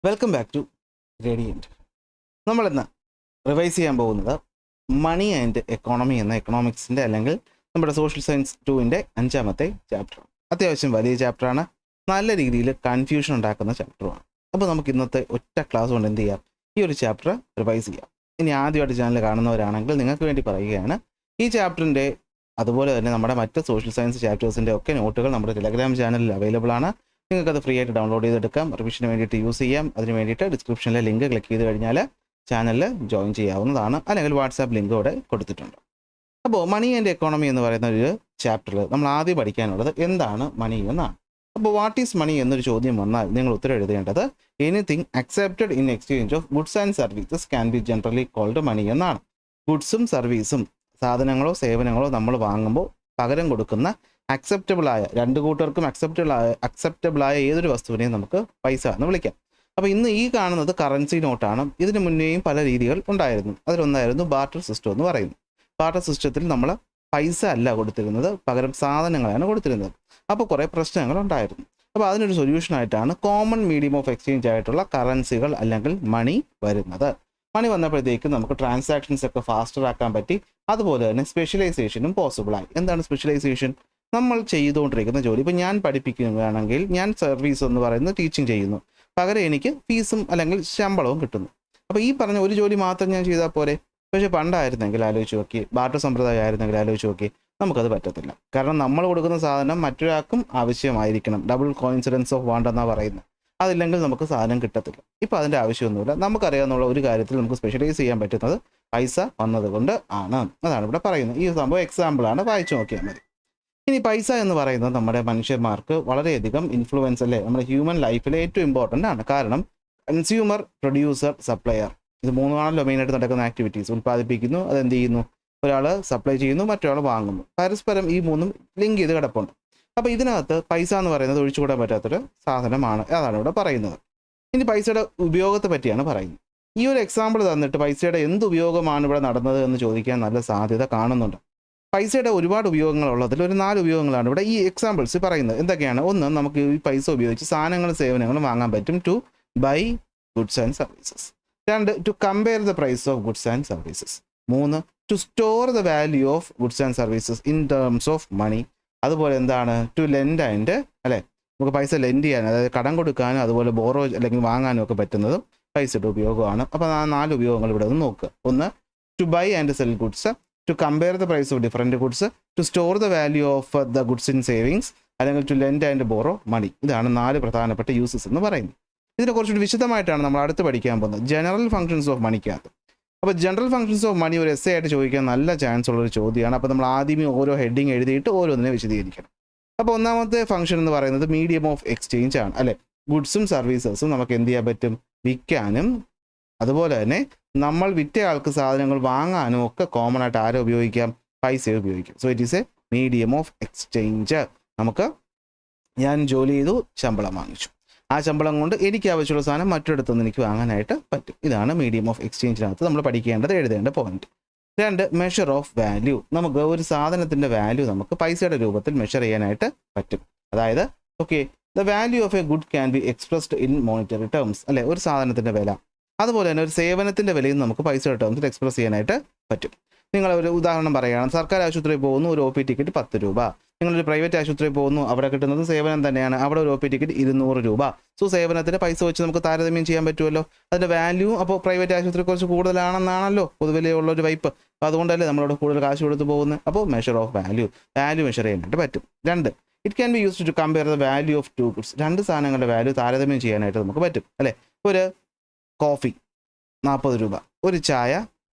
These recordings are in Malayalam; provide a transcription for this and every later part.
Welcome back to Gradient. നമ്മളിന്ന് റിവൈസ് ചെയ്യാൻ പോകുന്നത് മണി ആൻഡ് എക്കോണമി എന്ന എക്കണോമിക്സിൻ്റെ അല്ലെങ്കിൽ നമ്മുടെ സോഷ്യൽ സയൻസ് 2-ൻ്റെ 5ാമത്തെ ചാപ്റ്ററാണ്. അത്യാവശ്യം വലിയ ചാപ്റ്ററാണ്, നല്ല രീതിയിൽ കൺഫ്യൂഷൻ ഉണ്ടാക്കുന്ന ചാപ്റ്ററുമാണ്. അപ്പോൾ നമുക്ക് ഇന്നത്തെ ഒറ്റ ക്ലാസ് കൊണ്ട് എന്ത് ചെയ്യാം, ഈ ഒരു ചാപ്റ്റർ റിവൈസ് ചെയ്യാം. ഇനി ആദ്യമായിട്ട് ചാനൽ കാണുന്നവരാണെങ്കിൽ നിങ്ങൾക്ക് വേണ്ടി പറയുകയാണ്, ഈ ചാപ്റ്ററിൻ്റെ അതുപോലെ തന്നെ നമ്മുടെ മറ്റ് സോഷ്യൽ സയൻസ് ചാപ്റ്റേഴ്സിൻ്റെ ഒക്കെ നോട്ടുകൾ നമ്മുടെ ടെലഗ്രാം ചാനലിൽ അവൈലബിൾ ആണ്. നിങ്ങൾക്കത് ഫ്രീ ആയിട്ട് ഡൗൺലോഡ് ചെയ്തെടുക്കാം, റിവിഷന് വേണ്ടിയിട്ട് യൂസ് ചെയ്യാം. അതിന് വേണ്ടിയിട്ട് ഡിസ്ക്രിപ്ഷനിലെ ലിങ്ക് ക്ലിക്ക് ചെയ്ത് കഴിഞ്ഞാൽ ചാനലിൽ ജോയിൻ ചെയ്യാവുന്നതാണ്, അല്ലെങ്കിൽ വാട്സാപ്പ് ലിങ്ക് ഇവിടെ കൊടുത്തിട്ടുണ്ട്. അപ്പോൾ മണി ആൻഡ് എക്കോണമി എന്ന് പറയുന്ന ഒരു ചാപ്റ്ററിൽ നമ്മൾ ആദ്യം പഠിക്കാനുള്ളത് എന്താണ് മണി എന്നാണ്. അപ്പോൾ വാട്ട് ഈസ് മണി എന്നൊരു ചോദ്യം വന്നാൽ നിങ്ങൾ ഉത്തരം എഴുതേണ്ടത് anything accepted in exchange of goods and services can be generally called money എന്നാണ്. ഗുഡ്സും സർവീസും, സാധനങ്ങളോ സേവനങ്ങളോ നമ്മൾ വാങ്ങുമ്പോൾ പകരം കൊടുക്കുന്ന അക്സെപ്റ്റബിളായ, രണ്ട് കൂട്ടർക്കും അക്സെപ്റ്റബിളായ ഏതൊരു വസ്തുവിനെയും നമുക്ക് പൈസ എന്ന് വിളിക്കാം. അപ്പോൾ ഇന്ന് ഈ കാണുന്നത് കറൻസി നോട്ടാണ്. ഇതിന് മുന്നേയും പല രീതികൾ ഉണ്ടായിരുന്നു. അതിലൊന്നായിരുന്നു ബാർട്ടർ സിസ്റ്റം എന്ന് പറയുന്നത്. ബാർട്ടർ സിസ്റ്റത്തിൽ നമ്മൾ പൈസ അല്ല കൊടുത്തിരുന്നത്, പകരം സാധനങ്ങളാണ് കൊടുത്തിരുന്നത്. അപ്പോൾ കുറേ പ്രശ്നങ്ങൾ ഉണ്ടായിരുന്നു. അപ്പോൾ അതിനൊരു സൊല്യൂഷനായിട്ടാണ് കോമൺ മീഡിയം ഓഫ് എക്സ്ചേഞ്ച് ആയിട്ടുള്ള കറൻസികൾ അല്ലെങ്കിൽ മണി വരുന്നത്. മണി വന്നപ്പോഴത്തേക്ക് നമുക്ക് ട്രാൻസാക്ഷൻസ് ഒക്കെ ഫാസ്റ്റർ ആക്കാൻ പറ്റി. അതുപോലെ തന്നെ സ്പെഷ്യലൈസേഷനും പോസിബിളായി. എന്താണ് സ്പെഷ്യലൈസേഷൻ? നമ്മൾ ചെയ്തുകൊണ്ടിരിക്കുന്ന ജോലി, ഇപ്പോൾ ഞാൻ പഠിപ്പിക്കുകയാണെങ്കിൽ ഞാൻ സർവീസ് എന്ന് പറയുന്നത് ടീച്ചിങ് ചെയ്യുന്നു, പകരം എനിക്ക് ഫീസും അല്ലെങ്കിൽ ശമ്പളവും കിട്ടുന്നു. അപ്പോൾ ഈ പറഞ്ഞ ഒരു ജോലി മാത്രം ഞാൻ ചെയ്താൽ പോരെ. പക്ഷേ പണ്ടായിരുന്നെങ്കിൽ ആലോചിച്ച് നോക്കി, ബാർട്ടർ സമ്പ്രദായം ആയിരുന്നെങ്കിൽ ആലോചിച്ച് നോക്കി, നമുക്കത് പറ്റത്തില്ല. കാരണം നമ്മൾ കൊടുക്കുന്ന സാധനം മറ്റൊരാൾക്കും ആവശ്യമായിരിക്കണം. ഡബിൾ കോയിൻസിഡൻസ് ഓഫ് വാണ്ട് എന്നാണ് പറയുന്നത്. അതില്ലെങ്കിൽ നമുക്ക് സാധനം കിട്ടത്തില്ല. ഇപ്പോൾ അതിൻ്റെ ആവശ്യമൊന്നുമില്ല. നമുക്കറിയാവുന്ന ഒരു കാര്യത്തിൽ നമുക്ക് സ്പെഷ്യലൈസ് ചെയ്യാൻ പറ്റുന്നത് പൈസ വന്നതുകൊണ്ട് ആണ്. അതാണ് ഇവിടെ പറയുന്നത്. ഈ സംഭവം എക്സാമ്പിളാണ്, വായിച്ചു നോക്കിയാൽ മതി. ഇനി പൈസ എന്ന് പറയുന്നത് നമ്മുടെ മനുഷ്യന്മാർക്ക് വളരെയധികം ഇൻഫ്ലുവൻസ് അല്ലേ, നമ്മുടെ ഹ്യൂമൻ ലൈഫിലെ ഏറ്റവും ഇമ്പോർട്ടൻ്റ് ആണ്. കാരണം കൺസ്യൂമർ, പ്രൊഡ്യൂസർ, സപ്ലയർ, ഇത് മൂന്നാണല്ലോ മെയിനായിട്ട് നടക്കുന്ന ആക്ടിവിറ്റീസ്. ഉൽപ്പാദിപ്പിക്കുന്നു, അതെന്ത് ചെയ്യുന്നു, ഒരാൾ സപ്ലൈ ചെയ്യുന്നു, മറ്റൊരാൾ വാങ്ങുന്നു. പരസ്പരം ഈ മൂന്നും ലിങ്ക് ചെയ്ത് കിടപ്പുണ്ട്. അപ്പോൾ ഇതിനകത്ത് പൈസ എന്ന് പറയുന്നത് ഒഴിച്ചുകൂടാൻ പറ്റാത്തൊരു സാധനമാണ്. അതാണ് ഇവിടെ പറയുന്നത്. ഇനി പൈസയുടെ ഉപയോഗത്തെ പറ്റിയാണ് പറയുന്നത്. ഈ ഒരു എക്സാമ്പിൾ തന്നിട്ട് പൈസയുടെ എന്ത് ഉപയോഗമാണ് ഇവിടെ നടന്നത് എന്ന് ചോദിക്കാൻ നല്ല സാധ്യത കാണുന്നുണ്ട്. പൈസയുടെ ഒരുപാട് ഉപയോഗങ്ങളുള്ളതിൽ ഒരു 4 ഉപയോഗങ്ങളാണ് ഇവിടെ ഈ എക്സാമ്പിൾസ് പറയുന്നത്. എന്തൊക്കെയാണ്? ഒന്ന്, നമുക്ക് ഈ പൈസ ഉപയോഗിച്ച് സാധനങ്ങളും സേവനങ്ങളും വാങ്ങാൻ പറ്റും, to buy goods and services. 2, to compare the price of goods and services. 3, to store the value of goods and services in terms of money. അതുപോലെ എന്താണ്? ടു ലെൻഡ് ആൻഡ്, അല്ലേ, നമുക്ക് പൈസ ലെൻഡ് ചെയ്യാൻ, അതായത് കടം കൊടുക്കാനും അതുപോലെ ബോറോ അല്ലെങ്കിൽ വാങ്ങാനും ഒക്കെ പറ്റുന്നതും പൈസയുടെ ഉപയോഗമാണ്. അപ്പോൾ ആ 4 ഉപയോഗങ്ങൾ ഇവിടെ ഒന്ന് നോക്കുക. ഒന്ന്, to buy and sell goods, to compare the price of different goods, to store the value of the goods in savings, അല്ലെങ്കിൽ to lend and borrow money. ഇതാണ് 4 പ്രധാനപ്പെട്ട യൂസസ് എന്ന് പറയുന്നത്. ഇതിനെ കുറച്ചുകൂടി വിശദമായിട്ടാണ് നമ്മൾ അടുത്ത് പഠിക്കാൻ പോകുന്നത്, ജനറൽ ഫങ്ഷൻസ് ഓഫ് മണിക്കകത്ത്. അപ്പോൾ ജനറൽ ഫങ്ഷൻസ് ഓഫ് മണി ഒരു എസ്സേ ആയിട്ട് ചോദിക്കാൻ നല്ല ചാൻസ് ഉള്ളൊരു ചോദ്യമാണ്. അപ്പോൾ നമ്മൾ ആദ്യമേ ഓരോ ഹെഡിങ് എഴുതിയിട്ട് ഓരോന്നിനെ വിശദീകരിക്കണം. അപ്പോൾ ഒന്നാമത്തെ ഫംഗ്ഷൻ എന്ന് പറയുന്നത് മീഡിയം ഓഫ് എക്സ്ചേഞ്ച് ആണ്, അല്ലേ. ഗുഡ്സും സർവീസസും നമുക്ക് എന്ത് ചെയ്യാൻ പറ്റും, വിൽക്കാനും അതുപോലെ തന്നെ നമ്മൾ വിറ്റ ആൾക്ക് സാധനങ്ങൾ വാങ്ങാനും ഒക്കെ കോമൺ ആയിട്ട് ആരെ ഉപയോഗിക്കാം, പൈസ ഉപയോഗിക്കാം. So it is A medium of exchange. നമുക്ക് ഞാൻ ജോലി ചെയ്തു, ശമ്പളം വാങ്ങിച്ചു, ആ ശമ്പളം കൊണ്ട് എനിക്ക് ആവശ്യമുള്ള സാധനം മറ്റൊരിടത്തുനിന്ന് എനിക്ക് വാങ്ങാനായിട്ട് പറ്റും. ഇതാണ് മീഡിയം ഓഫ് എക്സ്ചേഞ്ചിനകത്ത് നമ്മൾ പഠിക്കേണ്ടത്, എഴുതേണ്ട പോയിന്റ്. 2, measure of value. നമുക്ക് ഒരു സാധനത്തിൻ്റെ വാല്യൂ നമുക്ക് പൈസയുടെ രൂപത്തിൽ മെഷർ ചെയ്യാനായിട്ട് പറ്റും. അതായത് okay, the value of A good can be expressed in monetary terms, അല്ലേ, ഒരു സാധനത്തിൻ്റെ വില. അതുപോലെ തന്നെ ഒരു സേവനത്തിൻ്റെ വിലയും നമുക്ക് പൈസയുടെ ടേംസിൽ എക്സ്പ്രസ് ചെയ്യാനായിട്ട് പറ്റും. നിങ്ങളൊരു ഉദാഹരണം പറയുകയാണ്, സർക്കാർ ആശുപത്രിയിൽ പോകുന്നു, ഒരു OP ടിക്കറ്റ് 10 രൂപ. നിങ്ങളൊരു പ്രൈവറ്റ് ആശുപത്രിയിൽ പോകുന്നു, അവിടെ കിട്ടുന്നത് സേവനം തന്നെയാണ്, അവിടെ ഒരു OP ടിക്കറ്റ് 200 രൂപ. സോ സേവനത്തിൻ്റെ പൈസ വെച്ച് നമുക്ക് താരതമ്യം ചെയ്യാൻ പറ്റുമല്ലോ. അതിൻ്റെ വാല്യൂ അപ്പോൾ പ്രൈവറ്റ് ആശുപത്രി കുറച്ച് കൂടുതലാണെന്നാണല്ലോ പൊതുവിലെയുള്ളൊരു വൈപ്പ്. അപ്പോൾ അതുകൊണ്ടല്ലേ നമ്മളവിടെ കൂടുതൽ കാശ് കൊടുത്ത് പോകുന്നത്. അപ്പോൾ മെഷർ ഓഫ് വാല്യൂ മെഷർ ചെയ്യാനായിട്ട് പറ്റും. 2, it can be used to compare the value of 2 goods. 2 സാധനങ്ങളുടെ വാല്യൂ താരതമ്യം ചെയ്യാനായിട്ട് നമുക്ക് പറ്റും, അല്ലേ. ഒരു കോഫി 40 രൂപ, ഒരു ചായ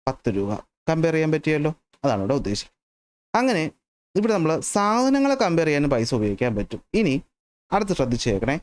10 രൂപ, കമ്പയർ ചെയ്യാൻ പറ്റിയല്ലോ. അതാണ് ഇവിടെ ഉദ്ദേശിക്കുന്നത്. അങ്ങനെ ഇവിടെ നമ്മൾ സാധനങ്ങളെ കമ്പയർ ചെയ്യാനും പൈസ ഉപയോഗിക്കാൻ പറ്റും. ഇനി അടുത്ത് ശ്രദ്ധിച്ചേക്കണേ,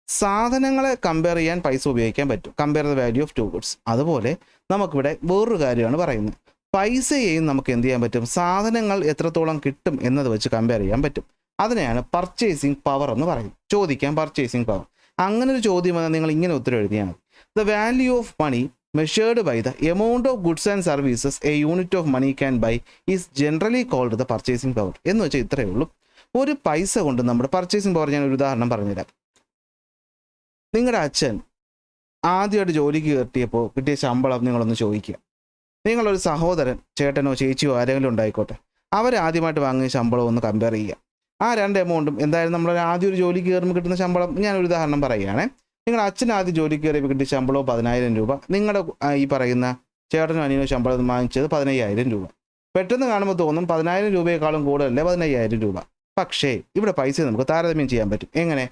സാധനങ്ങളെ കമ്പയർ ചെയ്യാൻ പൈസ ഉപയോഗിക്കാൻ പറ്റും, compare the value of 2 goods. അതുപോലെ നമുക്കിവിടെ വേറൊരു കാര്യമാണ് പറയുന്നത്, പൈസയെയും നമുക്ക് എന്ത് ചെയ്യാൻ പറ്റും, സാധനങ്ങൾ എത്രത്തോളം കിട്ടും എന്നത് വെച്ച് കമ്പയർ ചെയ്യാൻ പറ്റും. അതിനെയാണ് പർച്ചേസിങ് പവർ എന്ന് പറയുന്നത്. ചോദിക്കാം പർച്ചേസിങ് പവർ. അങ്ങനെ ഒരു ചോദ്യം വന്നാൽ നിങ്ങൾ ഇങ്ങനെ ഉത്തരം എഴുതിയാണ്, the value of money measured by the amount of goods and services a unit of money can buy is generally called the purchasing power. എന്ന് വെച്ചാൽ ഇത്രയേ ഉള്ളൂ. ഒരു പൈസ കൊണ്ട് നമ്മുടെ പർച്ചേസിങ് പവർ, ഞാൻ ഒരു ഉദാഹരണം പറഞ്ഞുതരാം. നിങ്ങളുടെ അച്ഛൻ ആദ്യമായിട്ട് ജോലിക്ക് കയറ്റിയപ്പോൾ കിട്ടിയ ശമ്പളം നിങ്ങളൊന്ന് ചോദിക്കുക. നിങ്ങളൊരു സഹോദരൻ, ചേട്ടനോ ചേച്ചിയോ ആരെങ്കിലും ഉണ്ടായിക്കോട്ടെ, അവരാദ്യമായിട്ട് വാങ്ങിയ ശമ്പളം ഒന്ന് കമ്പയർ ചെയ്യുക. ആ രണ്ട് എമൗണ്ടും എന്തായാലും നമ്മൾ ആദ്യം ഒരു ജോലി കയറുമ്പോൾ കിട്ടുന്ന ശമ്പളം, ഞാനൊരു ഉദാഹരണം പറയുകയാണേ. നിങ്ങളുടെ അച്ഛൻ ആദ്യം ജോലി കയറിയപ്പോൾ കിട്ടിയ ശമ്പളവും 10,000 രൂപ, നിങ്ങളുടെ ഈ പറയുന്ന ചേട്ടനും അനിയനോ ശമ്പളം വാങ്ങിച്ചത് 15,000 രൂപ. പെട്ടെന്ന് കാണുമ്പോൾ തോന്നും 10,000 രൂപയെക്കാളും കൂടുതലല്ലേ 15,000 രൂപ. പക്ഷേ ഇവിടെ പൈസ നമുക്ക് താരതമ്യം ചെയ്യാൻ പറ്റും. എങ്ങനെ?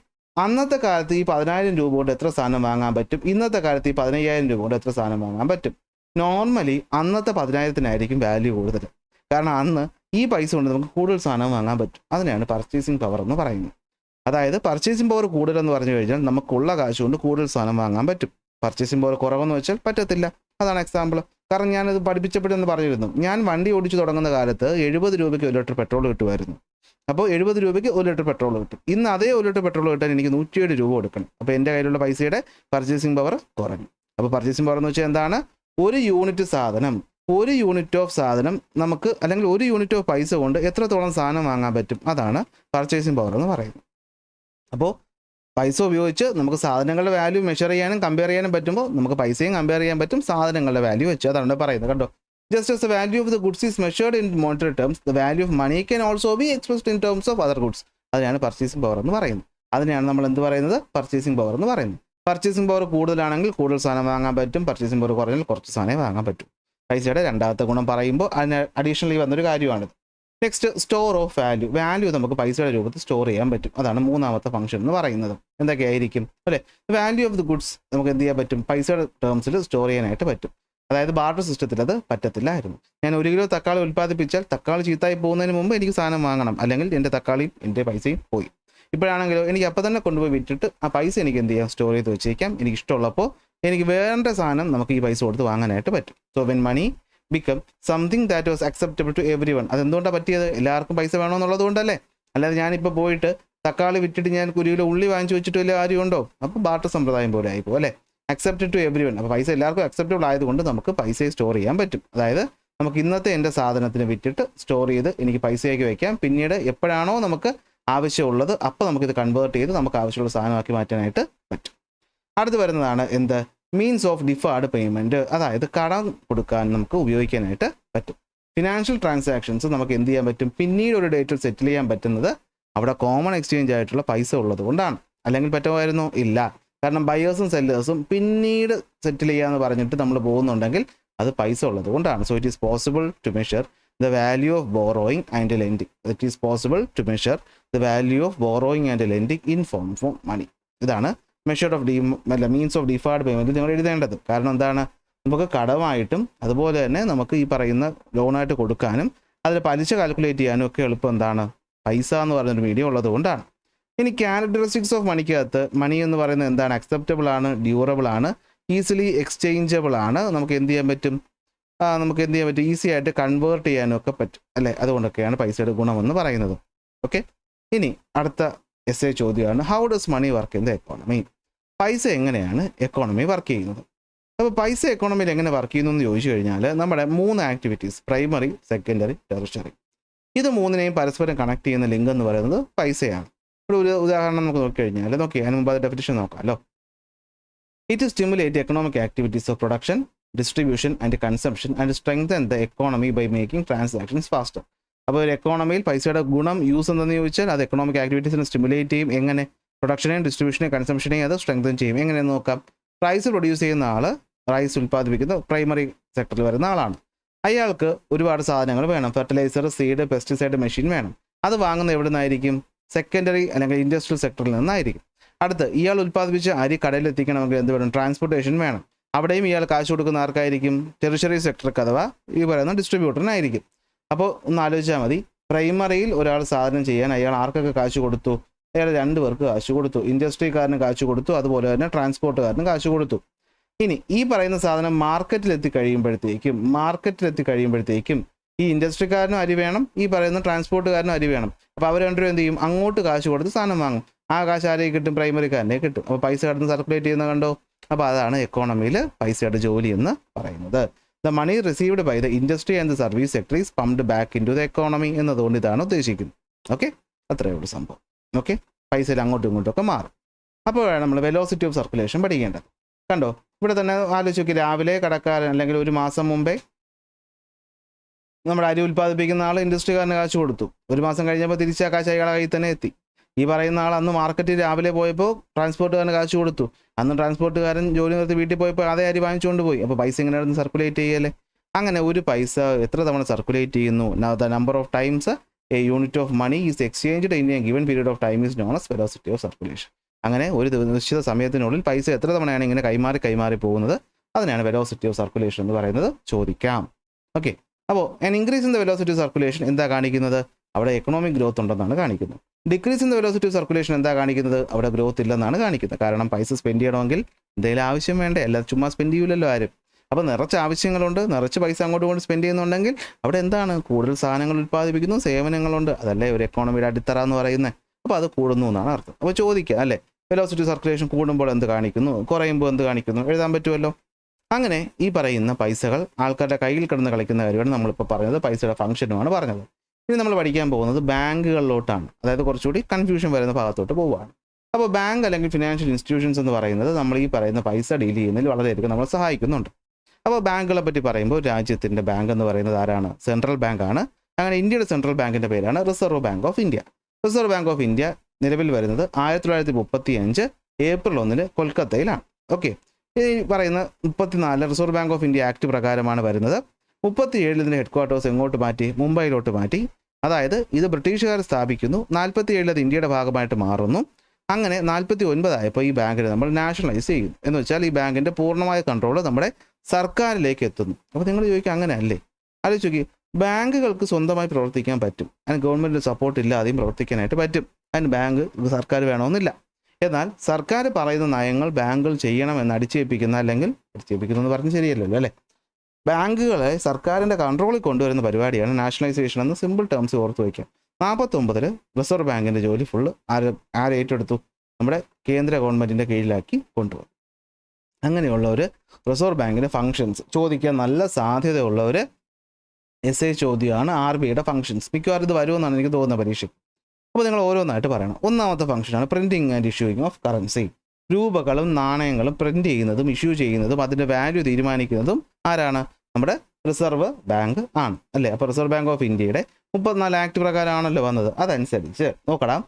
അന്നത്തെ കാലത്ത് ഈ 10,000 രൂപ കൊണ്ട് എത്ര സാധനം വാങ്ങാൻ പറ്റും, ഇന്നത്തെ കാലത്ത് ഈ 15,000 രൂപ കൊണ്ട് എത്ര സാധനം വാങ്ങാൻ പറ്റും? നോർമലി അന്നത്തെ 10,000-നായിരിക്കും വാല്യൂ കൂടുതൽ. കാരണം അന്ന് ഈ പൈസ കൊണ്ട് നമുക്ക് കൂടുതൽ സാധനം വാങ്ങാൻ പറ്റും. അതിനെയാണ് പർച്ചേസിങ് പവർ എന്ന് പറയുന്നത്. അതായത് പർച്ചേസിങ് പവർ കൂടുതലെന്ന് പറഞ്ഞു കഴിഞ്ഞാൽ നമുക്കുള്ള കാശ് കൊണ്ട് കൂടുതൽ സാധനം വാങ്ങാൻ പറ്റും. പർച്ചേസിങ് പവർ കുറവെന്ന് വെച്ചാൽ പറ്റത്തില്ല. അതാണ് എക്സാമ്പിൾ. കാരണം ഞാനത് പഠിപ്പിച്ചപ്പോഴെന്ന് പറഞ്ഞിരുന്നു, ഞാൻ വണ്ടി ഓടിച്ചു തുടങ്ങുന്ന കാലത്ത് 70 രൂപയ്ക്ക് 1 ലിറ്റർ പെട്രോൾ കിട്ടുമായിരുന്നു. അപ്പോൾ 70 രൂപയ്ക്ക് 1 ലിറ്റർ പെട്രോൾ കിട്ടും. ഇന്ന് അതേ 1 ലിറ്റർ പെട്രോൾ കിട്ടാൻ എനിക്ക് 107 രൂപ കൊടുക്കണം. അപ്പോൾ എൻ്റെ കയ്യിലുള്ള പൈസയുടെ പർച്ചേസിങ് പവർ കുറഞ്ഞു. അപ്പോൾ പർച്ചേസിങ് പവർ എന്ന് വെച്ചാൽ എന്താണ്? ഒരു യൂണിറ്റ് ഓഫ് സാധനം നമുക്ക്, അല്ലെങ്കിൽ ഒരു യൂണിറ്റ് ഓഫ് പൈസ കൊണ്ട് എത്രത്തോളം സാധനം വാങ്ങാൻ പറ്റും, അതാണ് പർച്ചേസിങ് പവർ എന്ന് പറയുന്നത്. അപ്പോൾ പൈസ ഉപയോഗിച്ച് നമുക്ക് സാധനങ്ങളുടെ വാല്യൂ മെഷർ ചെയ്യാനും കമ്പയർ ചെയ്യാനും പറ്റുമ്പോൾ നമുക്ക് പൈസയും കമ്പയർ ചെയ്യാൻ പറ്റും സാധനങ്ങളുടെ വാല്യൂ വെച്ച്. അതാണ് പറയുന്നത്. കണ്ടോ, just as the value of the goods is measured in monetary terms, the value of money can also be expressed in terms of other goods. അതിനാണ് പർച്ചേസിംഗ് പവർ എന്ന് പറയുന്നത്. അതിനെയാണ് നമ്മൾ എന്ത് പറയുന്നത്? പർച്ചേസിംഗ് പവർ എന്ന് പറയുന്നത്. പർച്ചേസിംഗ് പവർ കൂടുതലാണെങ്കിൽ കൂടുതൽ സാധനം വാങ്ങാൻ പറ്റും. പർച്ചേസിംഗ് പവർ കുറഞ്ഞാൽ കുറച്ച് സാധനം വാങ്ങാൻ പറ്റും. പൈസയുടെ രണ്ടാമത്തെ ഗുണം പറയുമ്പോൾ അതിന് അഡീഷണലി വന്നൊരു കാര്യമാണിത്. നെക്സ്റ്റ്, സ്റ്റോർ ഓഫ് വാല്യൂ നമുക്ക് പൈസയുടെ രൂപത്തിൽ സ്റ്റോർ ചെയ്യാൻ പറ്റും. അതാണ് മൂന്നാമത്തെ ഫംഗ്ഷൻ എന്ന് പറയുന്നത്. എന്തൊക്കെയായിരിക്കും അല്ലേ? വാല്യൂ ഓഫ് ദി ഗുഡ്സ് നമുക്ക് എന്ത് ചെയ്യാൻ പറ്റും? പൈസയുടെ ടേംസിൽ സ്റ്റോർ ചെയ്യാനായിട്ട് പറ്റും. അതായത് ബാർട്ടർ സിസ്റ്റത്തിൽ അത് പറ്റത്തില്ലായിരുന്നു. ഞാൻ 1 കിലോ തക്കാളി ഉൽപ്പാദിപ്പിച്ചാൽ തക്കാളി ചീത്തായി പോകുന്നതിന് മുമ്പ് എനിക്ക് സാധനം വാങ്ങണം, അല്ലെങ്കിൽ എൻ്റെ തക്കാളിയും എൻ്റെ പൈസയും പോയി. ഇപ്പോഴാണെങ്കിലോ എനിക്ക് അപ്പം തന്നെ കൊണ്ടുപോയി വിറ്റിട്ട് ആ പൈസ എനിക്ക് എന്ത് ചെയ്യാം? സ്റ്റോർ ചെയ്ത് വെച്ചേക്കാം. എനിക്ക് ഇഷ്ടമുള്ളപ്പോൾ എനിക്ക് വേണ്ട സാധനം നമുക്ക് ഈ പൈസ കൊടുത്ത് വാങ്ങാനായിട്ട് പറ്റും. So when money become something that was acceptable to every one. അതെന്തുകൊണ്ടാണ് പറ്റിയത്? എല്ലാവർക്കും പൈസ വേണമെന്നുള്ളത് കൊണ്ടല്ലേ. അല്ലാതെ ഞാനിപ്പോൾ പോയിട്ട് തക്കാളി വിറ്റിട്ട് ഞാൻ 1 കിലോ ഉള്ളി വാങ്ങിച്ചു വെച്ചിട്ട് വലിയ കാര്യമുണ്ടോ? അപ്പോൾ ബാർട്ടർ സമ്പ്രദായം പോലെ ആയിപ്പോൾ അല്ലേ. Accepted to every one. അപ്പോൾ പൈസ എല്ലാവർക്കും അക്സെപ്റ്റബിൾ ആയതുകൊണ്ട് നമുക്ക് പൈസയെ സ്റ്റോർ ചെയ്യാൻ പറ്റും. അതായത് നമുക്ക് ഇന്നത്തെ എൻ്റെ സാധനത്തിന് വിറ്റിട്ട് സ്റ്റോർ ചെയ്ത് എനിക്ക് പൈസയാക്കി വയ്ക്കാം. പിന്നീട് എപ്പോഴാണോ നമുക്ക് ആവശ്യമുള്ളത് അപ്പോൾ നമുക്കിത് കൺവേർട്ട് ചെയ്ത് നമുക്ക് ആവശ്യമുള്ള സാധനമാക്കി മാറ്റാനായിട്ട് പറ്റും. അടുത്ത് വരുന്നതാണ് എന്ത്? Means of deferred payment. അതായത് കടം കൊടുക്കാൻ നമുക്ക് ഉപയോഗിക്കാനായിട്ട് പറ്റും. ഫിനാൻഷ്യൽ ട്രാൻസാക്ഷൻസ് നമുക്ക് എന്ത് ചെയ്യാൻ പറ്റും? പിന്നീട് ഒരു ഡേറ്റിൽ സെറ്റിൽ ചെയ്യാൻ പറ്റുന്നത് അവിടെ കോമൺ എക്സ്ചേഞ്ച് ആയിട്ടുള്ള പൈസ ഉള്ളത് കൊണ്ടാണ്. അല്ലെങ്കിൽ പറ്റുമായിരുന്നോ? ഇല്ല. കാരണം ബയേഴ്സും സെല്ലേഴ്സും പിന്നീട് സെറ്റിൽ ചെയ്യാമെന്ന് പറഞ്ഞിട്ട് നമ്മൾ പോകുന്നുണ്ടെങ്കിൽ അത് പൈസ ഉള്ളത് കൊണ്ടാണ്. So it is possible to measure the value of borrowing and lending. It is possible to measure the value of borrowing and lending in form of money. ഇതാണ് measured of means of deferred payment നിങ്ങൾ എഴുതേണ്ടത്. കാരണം എന്താണ്? നമുക്ക് കടമായിട്ടും അതുപോലെ തന്നെ നമുക്ക് ഈ പറയുന്ന ലോണായിട്ട് കൊടുക്കാനും അതിൽ പലിശ കാൽക്കുലേറ്റ് ചെയ്യാനും ഒക്കെ എളുപ്പം എന്താണ്? പൈസ എന്ന് പറയുന്നൊരു മീഡിയം ഉള്ളത് കൊണ്ടാണ്. ഇനി ക്യാരക്ടറിസ്റ്റിക്സ് ഓഫ് മണിക്കകത്ത് മണി എന്ന് പറയുന്നത് എന്താണ്? അക്സെപ്റ്റബിൾ ആണ്, ഡ്യൂറബിൾ ആണ്, ഈസിലി എക്സ്ചേഞ്ചബിൾ ആണ്. നമുക്ക് എന്ത് ചെയ്യാൻ പറ്റും? ഈസി ആയിട്ട് കൺവേർട്ട് ചെയ്യാനും ഒക്കെ പറ്റും അല്ലേ. അതുകൊണ്ടൊക്കെയാണ് പൈസയുടെ ഗുണമെന്ന് പറയുന്നത്. ഓക്കെ, ഇനി അടുത്ത എസ്സേ ചോദ്യമാണ് how does money work in the economy? പൈസ എങ്ങനെയാണ് എക്കോണമി വർക്ക് ചെയ്യുന്നത്? അപ്പോൾ പൈസ എക്കോണമിയിൽ എങ്ങനെ വർക്ക് ചെയ്യുന്നു എന്ന് ചോദിച്ചു കഴിഞ്ഞാൽ നമ്മുടെ 3 ആക്ടിവിറ്റീസ്, പ്രൈമറി, സെക്കൻഡറി, ടെറിഷറി, ഇത് മൂന്നിനെയും പരസ്പരം കണക്ട് ചെയ്യുന്ന ലിങ്ക് എന്ന് പറയുന്നത് പൈസയാണ്. ഒരു ഉദാഹരണം നമുക്ക് നോക്കിക്കഴിഞ്ഞാൽ അതിന് മുമ്പ് അത് ഡെഫിനിഷൻ നോക്കാമല്ലോ. It stimulate economic activities of production, distribution and consumption and strengthen the economy by making transactions faster. അപ്പോൾ ഒരു എക്കോണമിയിൽ പൈസയുടെ ഗുണം യൂസ് എന്തെന്ന് ചോദിച്ചാൽ അത് എക്കണോമിക് ആക്ടിവിറ്റീസിനെ സ്റ്റിമുലേറ്റ് ചെയ്യും. എങ്ങനെ? പ്രൊഡക്ഷനെയും ഡിസ്ട്രിബ്യൂഷനെയും കൺസംഷനെയും അത് സ്ട്രെങ്തൻ ചെയ്യും. എങ്ങനെയെന്ന് നോക്കാം. റൈസ് പ്രൊഡ്യൂസ് ചെയ്യുന്ന ആൾ, റൈസ് ഉൽപ്പാദിപ്പിക്കുന്ന പ്രൈമറി സെക്ടറിൽ വരുന്ന ആളാണ്. അയാൾക്ക് ഒരുപാട് സാധനങ്ങൾ വേണം. ഫെർട്ടിലൈസർ, സീഡ്, പെസ്റ്റിസൈഡ്, മെഷീൻ വേണം. അത് വാങ്ങുന്ന എവിടെ നിന്നായിരിക്കും? സെക്കൻഡറി അല്ലെങ്കിൽ ഇൻഡസ്ട്രിയൽ സെക്ടറിൽ നിന്നായിരിക്കും. അടുത്ത് ഇയാൾ ഉൽപ്പാദിപ്പിച്ച അരി കടയിൽ എത്തിക്കണമെങ്കിൽ എന്ത് വേണം? ട്രാൻസ്പോർട്ടേഷൻ വേണം. അവിടെയും ഇയാൾ കാശ് കൊടുക്കുന്ന ആർക്കായിരിക്കും? ടെറിഷറി സെക്ടർക്ക് അഥവാ ഈ പറയുന്ന ഡിസ്ട്രിബ്യൂട്ടറിനായിരിക്കും. അപ്പോൾ ഒന്ന് ആലോചിച്ചാൽ മതി. പ്രൈമറിയിൽ ഒരാൾ സാധനം ചെയ്യാൻ അയാൾ ആർക്കൊക്കെ കാശ് കൊടുത്തു? അയാൾ 2 പേർക്ക് കാശ് കൊടുത്തു. ഇൻഡസ്ട്രിക്കാരന് കാശ് കൊടുത്തു, അതുപോലെ തന്നെ ട്രാൻസ്പോർട്ടുകാരന് കാശ് കൊടുത്തു. ഇനി ഈ പറയുന്ന സാധനം മാർക്കറ്റിലെത്തി കഴിയുമ്പോഴത്തേക്കും ഈ ഇൻഡസ്ട്രിക്കാരനും അരി വേണം, ഈ പറയുന്ന ട്രാൻസ്പോർട്ടുകാരനും അരി വേണം. അപ്പോൾ അവർ രണ്ടുപേരും എന്ത് ചെയ്യും? അങ്ങോട്ട് കാശ് കൊടുത്ത് സാധനം വാങ്ങും. ആ കാശ് ആരെയും കിട്ടും? പ്രൈമറിക്കാരനെ കിട്ടും. അപ്പോൾ പൈസ കടന്ന് സർക്കുലേറ്റ് ചെയ്യുന്ന കണ്ടോ. അപ്പോൾ അതാണ് എക്കോണമിയിൽ പൈസയുടെ ജോലി എന്ന് പറയുന്നത്. The money received by the industry and the service sector is pumped back in to the economy എന്നതുകൊണ്ട് ഇതാണ് ഉദ്ദേശിക്കുന്നത്. ഓക്കെ, അത്രയേ ഉള്ളൂ സംഭവം. ഓക്കെ, പൈസയിൽ അങ്ങോട്ടും ഇങ്ങോട്ടും ഒക്കെ മാറും. അപ്പോഴാണ് നമ്മൾ വെലോസിറ്റി ഓഫ് സർക്കുലേഷൻ പഠിക്കേണ്ടത്. കണ്ടോ, ഇവിടെ തന്നെ ആലോചിച്ച് നോക്കി, രാവിലെ കടക്കാരൻ അല്ലെങ്കിൽ ഒരു മാസം മുമ്പേ നമ്മുടെ അരി ഉൽപ്പാദിപ്പിക്കുന്ന ആൾ ഇൻഡസ്ട്രിക്കാരന് കാശ് കൊടുത്തു. ഒരു മാസം കഴിഞ്ഞപ്പോൾ തിരിച്ച് ആ കാശ് അയാളുടെ കയ്യിൽ തന്നെ എത്തി. ഈ പറയുന്ന ആൾ അന്ന് മാർക്കറ്റിൽ രാവിലെ പോയപ്പോൾ ട്രാൻസ്പോർട്ടുകാരന് കാശ് കൊടുത്തു. അന്ന് ട്രാൻസ്പോർട്ടുകാരൻ ജോലി നിർത്തി വീട്ടിൽ പോയപ്പോൾ അതേ അരി വാങ്ങിച്ചുകൊണ്ട് പോയി. അപ്പോൾ പൈസ ഇങ്ങനെ സർക്കുലേറ്റ് ചെയ്യല്ലേ. അങ്ങനെ ഒരു പൈസ എത്ര തവണ സർക്കുലേറ്റ് ചെയ്യുന്നു, the number of times a unit of money is exchanged in a given period of time is known as velocity of circulation. അങ്ങനെ ഒരു നിശ്ചിത സമയത്തിനുള്ളിൽ പൈസ എത്ര തവണയാണ് ഇങ്ങനെ കൈമാറി പോകുന്നത്, അതിനാണ് വെലോസിറ്റി ഓഫ് സർക്കുലേഷൻ എന്ന് പറയുന്നത്. ചോദിക്കാം. ഓക്കെ, അപ്പോൾ an increase in the velocity of circulation എന്താ കാണിക്കുന്നത്? അവിടെ എക്കണോമിക് ഗ്രോത്ത് ഉണ്ടെന്നാണ് കാണിക്കുന്നത്. Decrease in the velocity of circulation എന്താ കാണിക്കുന്നത്? അവിടെ ഗ്രോത്ത് ഇല്ലെന്നാണ് കാണിക്കുന്നത്. കാരണം പൈസ സ്പെൻഡ് ചെയ്യണമെങ്കിൽ എന്തെങ്കിലും ആവശ്യം വേണ്ടേ, അല്ലാതെ ചുമ്മാ സ്പെൻഡ് ചെയ്യില്ലല്ലോ ആരും. അപ്പോൾ നിറച്ച് ആവശ്യങ്ങളുണ്ട്, നിറച്ച് പൈസ അങ്ങോട്ട് കൊണ്ട് സ്പെൻഡ് ചെയ്യുന്നുണ്ടെങ്കിൽ അവിടെ എന്താണ്, കൂടുതൽ സാധനങ്ങൾ ഉൽപ്പാദിപ്പിക്കുന്നു, സേവനങ്ങളുണ്ട്. അതല്ലേ ഒരു എക്കോണമിയുടെ അടിത്തറ എന്ന് പറയുന്നത്. അപ്പോൾ അത് കൂടുന്നു എന്നാണ് അർത്ഥം. അപ്പോൾ ചോദിക്കുക അല്ലേ, വെലോസിറ്റി സർക്കുലേഷൻ കൂടുമ്പോൾ എന്ത് കാണിക്കുന്നു, കുറയുമ്പോൾ എന്ത് കാണിക്കുന്നു, എഴുതാൻ പറ്റുമല്ലോ. അങ്ങനെ ഈ പറയുന്ന പൈസകൾ ആൾക്കാരുടെ കയ്യിൽ കിടന്ന് കളിക്കുന്ന കാര്യമാണ് നമ്മളിപ്പോൾ പറഞ്ഞത്. പൈസയുടെ ഫംഗ്ഷനുമാണ് പറഞ്ഞത്. ഇനി നമ്മൾ പഠിക്കാൻ പോകുന്നത് ബാങ്കുകളിലോട്ടാണ്. അതായത് കുറച്ചുകൂടി കൺഫ്യൂഷൻ വരുന്ന ഭാഗത്തോട്ട് പോവുകയാണ്. അപ്പോൾ ബാങ്ക് അല്ലെങ്കിൽ ഫിനാൻഷ്യൽ ഇൻസ്റ്റിറ്റ്യൂഷൻസ് എന്ന് പറയുന്നത് നമ്മൾ ഈ പറയുന്ന പൈസ ഡീൽ ചെയ്യുന്നതിൽ വളരെയധികം നമ്മളെ സഹായിക്കുന്നുണ്ട്. അപ്പോൾ ബാങ്കുകളെ പറ്റി പറയുമ്പോൾ രാജ്യത്തിൻ്റെ ബാങ്ക് എന്ന് പറയുന്നത് ആരാണ്? സെൻട്രൽ ബാങ്ക് ആണ്. അങ്ങനെ ഇന്ത്യയുടെ സെൻട്രൽ ബാങ്കിൻ്റെ പേരാണ് reserve bank of India. Reserve bank of India നിലവിൽ വരുന്നത് 1935 ഏപ്രിൽ 1 കൊൽക്കത്തയിലാണ്. ഓക്കെ, ഈ പറയുന്ന 34 reserve bank of India act പ്രകാരമാണ് വരുന്നത്. 37 ഇതിൻ്റെ ഹെഡ് ക്വാർട്ടേഴ്സ് എങ്ങോട്ട് മാറ്റി? മുംബൈയിലോട്ട് മാറ്റി. അതായത് ഇത് ബ്രിട്ടീഷുകാർ സ്ഥാപിക്കുന്നു. 47 അത് ഇന്ത്യയുടെ ഭാഗമായിട്ട് മാറുന്നു. അങ്ങനെ 49 ആയപ്പോൾ ഈ ബാങ്കിനെ നമ്മൾ നാഷണലൈസ് ചെയ്യുന്നു. എന്ന് വെച്ചാൽ ഈ ബാങ്കിൻ്റെ പൂർണ്ണമായ കൺട്രോൾ നമ്മുടെ സർക്കാരിലേക്ക് എത്തുന്നു. അപ്പോൾ നിങ്ങൾ ചോദിക്കുക, അങ്ങനെ അല്ലേ? ആലോചിച്ച് നോക്കി, ബാങ്കുകൾക്ക് സ്വന്തമായി പ്രവർത്തിക്കാൻ പറ്റും. അതിന് ഗവൺമെൻറ് സപ്പോർട്ട് ഇല്ലാതെയും പ്രവർത്തിക്കാനായിട്ട് പറ്റും. അതിന് ബാങ്ക് സർക്കാർ വേണമെന്നില്ല. എന്നാൽ സർക്കാർ പറയുന്ന നയങ്ങൾ ബാങ്കുകൾ ചെയ്യണമെന്ന് അടിച്ചേൽപ്പിക്കുന്ന, അല്ലെങ്കിൽ അടിച്ചേൽപ്പിക്കുന്നു എന്ന് പറഞ്ഞ് ശരിയല്ലല്ലോ അല്ലേ, ബാങ്കുകളെ സർക്കാരിൻ്റെ കൺട്രോളിൽ കൊണ്ടുവരുന്ന പരിപാടിയാണ് നാഷണലൈസേഷൻ എന്ന് സിമ്പിൾ ടേംസ് ഓർത്ത് വയ്ക്കാം. 49 റിസർവ് ബാങ്കിൻ്റെ ജോലി ഫുള്ള് ആര് ഏറ്റെടുത്തു? നമ്മുടെ കേന്ദ്ര ഗവൺമെൻറ്റിൻ്റെ കീഴിലാക്കി കൊണ്ടുവന്നു. അങ്ങനെയുള്ള ഒരു റിസർവ് ബാങ്കിൻ്റെ ഫങ്ഷൻസ് ചോദിക്കാൻ നല്ല സാധ്യതയുള്ള ഒരു എസ്ഐ ചോദ്യമാണ് RBIയുടെ ഫങ്ഷൻസ്. മിക്കവാറും ഇത് വരുമെന്നാണ് എനിക്ക് തോന്നുന്ന പരീക്ഷയ്ക്ക്. അപ്പോൾ നിങ്ങൾ ഓരോന്നായിട്ട് പറയണം. ഒന്നാമത്തെ ഫംഗ്ഷനാണ് printing and issuing of currency. രൂപകളും നാണയങ്ങളും പ്രിൻറ്റ് ചെയ്യുന്നതും ഇഷ്യൂ ചെയ്യുന്നതും അതിൻ്റെ വാല്യൂ തീരുമാനിക്കുന്നതും ആരാണ്? നമ്മുടെ റിസർവ് ബാങ്ക് ആണ് അല്ലേ. അപ്പോൾ റിസർവ് ബാങ്ക് ഓഫ് ഇന്ത്യയുടെ 34 ആക്ട് പ്രകാരമാണല്ലോ വന്നത്. അതനുസരിച്ച് നോക്കണം,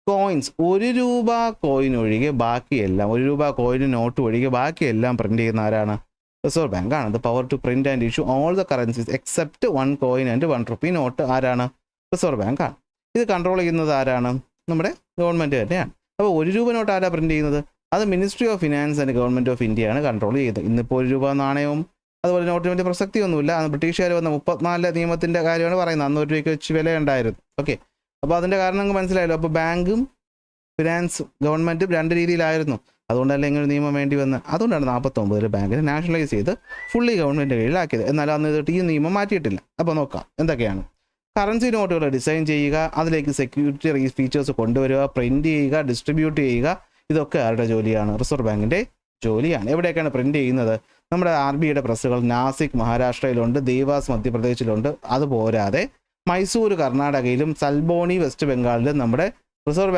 കോയിൻസ് 1 രൂപ കോയിൻ ഒഴികെ ബാക്കിയെല്ലാം, 1 രൂപ കോയിൻ നോട്ട് ഒഴികെ ബാക്കിയെല്ലാം പ്രിൻറ്റ് ചെയ്യുന്ന ആരാണ്? റിസർവ് ബാങ്ക് ആണ്. The power to print and issue all the currencies except 1 coin and 1 rupee note ആരാണ്? റിസർവ് ബാങ്ക് ആണ്. ഇത് കൺട്രോൾ ചെയ്യുന്നത് ആരാണ്? നമ്മുടെ ഗവൺമെൻറ് തന്നെയാണ്. അപ്പോൾ 1 രൂപ നോട്ട് ആരാ പ്രിൻറ്റ് ചെയ്യുന്നത്? അത് ministry of finance and government of ഇന്ത്യയാണ് കൺട്രോൾ ചെയ്യുന്നത്. ഇന്നിപ്പോൾ 1 രൂപ നാണയവും അതുപോലെ നോട്ടിന് വലിയ പ്രസക്തിയൊന്നുമില്ല. അന്ന് ബ്രിട്ടീഷുകാർ വന്ന 34 നിയമത്തിൻ്റെ കാര്യമാണ് പറയുന്നത്. അന്ന് 1 രൂപയ്ക്ക് വെച്ച് വിലയുണ്ടായിരുന്നു. ഓക്കെ, അപ്പോൾ അതിൻ്റെ കാരണം നിങ്ങൾക്ക് മനസ്സിലായല്ലോ. അപ്പോൾ ബാങ്കും ഫിനാൻസ് ഗവൺമെൻറ്റും 2 രീതിയിലായിരുന്നു. അതുകൊണ്ടല്ല ഇങ്ങനെ നിയമം വേണ്ടി വന്ന്. അതുകൊണ്ടാണ് 49 ബാങ്കിനെ നാഷണലൈസ് ചെയ്ത് ഫുള്ളി ഗവൺമെൻറ് കീഴിലാക്കിയത്. എന്നാലും അന്ന് ഈ നിയമം മാറ്റിയിട്ടില്ല. അപ്പോൾ നോക്കാം എന്തൊക്കെയാണ്. കറൻസി നോട്ടുകൾ ഡിസൈൻ ചെയ്യുക, അതിലേക്ക് സെക്യൂരിറ്റി ഫീച്ചേഴ്സ് കൊണ്ടുവരിക, പ്രിൻറ്റ് ചെയ്യുക, ഡിസ്ട്രിബ്യൂട്ട് ചെയ്യുക, ഇതൊക്കെ ആരുടെ ജോലിയാണ്? റിസർവ് ബാങ്കിൻ്റെ ജോലിയാണ്. എവിടെയൊക്കെയാണ് പ്രിൻറ്റ് ചെയ്യുന്നത്? നമ്മുടെ RBIയുടെ പ്രസ്സുകൾ നാസിക് മഹാരാഷ്ട്രയിലുണ്ട്, ദേവാസ് മധ്യപ്രദേശിലുണ്ട്. അതുപോരാതെ മൈസൂർ കർണാടകയിലും സൽബോണി വെസ്റ്റ് ബംഗാളിലും നമ്മുടെ റിസർവ്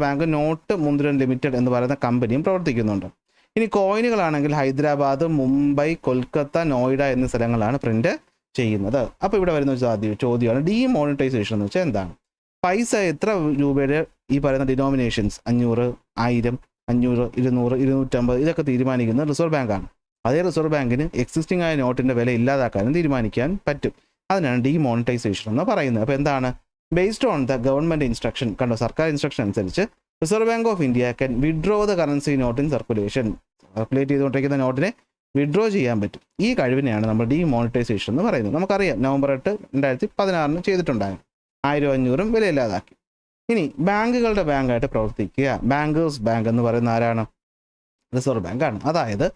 ബാങ്ക് നോട്ട് മുന്ദ്രൻ ലിമിറ്റഡ് എന്ന് പറയുന്ന കമ്പനിയും പ്രവർത്തിക്കുന്നുണ്ട്. ഇനി കോയിനുകളാണെങ്കിൽ ഹൈദരാബാദ്, മുംബൈ, കൊൽക്കത്ത, നോയിഡ എന്നീ സ്ഥലങ്ങളാണ് പ്രിൻറ്റ് ചെയ്യുന്നത്. അപ്പോൾ ഇവിടെ വരുന്ന ചോദ്യമാണ് ഡീമോണിറ്റൈസേഷൻ എന്ന് വെച്ചാൽ എന്താണ്? പൈസ എത്ര രൂപയുടെ ഈ പറയുന്ന ഡിനോമിനേഷൻസ് 500, 1000, 500, 200, 250 ഇതൊക്കെ തീരുമാനിക്കുന്നത് റിസർവ് ബാങ്കാണ്. അതേ റിസർവ് ബാങ്കിന് എക്സിസ്റ്റിംഗ് ആയ നോട്ടിൻ്റെ വില ഇല്ലാതാക്കാനും തീരുമാനിക്കാൻ പറ്റും. അതിനാണ് ഡീമോണിറ്റൈസേഷൻ എന്ന് പറയുന്നത്. അപ്പോൾ എന്താണ്? Based on the government instruction, കണ്ടോ, സർക്കാർ ഇൻസ്ട്രക്ഷൻ അനുസരിച്ച് reserve bank of India can withdraw the currency note in circulation. Circulate ചെയ്തുകൊണ്ടിരിക്കുന്ന നോട്ടിനെ വിഡ്രോ ചെയ്യാൻ പറ്റും. ഈ കഴിവിനെയാണ് നമ്മൾ ഡീമോണിറ്റൈസേഷൻ എന്ന് പറയുന്നത്. നമുക്കറിയാം നവംബർ 8, 2016 ചെയ്തിട്ടുണ്ടായിരുന്നു. 1000, 500 വിലയില്ലാതാക്കി. ഇനി ബാങ്കുകളുടെ ബാങ്കായിട്ട് പ്രവർത്തിക്കുക. ബാങ്കേഴ്സ് ബാങ്ക് എന്ന് പറയുന്ന ആരാണ്? റിസർവ് ബാങ്കാണ്. അതായത്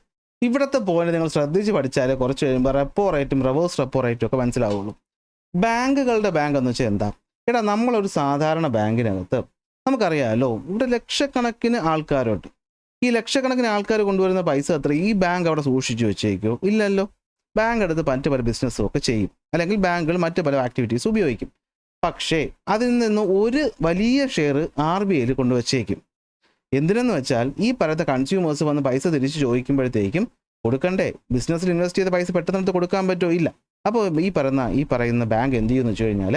ഇവിടുത്തെ പോയിന്റ് നിങ്ങൾ ശ്രദ്ധിച്ച് പഠിച്ചാൽ കുറച്ച് കഴിയുമ്പോൾ റെപ്പോ റേറ്റും റിവേഴ്സ് റെപ്പോ റേറ്റും ഒക്കെ മനസ്സിലാവുള്ളൂ. ബാങ്കുകളുടെ ബാങ്ക് എന്ന് വെച്ചാൽ എന്താ? എടാ, നമ്മളൊരു സാധാരണ ബാങ്കിനകത്ത് നമുക്കറിയാമല്ലോ, ഇവിടെ ലക്ഷക്കണക്കിന് ആൾക്കാരുണ്ട്. ഈ ലക്ഷക്കണക്കിന് ആൾക്കാർ കൊണ്ടുവരുന്ന പൈസ അത്ര ഈ ബാങ്ക് അവിടെ സൂക്ഷിച്ചു വെച്ചേക്കോ? ഇല്ലല്ലോ. ബാങ്ക് എടുത്ത് മറ്റു പല ബിസിനസ്സും ഒക്കെ ചെയ്യും, അല്ലെങ്കിൽ ബാങ്കുകൾ മറ്റു പല ആക്ടിവിറ്റീസ് ഉപയോഗിക്കും. പക്ഷേ അതിൽ നിന്ന് ഒരു വലിയ ഷെയർ RBIയിൽ കൊണ്ടുവച്ചേക്കും. എന്തിനെന്ന് വെച്ചാൽ ഈ പറയുന്ന കൺസ്യൂമേഴ്സ് വന്ന് പൈസ തിരിച്ച് ചോദിക്കുമ്പോഴത്തേക്കും കൊടുക്കണ്ടേ? ബിസിനസ്സിൽ ഇൻവെസ്റ്റ് ചെയ്ത പൈസ പെട്ടെന്ന് കൊടുക്കാൻ പറ്റുമോ? ഇല്ല. അപ്പോൾ ഈ പറയുന്ന ബാങ്ക് എന്ത് ചെയ്യുമെന്ന് വെച്ച് കഴിഞ്ഞാൽ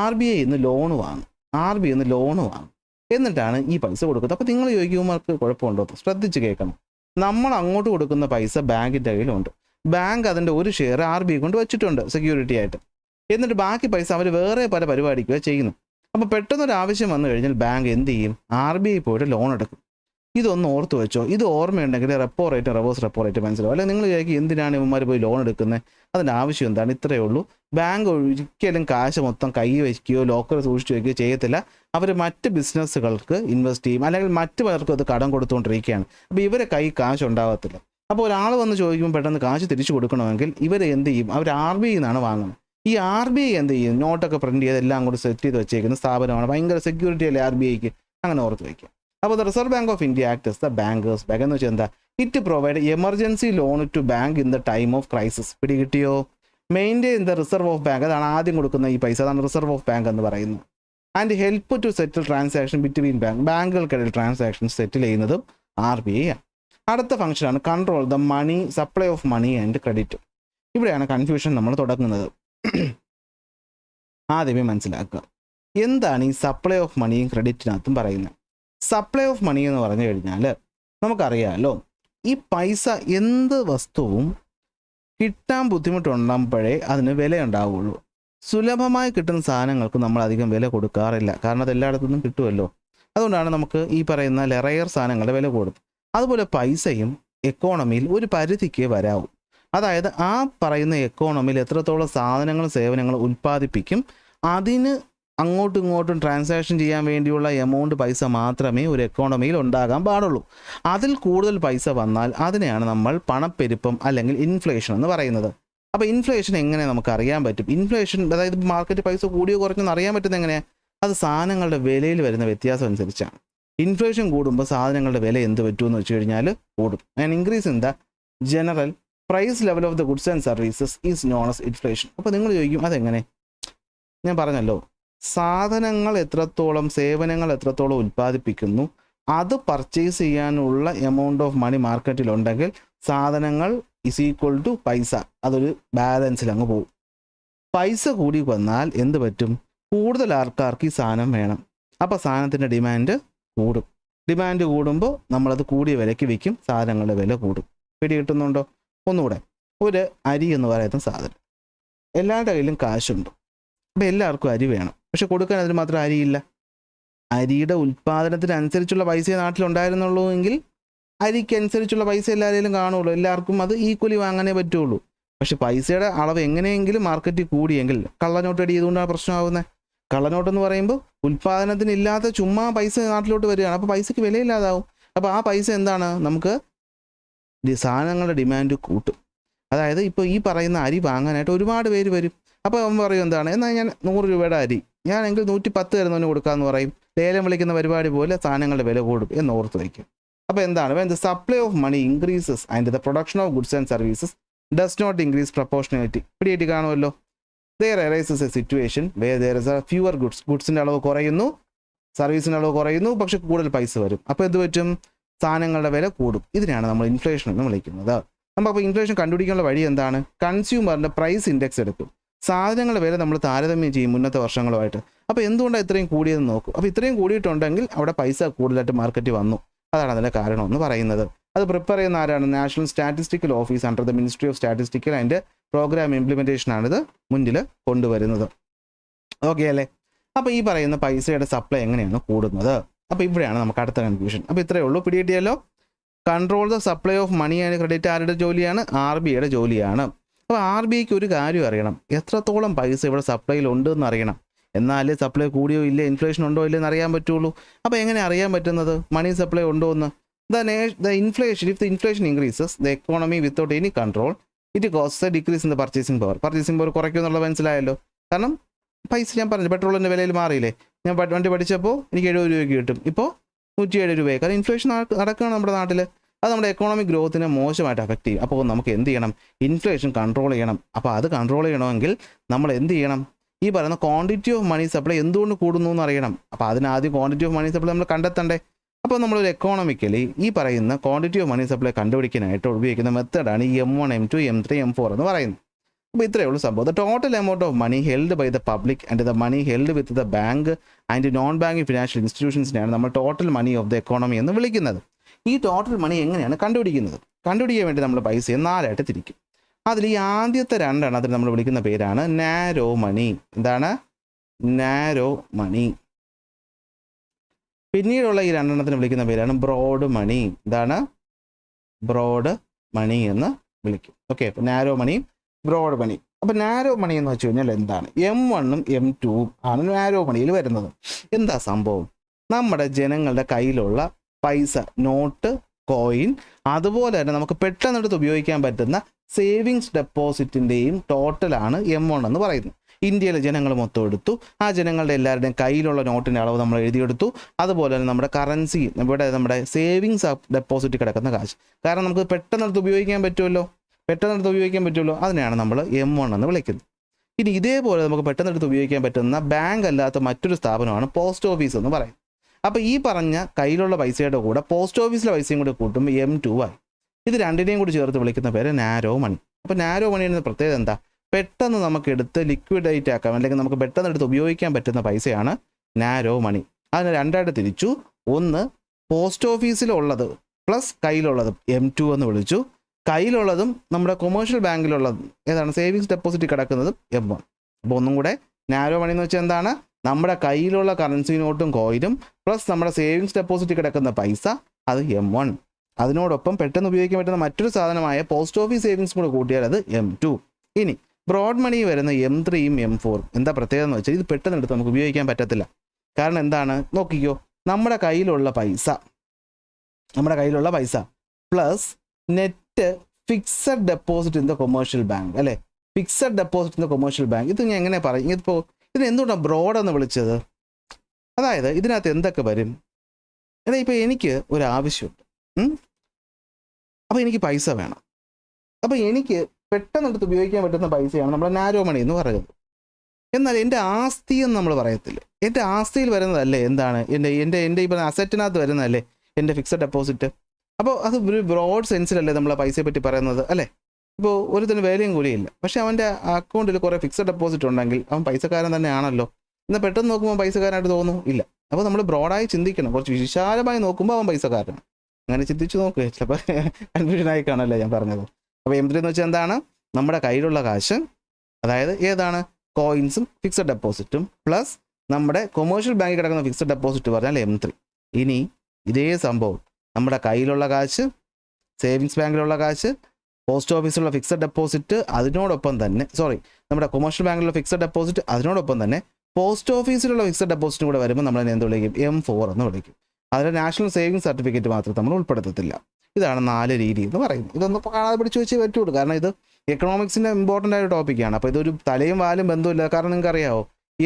RBI നിന്ന് ലോൺ വാങ്ങും. എന്നിട്ടാണ് ഈ പൈസ കൊടുക്കുന്നത്. അപ്പോൾ നിങ്ങൾ ചോദിക്കുമ്പോൾ കുഴപ്പമുണ്ടോ? ശ്രദ്ധിച്ച് കേൾക്കണം. നമ്മൾ അങ്ങോട്ട് കൊടുക്കുന്ന പൈസ ബാങ്കിൻ്റെ കയ്യിലുണ്ട്. ബാങ്ക് അതിൻ്റെ ഒരു ഷെയർ RBI കൊണ്ട് വെച്ചിട്ടുണ്ട് സെക്യൂരിറ്റി ആയിട്ട്. എന്നിട്ട് ബാക്കി പൈസ അവർ വേറെ പല പരിപാടിക്കുകയോ ചെയ്യുന്നു. അപ്പോൾ പെട്ടെന്നൊരു ആവശ്യം വന്നു കഴിഞ്ഞാൽ ബാങ്ക് എന്ത് ചെയ്യും? RBI പോയിട്ട് ലോൺ എടുക്കും. ഇതൊന്ന് ഓർത്ത് വെച്ചോ. ഇത് ഓർമ്മയുണ്ടെങ്കിൽ repo rate reverse repo rate മനസ്സിലാവും. അല്ലെങ്കിൽ നിങ്ങൾ വിചാരിക്കും എന്തിനാണ് ഇവന്മാർ പോയി ലോൺ എടുക്കുന്നത്? അതിൻ്റെ ആവശ്യം എന്താണ്? ഇത്രയേ ഉള്ളൂ. ബാങ്ക് ഒരിക്കലും കാശ് മൊത്തം കൈ വയ്ക്കുകയോ ലോക്കർ സൂക്ഷിച്ച് വയ്ക്കുകയോ ചെയ്യത്തില്ല. അവർ മറ്റ് ബിസിനസ്സുകൾക്ക് ഇൻവെസ്റ്റ് ചെയ്യും, അല്ലെങ്കിൽ മറ്റു പലർക്കും അത് കടം കൊടുത്തുകൊണ്ടിരിക്കുകയാണ്. അപ്പോൾ ഇവരെ കൈ കാശ് ഉണ്ടാകത്തില്ല. അപ്പോൾ ഒരാൾ വന്ന് ചോദിക്കുമ്പോൾ പെട്ടെന്ന് കാശ് തിരിച്ചു കൊടുക്കണമെങ്കിൽ ഇവർ എന്ത് ചെയ്യും? അവർ RBI നിന്നാണ് വാങ്ങുന്നത്. ഈ RBI എന്ത് ചെയ്യും? നോട്ടൊക്കെ പ്രിന്റ് ചെയ്ത് എല്ലാം കൂടി സെറ്റ് ചെയ്ത് വെച്ചേക്കുന്ന സ്ഥാപനമാണ്. ഭയങ്കര സെക്യൂരിറ്റി അല്ലേ RBIക്ക്? അങ്ങനെ ഓർത്ത് വയ്ക്കുക. അപ്പോൾ the reserve bank of India act as the bankers bank എന്ന് വെച്ചാൽ എന്താ? It provide emergency loan to bank in the time of crisis. പിടികിട്ടിയോ? Maintain the reserve of bank, അതാണ് ആദ്യം കൊടുക്കുന്ന ഈ പൈസ, അതാണ് റിസർവ് ഓഫ് ബാങ്ക് എന്ന് പറയുന്നത്. And help to settle transaction between ബാങ്കുകൾക്കിടയിൽ ട്രാൻസാക്ഷൻ സെറ്റിൽ ചെയ്യുന്നതും RBI ആണ്. അടുത്ത ഫംഗ്ഷനാണ് control the money supply of money and credit. ഇവിടെയാണ് കൺഫ്യൂഷൻ നമ്മൾ തുടങ്ങുന്നത്. ആദ്യമേ മനസ്സിലാക്കുക എന്താണ് ഈ സപ്ലൈ ഓഫ് മണിയും ക്രെഡിറ്റിനകത്തും പറയുന്നത്. സപ്ലൈ ഓഫ് മണി എന്ന് പറഞ്ഞു കഴിഞ്ഞാൽ നമുക്കറിയാമല്ലോ, ഈ പൈസ എന്ത് വസ്തുവും കിട്ടാൻ ബുദ്ധിമുട്ടുണ്ടാകുമ്പോഴേ അതിന് വില ഉണ്ടാവുകയുള്ളൂ. സുലഭമായി കിട്ടുന്ന സാധനങ്ങൾക്ക് നമ്മൾ അധികം വില കൊടുക്കാറില്ല, കാരണം അത് എല്ലായിടത്തുനിന്നും കിട്ടുമല്ലോ. അതുകൊണ്ടാണ് നമുക്ക് ഈ പറയുന്ന റെയർ സാധനങ്ങളുടെ വില കൂടും. അതുപോലെ പൈസയും എക്കോണമിയിൽ ഒരു പരിധിക്ക് വരാവും. അതായത് ആ പറയുന്ന എക്കോണമിയിൽ എത്രത്തോളം സാധനങ്ങളും സേവനങ്ങളും ഉൽപ്പാദിപ്പിക്കും, അതിന് അങ്ങോട്ടും ഇങ്ങോട്ടും ട്രാൻസാക്ഷൻ ചെയ്യാൻ വേണ്ടിയുള്ള എമൗണ്ട് പൈസ മാത്രമേ ഒരു എക്കോണമിയിൽ ഉണ്ടാകാൻ പാടുള്ളൂ. അതിൽ കൂടുതൽ പൈസ വന്നാൽ അതിനെയാണ് നമ്മൾ പണപ്പെരുപ്പം അല്ലെങ്കിൽ ഇൻഫ്ലേഷൻ എന്ന് പറയുന്നത്. അപ്പോൾ ഇൻഫ്ലേഷൻ എങ്ങനെ നമുക്ക് അറിയാൻ പറ്റും? ഇൻഫ്ലേഷൻ അതായത് മാർക്കറ്റ് പൈസ കൂടിയോ കുറഞ്ഞെന്ന് അറിയാൻ പറ്റുന്നത് എങ്ങനെയാണ്? അത് സാധനങ്ങളുടെ വിലയിൽ വരുന്ന വ്യത്യാസം അനുസരിച്ചാണ്. ഇൻഫ്ലേഷൻ കൂടുമ്പോൾ സാധനങ്ങളുടെ വില എന്ത് പറ്റുമെന്ന് വെച്ച് കഴിഞ്ഞാൽ കൂടും. And increase in the general price level of the goods and services is known as inflation. അപ്പോൾ നിങ്ങൾ ചോദിക്കും അതെങ്ങനെ? ഞാൻ പറഞ്ഞല്ലോ, സാധനങ്ങൾ എത്രത്തോളം സേവനങ്ങൾ എത്രത്തോളം ഉൽപ്പാദിപ്പിക്കുന്നു, അത് പർച്ചേസ് ചെയ്യാനുള്ള എമൗണ്ട് ഓഫ് മണി മാർക്കറ്റിലുണ്ടെങ്കിൽ സാധനങ്ങൾ ഇസ് ഈക്വൽ ടു പൈസ, അതൊരു ബാലൻസിൽ അങ്ങ് പോകും. പൈസ കൂടി വന്നാൽ എന്ത് പറ്റും? കൂടുതൽ ആൾക്കാർക്ക് ഈ സാധനം വേണം. അപ്പോൾ സാധനത്തിൻ്റെ ഡിമാൻഡ് കൂടും. ഡിമാൻഡ് കൂടുമ്പോൾ നമ്മളത് കൂടിയ വിലയ്ക്ക് വിൽക്കും, സാധനങ്ങളുടെ വില കൂടും. പിടി കിട്ടുന്നുണ്ടോ? ഒന്നുകൂടെ, ഒരു അരി എന്ന് പറയുന്ന സാധനം എല്ലാവരുടെ കയ്യിലും കാശുണ്ട്. അപ്പോൾ എല്ലാവർക്കും അരി വേണം, പക്ഷെ കൊടുക്കാൻ അതിന് മാത്രം അരിയില്ല. അരിയുടെ ഉൽപ്പാദനത്തിനനുസരിച്ചുള്ള പൈസയെ നാട്ടിലുണ്ടായിരുന്നുള്ളൂ എങ്കിൽ അരിക്കനുസരിച്ചുള്ള പൈസ എല്ലാവരെയും കാണുള്ളൂ, എല്ലാവർക്കും അത് ഈക്വലി വാങ്ങാനേ പറ്റുള്ളൂ. പക്ഷെ പൈസയുടെ അളവ് എങ്ങനെയെങ്കിലും മാർക്കറ്റിൽ കൂടിയെങ്കിൽ കള്ളനോട്ട് അടി ചെയ്തുകൊണ്ടാണ് പ്രശ്നമാകുന്നത്. കള്ളനോട്ടെന്ന് പറയുമ്പോൾ ഉൽപ്പാദനത്തിന് ഇല്ലാത്ത ചുമ്മാ പൈസ നാട്ടിലോട്ട് വരികയാണ്, അപ്പോൾ പൈസയ്ക്ക് വിലയില്ലാതാവും. അപ്പോൾ ആ പൈസ എന്താണ്? നമുക്ക് സാധനങ്ങളുടെ ഡിമാൻഡ് കൂട്ടും. അതായത് ഇപ്പോൾ ഈ പറയുന്ന അരി വാങ്ങാനായിട്ട് ഒരുപാട് പേര് വരും. അപ്പോൾ അവൻ പറയും എന്താണ്, എന്നാൽ ഞാൻ 100 രൂപയുടെ അരി ഞാനെങ്കിൽ 110 തരുന്നവന് കൊടുക്കാമെന്ന് പറയും. ലേലം വിളിക്കുന്ന പരിപാടി പോലെ സാധനങ്ങളുടെ വില കൂടും എന്ന് ഓർത്ത് വയ്ക്കും. അപ്പോൾ എന്താണ്? when the supply of money increases and the production of goods and services does not increase proportionality. പിടിയിട്ട് കാണുമല്ലോ. there arises a situation where there is a fewer goods. ഗുഡ്സിൻ്റെ അളവ് കുറയുന്നു, സർവീസിൻ്റെ അളവ് കുറയുന്നു, പക്ഷെ കൂടുതൽ പൈസ വരും. അപ്പോൾ എന്ത് പറ്റും? സാധനങ്ങളുടെ വില കൂടും. ഇതിനെയാണ് നമ്മൾ ഇൻഫ്ലേഷൻ എന്ന് വിളിക്കുന്നത്. നമുക്കപ്പോൾ ഇൻഫ്ലേഷൻ കണ്ടുപിടിക്കാനുള്ള വഴി എന്താണ്? കൺസ്യൂമറിൻ്റെ പ്രൈസ് ഇൻഡെക്സ് എടുക്കും. സാധനങ്ങളുടെ വില നമ്മൾ താരതമ്യം ചെയ്യും മുന്നത്തെ വർഷങ്ങളുമായിട്ട്. അപ്പോൾ എന്തുകൊണ്ടാണ് ഇത്രയും കൂടിയതെന്ന് നോക്കും. അപ്പോൾ ഇത്രയും കൂടിയിട്ടുണ്ടെങ്കിൽ അവിടെ പൈസ കൂടുതലായിട്ട് മാർക്കറ്റിൽ വന്നു. അതാണ് അതിൻ്റെ കാരണം എന്ന് പറയുന്നത്. അത് പ്രിപ്പയർ ചെയ്യുന്ന ആരാണ്? National statistical office under the ministry of statistical and program ഇംപ്ലിമെൻറ്റേഷനാണിത് മുന്നിൽ കൊണ്ടുവരുന്നത്. ഓക്കെ അല്ലേ? അപ്പോൾ ഈ പറയുന്ന പൈസയുടെ സപ്ലൈ എങ്ങനെയാണ് കൂടുന്നത്? അപ്പോൾ ഇവിടെയാണ് നമുക്ക് അടുത്ത കൺഫ്യൂഷൻ. അപ്പോൾ ഇത്രയേ ഉള്ളൂ. പിടികിട്ടിയല്ലോ. Control the supply of money and credit ആരുടെ ജോലിയാണ്? RBIയുടെ ജോലിയാണ്. അപ്പോൾ RBIക്ക് ഒരു കാര്യം അറിയണം, എത്രത്തോളം പൈസ ഇവിടെ സപ്ലൈയിൽ ഉണ്ടെന്ന് അറിയണം. എന്നാലേ സപ്ലൈ കൂടിയോ ഇല്ലേ, ഇൻഫ്ലേഷൻ ഉണ്ടോ ഇല്ലെന്ന് അറിയാൻ പറ്റുള്ളൂ. അപ്പോൾ എങ്ങനെ അറിയാൻ പറ്റുന്നത് മണി സപ്ലൈ ഉണ്ടോ എന്ന്? the inflation, if the inflation increases the economy without any control, it causes a decrease in the purchasing power. Purchasing power കുറയ്ക്കും എന്നുള്ളത് മനസ്സിലായല്ലോ. കാരണം പൈസ ഞാൻ പറഞ്ഞു, പെട്രോളിൻ്റെ വിലയിൽ മാറിയില്ലേ. ഞാൻ വണ്ടി പഠിച്ചപ്പോൾ എനിക്ക് 70 രൂപയ്ക്ക് കിട്ടും, ഇപ്പോൾ 107 രൂപയായി. കാരണം ഇൻഫ്ലേഷൻ നടക്കുകയാണ് നമ്മുടെ നാട്ടിൽ. അത് നമ്മുടെ എക്കോണമിക് ഗ്രോത്തിനെ മോശമായിട്ട് അഫക്റ്റ് ചെയ്യും. അപ്പോൾ നമുക്ക് എന്ത് ചെയ്യണം? ഇൻഫ്ലേഷൻ കൺട്രോൾ ചെയ്യണം. അപ്പോൾ അത് കൺട്രോൾ ചെയ്യണമെങ്കിൽ നമ്മൾ എന്ത് ചെയ്യണം? ഈ പറയുന്ന ക്വാണ്ടിറ്റി ഓഫ് മണി സപ്ലൈ എന്തുകൊണ്ട് കൂടുന്നു എന്ന് അറിയണം. അപ്പോൾ അതിനാദ്യം ക്വാണ്ടിറ്റി ഓഫ് മണി സപ്ലൈ നമ്മൾ കണ്ടെത്തണ്ടേ. അപ്പോൾ നമ്മളൊരു എക്കോണമിക്കലി ഈ പറയുന്ന ക്വാണ്ടിറ്റി ഓഫ് മണി സപ്ലൈ കണ്ടുപിടിക്കാനായിട്ട് ഉപയോഗിക്കുന്ന മെത്തേഡാണ് ഈ M1, M2, M3, M4 എന്ന് പറയുന്നത്. അപ്പോൾ ഇത്രയേ ഉള്ളൂ സംഭവം. The total amount of money held by the public and the money held with the bank and non banking financial ഇൻസ്റ്റിറ്റ്യൂഷൻസിനെയാണ് നമ്മൾ total money of the economy എന്ന് വിളിക്കുന്നത്. ഈ ടോട്ടൽ മണി എങ്ങനെയാണ് കണ്ടുപിടിക്കുന്നത്? കണ്ടുപിടിക്കാൻ വേണ്ടി നമ്മൾ പൈസയെ 4 ആയിട്ട് തിരിക്കും. അതിൽ ഈ ആദ്യത്തെ 2 എണ്ണത്തിന് നമ്മൾ വിളിക്കുന്ന പേരാണ് നാരോ മണി. എന്താണ്? നാരോ മണി. പിന്നീടുള്ള ഈ 2 എണ്ണത്തിന് വിളിക്കുന്ന പേരാണ് ബ്രോഡ് മണി. എന്താണ്? ബ്രോഡ് മണി എന്ന് വിളിക്കും. ഓക്കെ, അപ്പോൾ നാരോ മണിയും ബ്രോഡ് മണി. അപ്പോൾ നാരോ മണി എന്ന് വെച്ച് കഴിഞ്ഞാൽ എന്താണ്? M1ഉം M2ഉം ആണ് നാരോ മണിയിൽ വരുന്നത്. എന്താ സംഭവം? നമ്മുടെ ജനങ്ങളുടെ കയ്യിലുള്ള പൈസ, നോട്ട്, കോയിൻ, അതുപോലെ തന്നെ നമുക്ക് പെട്ടെന്നെടുത്ത് ഉപയോഗിക്കാൻ പറ്റുന്ന സേവിങ്സ് ഡെപ്പോസിറ്റിൻ്റെയും ടോട്ടലാണ് M1 എന്ന് പറയുന്നത്. ഇന്ത്യയിലെ ജനങ്ങൾ മൊത്തം എടുത്തു. ആ ജനങ്ങളുടെ എല്ലാവരുടെയും കയ്യിലുള്ള നോട്ടിൻ്റെ അളവ് നമ്മൾ എഴുതിയെടുത്തു. അതുപോലെ തന്നെ നമ്മുടെ കറൻസി, ഇവിടെ നമ്മുടെ സേവിങ്സ് ഡെപ്പോസിറ്റ് കിടക്കുന്ന കാശ്, കാരണം നമുക്ക് പെട്ടെന്നെടുത്ത് ഉപയോഗിക്കാൻ പറ്റുമല്ലോ, അതിനെയാണ് നമ്മൾ M1 എന്ന് വിളിക്കുന്നത്. ഇനി ഇതേപോലെ നമുക്ക് പെട്ടെന്നെടുത്ത് ഉപയോഗിക്കാൻ പറ്റുന്ന ബാങ്ക് അല്ലാത്ത മറ്റൊരു സ്ഥാപനമാണ് പോസ്റ്റ് ഓഫീസ് എന്ന് പറയുന്നത്. അപ്പോൾ ഈ പറഞ്ഞ കയ്യിലുള്ള പൈസയുടെ കൂടെ പോസ്റ്റ് ഓഫീസിലെ പൈസയും കൂടി കൂട്ടുമ്പോൾ M2 ആയി. ഇത് രണ്ടിനെയും കൂടി ചേർത്ത് വിളിക്കുന്ന പേര് നാരോ മണി. അപ്പോൾ നാരോ മണിയുടെ പ്രത്യേകത എന്താ? പെട്ടെന്ന് നമുക്ക് എടുത്ത് ലിക്വിഡേറ്റ് ആക്കാം, അല്ലെങ്കിൽ നമുക്ക് പെട്ടെന്ന് എടുത്ത് ഉപയോഗിക്കാൻ പറ്റുന്ന പൈസയാണ് നാരോ മണി. അതിന് 2 ആയിട്ട് തിരിച്ചു. ഒന്ന് പോസ്റ്റ് ഓഫീസിലുള്ളത് പ്ലസ് കയ്യിലുള്ളതും M2 എന്ന് വിളിച്ചു. കയ്യിലുള്ളതും നമ്മുടെ കൊമേഴ്ഷ്യൽ ബാങ്കിലുള്ളതും ഏതാണ്? സേവിങ്സ് ഡെപ്പോസിറ്റ് കിടക്കുന്നതും M1. അപ്പോൾ ഒന്നും കൂടെ, നാരോ മണി എന്ന് വെച്ചാൽ എന്താണ്? നമ്മുടെ കയ്യിലുള്ള കറൻസി നോട്ടും കോയിനും പ്ലസ് നമ്മുടെ സേവിങ്സ് ഡെപ്പോസിറ്റ് കിടക്കുന്ന പൈസ, അത് M1. അതിനോടൊപ്പം പെട്ടെന്ന് ഉപയോഗിക്കാൻ പറ്റുന്ന മറ്റൊരു സാധനമായ പോസ്റ്റ് ഓഫീസ് സേവിങ്സ് കൂടെ കൂട്ടിയാൽ അത് M2. ഇനി ബ്രോഡ് മണി വരുന്ന M3യും M4 എന്താ പ്രത്യേകത എന്ന് വെച്ചാൽ ഇത് പെട്ടെന്ന് എടുത്ത് നമുക്ക് ഉപയോഗിക്കാൻ പറ്റത്തില്ല. കാരണം എന്താണ്? നോക്കിക്കോ, നമ്മുടെ കയ്യിലുള്ള പൈസ plus net fixed deposit in the commercial bank, അല്ലേ? Fixed deposit in the commercial bank. ഇത് ഞാൻ എങ്ങനെ പറയും? ഇതിപ്പോൾ ഇതിന് എന്തുകൊണ്ടാണ് ബ്രോഡ് എന്ന് വിളിച്ചത്? അതായത് ഇതിനകത്ത് എന്തൊക്കെ വരും? അതായത് ഇപ്പോൾ എനിക്ക് ഒരു ആവശ്യമുണ്ട്, അപ്പോൾ എനിക്ക് പൈസ വേണം. അപ്പോൾ എനിക്ക് പെട്ടെന്ന് എടുത്ത് ഉപയോഗിക്കാൻ പറ്റുന്ന പൈസയാണ് നമ്മുടെ നാരോ മണി എന്ന് പറയുന്നത്. എന്നാൽ എൻ്റെ ആസ്തി എന്ന് നമ്മൾ പറയത്തില്ല. എൻ്റെ ആസ്തിയിൽ വരുന്നതല്ലേ എന്താണ്? എൻ്റെ ഈ പറഞ്ഞ അസറ്റിനകത്ത് വരുന്നതല്ലേ എൻ്റെ ഫിക്സഡ് ഡെപ്പോസിറ്റ്. അപ്പോൾ അത് ഒരു ബ്രോഡ് സെൻസിലല്ലേ നമ്മൾ പൈസയെ പറ്റി പറയുന്നത്, അല്ലേ? ഇപ്പോൾ ഒരുത്തിന് വേലയും കൂലിയില്ല, പക്ഷേ അവൻ്റെ അക്കൗണ്ടിൽ കുറേ ഫിക്സഡ് ഡെപ്പോസിറ്റ് ഉണ്ടെങ്കിൽ അവൻ പൈസക്കാരൻ തന്നെയാണല്ലോ. എന്നാൽ പെട്ടെന്ന് നോക്കുമ്പോൾ പൈസക്കാരനായിട്ട് തോന്നുന്നു ഇല്ല. അപ്പോൾ നമ്മൾ ബ്രോഡായി ചിന്തിക്കണം. കുറച്ച് വിശാലമായി നോക്കുമ്പോൾ അവൻ പൈസക്കാരനാണ്. അങ്ങനെ ചിന്തിച്ച് നോക്കുക. ചിലപ്പോൾ കൺഫ്യൂഷനായി കാണല്ലേ ഞാൻ പറഞ്ഞത്. അപ്പോൾ M3 എന്ന് വെച്ചാൽ എന്താണ്? നമ്മുടെ കയ്യിലുള്ള കാശ്, അതായത് ഏതാണ്? കോയിൻസും ഫിക്സഡ് ഡെപ്പോസിറ്റും പ്ലസ് നമ്മുടെ കൊമേഴ്ഷ്യൽ ബാങ്കിൽ കിടക്കുന്ന ഫിക്സഡ് ഡെപ്പോസിറ്റ് പറഞ്ഞാൽ M3. ഇനി ഇതേ സംഭവം നമ്മുടെ കയ്യിലുള്ള കാശ്, സേവിങ്സ് ബാങ്കിലുള്ള കാശ്, പോസ്റ്റ് ഓഫീസിലുള്ള ഫിക്സഡ് ഡെപ്പോസിറ്റ്, അതിനോടൊപ്പം തന്നെ നമ്മുടെ കൊമേഴ്ഷ്യൽ ബാങ്കിലുള്ള ഫിക്സഡ് ഡെപ്പോസിറ്റ്, അതിനോടൊപ്പം തന്നെ പോസ്റ്റ് ഓഫീസിലുള്ള ഫിക്സഡ് ഡെപ്പോസിറ്റും കൂടെ വരുമ്പോൾ നമ്മൾ എന്ത് വിളിക്കും? M4 എന്ന് വിളിക്കും. അതിൽ നാഷണൽ സേവിങ്സ് സർട്ടിഫിക്കറ്റ് മാത്രം നമ്മൾ ഉൾപ്പെടുത്തത്തില്ല. ഇതാണ് 4 രീതി എന്ന് പറയുന്നത്. ഇതൊന്നും കാണാതെ പിടിച്ച് വെച്ചേ പറ്റുള്ളൂ, കാരണം ഇത് എക്കണോമിക്സിൻ്റെ ഇമ്പോർട്ടൻ്റ് ആയ ടോപ്പിക്കാണ്. അപ്പോൾ ഇതൊരു തലയും വാലും ബന്ധമില്ല. കാരണം നിങ്ങൾക്ക് അറിയാമോ,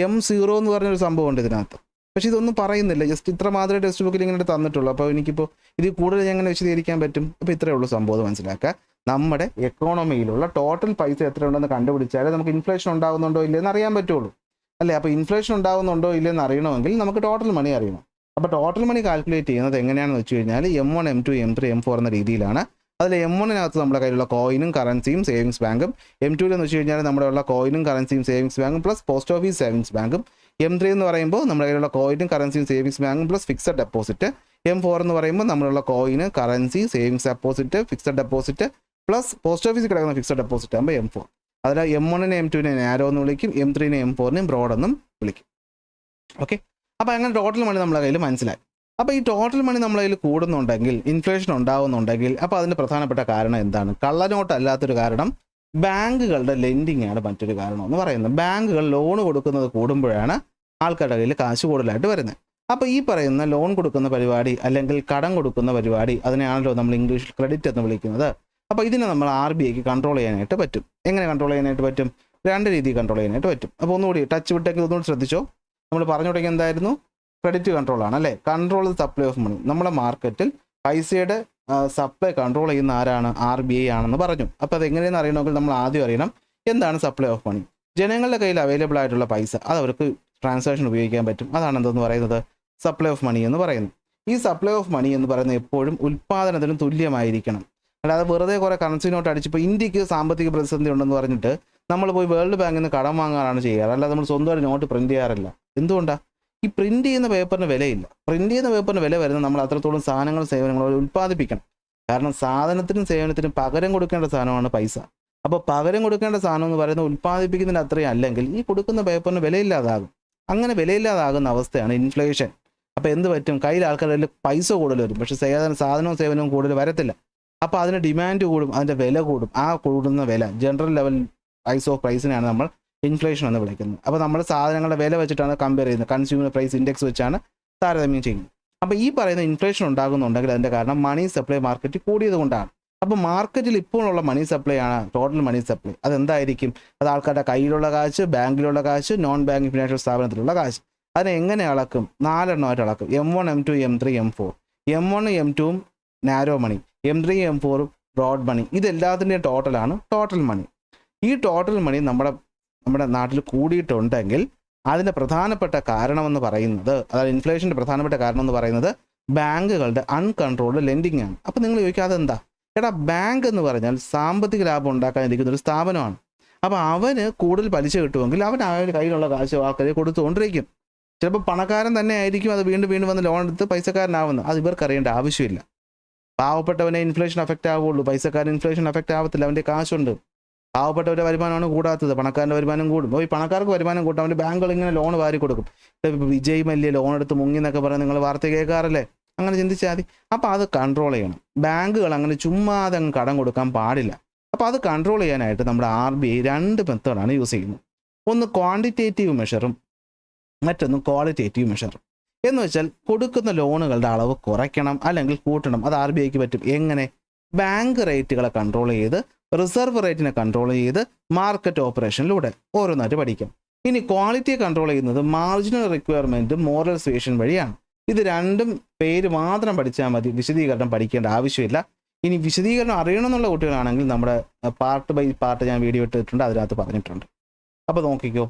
M0 എന്ന് പറഞ്ഞൊരു സംഭവം ഉണ്ട് ഇതിനകത്ത്. പക്ഷേ ഇതൊന്നും പറയുന്നില്ല, ജസ്റ്റ് ഇത്ര മാത്രമേ ടെക്സ്റ്റ് ബുക്കിൽ ഇങ്ങനെ തന്നിട്ടുള്ളൂ. അപ്പോൾ എനിക്കിപ്പോൾ ഇത് കൂടുതൽ എങ്ങനെ വിശദീകരിക്കാൻ പറ്റും? അപ്പോൾ ഇത്രയേ ഉള്ളൂ സംഭവം. മനസ്സിലാക്കുക, നമ്മുടെ എക്കോണമിയിലുള്ള ടോട്ടൽ പൈസ എത്ര ഉണ്ടെന്ന് കണ്ടുപിടിച്ചാലേ നമുക്ക് ഇൻഫ്ലേഷൻ ഉണ്ടാകുന്നുണ്ടോ ഇല്ലെന്ന് അറിയാൻ പറ്റുള്ളൂ, അല്ലേ? അപ്പോൾ ഇൻഫ്ലേഷൻ ഉണ്ടാകുന്നുണ്ടോ ഇല്ലെന്ന് അറിയണമെങ്കിൽ നമുക്ക് ടോട്ടൽ മണി അറിയണം. അപ്പോൾ ടോട്ടൽ മണി കാൽക്കുലേറ്റ് ചെയ്യുന്നത് എങ്ങനെയാണെന്ന് വെച്ച് കഴിഞ്ഞാൽ M1, M2, M3, M4 എന്ന രീതിയിലാണ്. അതിൽ M1-നകത്ത് നമ്മുടെ കയ്യിലുള്ള കോയിനും കറൻസിയും സേവിങ്സ് ബാങ്കും, M2 എന്ന് വെച്ച് കഴിഞ്ഞാൽ നമ്മുടെ ഉള്ള കോയിനും കറൻസിയും സേവിങ്സ് ബാങ്കും പ്ലസ് പോസ്റ്റ് ഓഫീസ് സേവിങ്സ് ബാങ്കും, M3 എന്ന് പറയുമ്പോൾ നമ്മുടെ കയ്യിലുള്ള കോയിനും കറൻസിയും സേവിങ്സ് ബാങ്കും പ്ലസ് ഫിക്സഡ് ഡെപ്പോസിറ്റ്, M4 എന്ന് പറയുമ്പോൾ നമ്മളുള്ള coin, currency, savings deposit, fixed deposit plus post ഓഫീസിൽ കിടക്കുന്ന ഫിക്സഡ് ഡെപ്പോസിറ്റ് ആകുമ്പോൾ M4. അതിൽ M1-നെ M2-നെ നാരോ എന്ന് വിളിക്കും, M3-നെ M4-നെയും ബ്രോഡ് എന്നും വിളിക്കും. ഓക്കെ, അപ്പോൾ അങ്ങനെ ടോട്ടൽ മണി നമ്മുടെ കയ്യിൽ മനസ്സിലായി. അപ്പോൾ ഈ ടോട്ടൽ മണി നമ്മുടെ കയ്യിൽ കൂടുന്നുണ്ടെങ്കിൽ, ഇൻഫ്ലേഷൻ ഉണ്ടാകുന്നുണ്ടെങ്കിൽ, അപ്പോൾ അതിൻ്റെ പ്രധാനപ്പെട്ട കാരണം എന്താണ്? കള്ളനോട്ട് അല്ലാത്തൊരു കാരണം ബാങ്കുകളുടെ ലെൻഡിങ് ആണ് മറ്റൊരു കാരണം എന്ന് പറയുന്നത്. ബാങ്കുകൾ ലോൺ കൊടുക്കുന്നത് കൂടുമ്പോഴാണ് ആൾക്കാരുടെ കയ്യിൽ കാശ് കൂടുതലായിട്ട് വരുന്നത്. അപ്പോൾ ഈ പറയുന്ന ലോൺ കൊടുക്കുന്ന പരിപാടി അല്ലെങ്കിൽ കടം കൊടുക്കുന്ന പരിപാടി, അതിനെയാണല്ലോ നമ്മൾ ഇംഗ്ലീഷിൽ ക്രെഡിറ്റ് എന്ന് വിളിക്കുന്നത്. അപ്പോൾ ഇതിനെ നമ്മൾ RBIക്ക് കൺട്രോൾ ചെയ്യാനായിട്ട് പറ്റും. എങ്ങനെ കൺട്രോൾ ചെയ്യാനായിട്ട് പറ്റും? 2 രീതിയിൽ കൺട്രോൾ ചെയ്യാനായിട്ട് പറ്റും. അപ്പോൾ ഒന്നുകൂടി ടച്ച് വിട്ടേക്ക് ഒന്നുകൂടി ശ്രദ്ധിച്ചോ. നമ്മൾ പറഞ്ഞു തുടങ്ങി എന്തായിരുന്നു? ക്രെഡിറ്റ് കൺട്രോൾ ആണ്, അല്ലേ? Control the supply of money. നമ്മുടെ മാർക്കറ്റിൽ പൈസയുടെ സപ്ലൈ കൺട്രോൾ ചെയ്യുന്ന ആരാണ്? RBI ആണെന്ന് പറഞ്ഞു. അപ്പോൾ അത് എങ്ങനെയെന്ന് അറിയണമെങ്കിൽ നമ്മൾ ആദ്യം അറിയണം എന്താണ് സപ്ലൈ ഓഫ് മണി. ജനങ്ങളുടെ കയ്യിൽ അവൈലബിൾ ആയിട്ടുള്ള പൈസ അത് അവർക്ക് ട്രാൻസാക്ഷൻ ഉപയോഗിക്കാൻ പറ്റും. അതാണ് എന്തെന്ന് പറയുന്നത്? സപ്ലൈ ഓഫ് മണി എന്ന് പറയുന്നത്. ഈ സപ്ലൈ ഓഫ് മണി എന്ന് പറയുന്നത് എപ്പോഴും ഉൽപ്പാദനത്തിനും തുല്യമായിരിക്കണം. അല്ലാതെ വെറുതെ കുറേ കറൻസി നോട്ട് അടിച്ചിപ്പോൾ ഇന്ത്യക്ക് സാമ്പത്തിക പ്രതിസന്ധി ഉണ്ടെന്ന് പറഞ്ഞിട്ട് നമ്മൾ പോയി വേൾഡ് ബാങ്കിൽ നിന്ന് കടം വാങ്ങാനാണ് ചെയ്യാറ്, അല്ലാതെ നമ്മൾ സ്വന്തമായിട്ട് നോട്ട് പ്രിൻറ്റ് ചെയ്യാറില്ല. എന്തുകൊണ്ടാണ്? ഈ പ്രിൻറ്റ് ചെയ്യുന്ന പേപ്പറിന് വിലയില്ല. പ്രിൻറ്റ് ചെയ്യുന്ന പേപ്പറിന് വില വരുന്നത് നമ്മൾ അത്രത്തോളം സാധനങ്ങൾ സേവനങ്ങൾ ഉൽപ്പാദിപ്പിക്കണം. കാരണം സാധനത്തിനും സേവനത്തിനും പകരം കൊടുക്കേണ്ട സാധനമാണ് പൈസ. അപ്പോൾ പകരം കൊടുക്കേണ്ട സാധനം എന്ന് പറയുന്നത് ഉൽപ്പാദിപ്പിക്കുന്നതിന് അത്രയും അല്ലെങ്കിൽ ഈ കൊടുക്കുന്ന പേപ്പറിന് വിലയില്ലാതാകും. അങ്ങനെ വിലയില്ലാതാകുന്ന അവസ്ഥയാണ് ഇൻഫ്ലേഷൻ. അപ്പോൾ എന്ത് പറ്റും? കയ്യിൽ ആൾക്കാരുടെ പൈസ കൂടുതൽ വരും, പക്ഷേ സാധനവും സേവനവും കൂടുതൽ വരത്തില്ല. അപ്പോൾ അതിന് ഡിമാൻഡ് കൂടും, അതിൻ്റെ വില കൂടും. ആ കൂടുന്ന വില ജനറൽ ലെവൽ പ്രൈസ് ഓഫ് പ്രൈസിനെയാണ് നമ്മൾ ഇൻഫ്ലേഷൻ എന്ന് വിളിക്കുന്നത്. അപ്പോൾ നമ്മൾ സാധനങ്ങളുടെ വില വെച്ചിട്ടാണ് കമ്പയർ ചെയ്യുന്നത്, കൺസ്യൂമർ പ്രൈസ് ഇൻഡെക്സ് വെച്ചാണ് താരതമ്യം ചെയ്യുന്നത്. അപ്പോൾ ഈ പറയുന്ന ഇൻഫ്ലേഷൻ ഉണ്ടാകുന്നുണ്ടെങ്കിൽ അതിൻ്റെ കാരണം മണി സപ്ലൈ മാർക്കറ്റ് കൂടിയത് കൊണ്ടാണ്. അപ്പോൾ മാർക്കറ്റിൽ ഇപ്പോഴുള്ള മണി സപ്ലൈ ആണ് ടോട്ടൽ മണി സപ്ലൈ. അതെന്തായിരിക്കും? അത് ആൾക്കാരുടെ കയ്യിലുള്ള കാശ്, ബാങ്കിലുള്ള കാശ്, നോൺ ബാങ്കിങ് ഫിനാൻഷ്യൽ സ്ഥാപനത്തിലുള്ള കാശ്. അതിനെ എങ്ങനെ അളക്കും? 4 എണ്ണമായിട്ട് അളക്കും. M1, M2, M3, M4. M1 M2 narrow money, M3 M4 broad money. ഇതെല്ലാത്തിൻ്റെയും ടോട്ടലാണ് ടോട്ടൽ മണി. ഈ ടോട്ടൽ മണി നമ്മുടെ നാട്ടിൽ കൂടിയിട്ടുണ്ടെങ്കിൽ അതിൻ്റെ പ്രധാനപ്പെട്ട കാരണമെന്ന് പറയുന്നത്, അതായത് ഇൻഫ്ലേഷൻ്റെ പ്രധാനപ്പെട്ട കാരണം എന്ന് പറയുന്നത് ബാങ്കുകളുടെ അൺകൺട്രോൾഡ് ലെൻഡിങ് ആണ്. അപ്പോൾ നിങ്ങൾ ചോദിക്കുക അതെന്താ? എടാ, ബാങ്ക് എന്ന് പറഞ്ഞാൽ സാമ്പത്തിക ലാഭം ഉണ്ടാക്കാനിരിക്കുന്ന ഒരു സ്ഥാപനമാണ്. അപ്പോൾ അവന് കൂടുതൽ പലിശ കിട്ടുമെങ്കിൽ അവൻ ആ കയ്യിലുള്ള കാശ് ആൾക്കാരെ കൊടുത്തുകൊണ്ടിരിക്കും. ചിലപ്പോൾ പണക്കാരൻ തന്നെ ആയിരിക്കും അത് വീണ്ടും വീണ്ടും വന്ന് ലോൺ എടുത്ത് പൈസക്കാരനാവുന്നത്. അത് ഇവർക്ക് അറിയേണ്ട ആവശ്യമില്ല. പാവപ്പെട്ടവനെ ഇൻഫ്ലേഷൻ അഫക്റ്റ് ആവുള്ളൂ, പൈസക്കാരൻ ഇൻഫ്ലേഷൻ അഫക്റ്റ് ആവത്തില്ല. അവൻ്റെ കാശുണ്ട്. പാവപ്പെട്ടവരുടെ വരുമാനമാണ് കൂടാത്തത്, പണക്കാരൻ്റെ വരുമാനം കൂടും. അപ്പോൾ ഈ പണക്കാർക്ക് വരുമാനം കൂട്ടാൻ വേണ്ടി ബാങ്കുകൾ ഇങ്ങനെ ലോൺ വാരി കൊടുക്കും. ഇപ്പോൾ വിജയ് മല്യ ലോൺ എടുത്ത് മുങ്ങി എന്നൊക്കെ പറഞ്ഞ് നിങ്ങൾ വാർത്ത കേൾക്കാറില്ലേ? അങ്ങനെ ചിന്തിച്ചാൽ മതി. അപ്പോൾ അത് കൺട്രോൾ ചെയ്യണം. ബാങ്കുകൾ അങ്ങനെ ചുമ്മാതെ അങ്ങ് കടം കൊടുക്കാൻ പാടില്ല. അപ്പോൾ അത് കൺട്രോൾ ചെയ്യാനായിട്ട് നമ്മുടെ RBI 2 മെത്തേഡാണ് യൂസ് ചെയ്യുന്നത്. ഒന്ന് ക്വാണ്ടിറ്റേറ്റീവ് മെഷറും മറ്റൊന്ന് ക്വാളിറ്റേറ്റീവ് മെഷറും. എന്ന് വെച്ചാൽ കൊടുക്കുന്ന ലോണുകളുടെ അളവ് കുറയ്ക്കണം അല്ലെങ്കിൽ കൂട്ടണം. അത് RBIക്ക് പറ്റും. എങ്ങനെ? ബാങ്ക് റേറ്റുകളെ കൺട്രോൾ ചെയ്ത്, റിസർവ് റേറ്റിനെ കൺട്രോൾ ചെയ്ത്, മാർക്കറ്റ് ഓപ്പറേഷനിലൂടെ ഓരോന്നായിട്ട് പഠിക്കാം. ഇനി ക്വാളിറ്റിയെ കൺട്രോൾ ചെയ്യുന്നത് മാർജിനൽ റിക്വയർമെൻറ്റ്, മോറൽ സുവേഷൻ വഴിയാണ്. ഇത് രണ്ടും പേര് മാത്രം പഠിച്ചാൽ മതി, വിശദീകരണം പഠിക്കേണ്ട ആവശ്യമില്ല. ഇനി വിശദീകരണം അറിയണമെന്നുള്ള കുട്ടികളാണെങ്കിൽ നമ്മുടെ പാർട്ട് ബൈ പാർട്ട് ഞാൻ വീഡിയോ ഇട്ടിട്ടുണ്ട്, അതിനകത്ത് പറഞ്ഞിട്ടുണ്ട്. അപ്പോൾ നോക്കിക്കോ,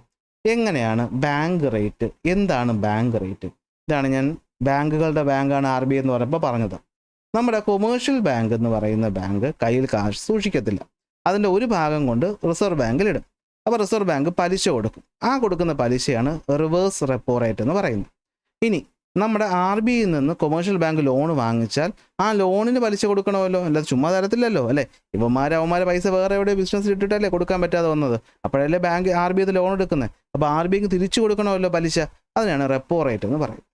എങ്ങനെയാണ് ബാങ്ക് റേറ്റ്, എന്താണ് ബാങ്ക് റേറ്റ്? ഇതാണ് ഞാൻ ബാങ്കുകളുടെ ബാങ്കാണ് RBI എന്ന് പറയുമ്പോൾ പറഞ്ഞത്. നമ്മുടെ കൊമേഴ്ഷ്യൽ ബാങ്ക് എന്ന് പറയുന്ന ബാങ്ക് കയ്യിൽ കാശ് സൂക്ഷിക്കത്തില്ല. അതിൻ്റെ ഒരു ഭാഗം കൊണ്ട് റിസർവ് ബാങ്കിലിടും. അപ്പോൾ റിസർവ് ബാങ്ക് പലിശ കൊടുക്കും. ആ കൊടുക്കുന്ന പലിശയാണ് റിവേഴ്സ് റെപ്പോ റേറ്റ് എന്ന് പറയുന്നത്. ഇനി നമ്മുടെ RBIയിൽ നിന്ന് കൊമേഴ്ഷ്യൽ ബാങ്ക് ലോൺ വാങ്ങിച്ചാൽ ആ ലോണിന് പലിശ കൊടുക്കണമല്ലോ, അല്ലാതെ ചുമ്മാ തരത്തില്ലല്ലോ അല്ലേ? അവന്മാരെ പൈസ വേറെ എവിടെ ബിസിനസ്സിൽ ഇട്ടിട്ടല്ലേ കൊടുക്കാൻ പറ്റാതെ വന്നത്. അപ്പോഴല്ലേ ബാങ്ക് RBIയിൽ ലോൺ എടുക്കുന്നത്. അപ്പോൾ RBIക്ക് തിരിച്ചു കൊടുക്കണമല്ലോ പലിശ. അതിനാണ് റെപ്പോ റേറ്റ് എന്ന് പറയുന്നത്.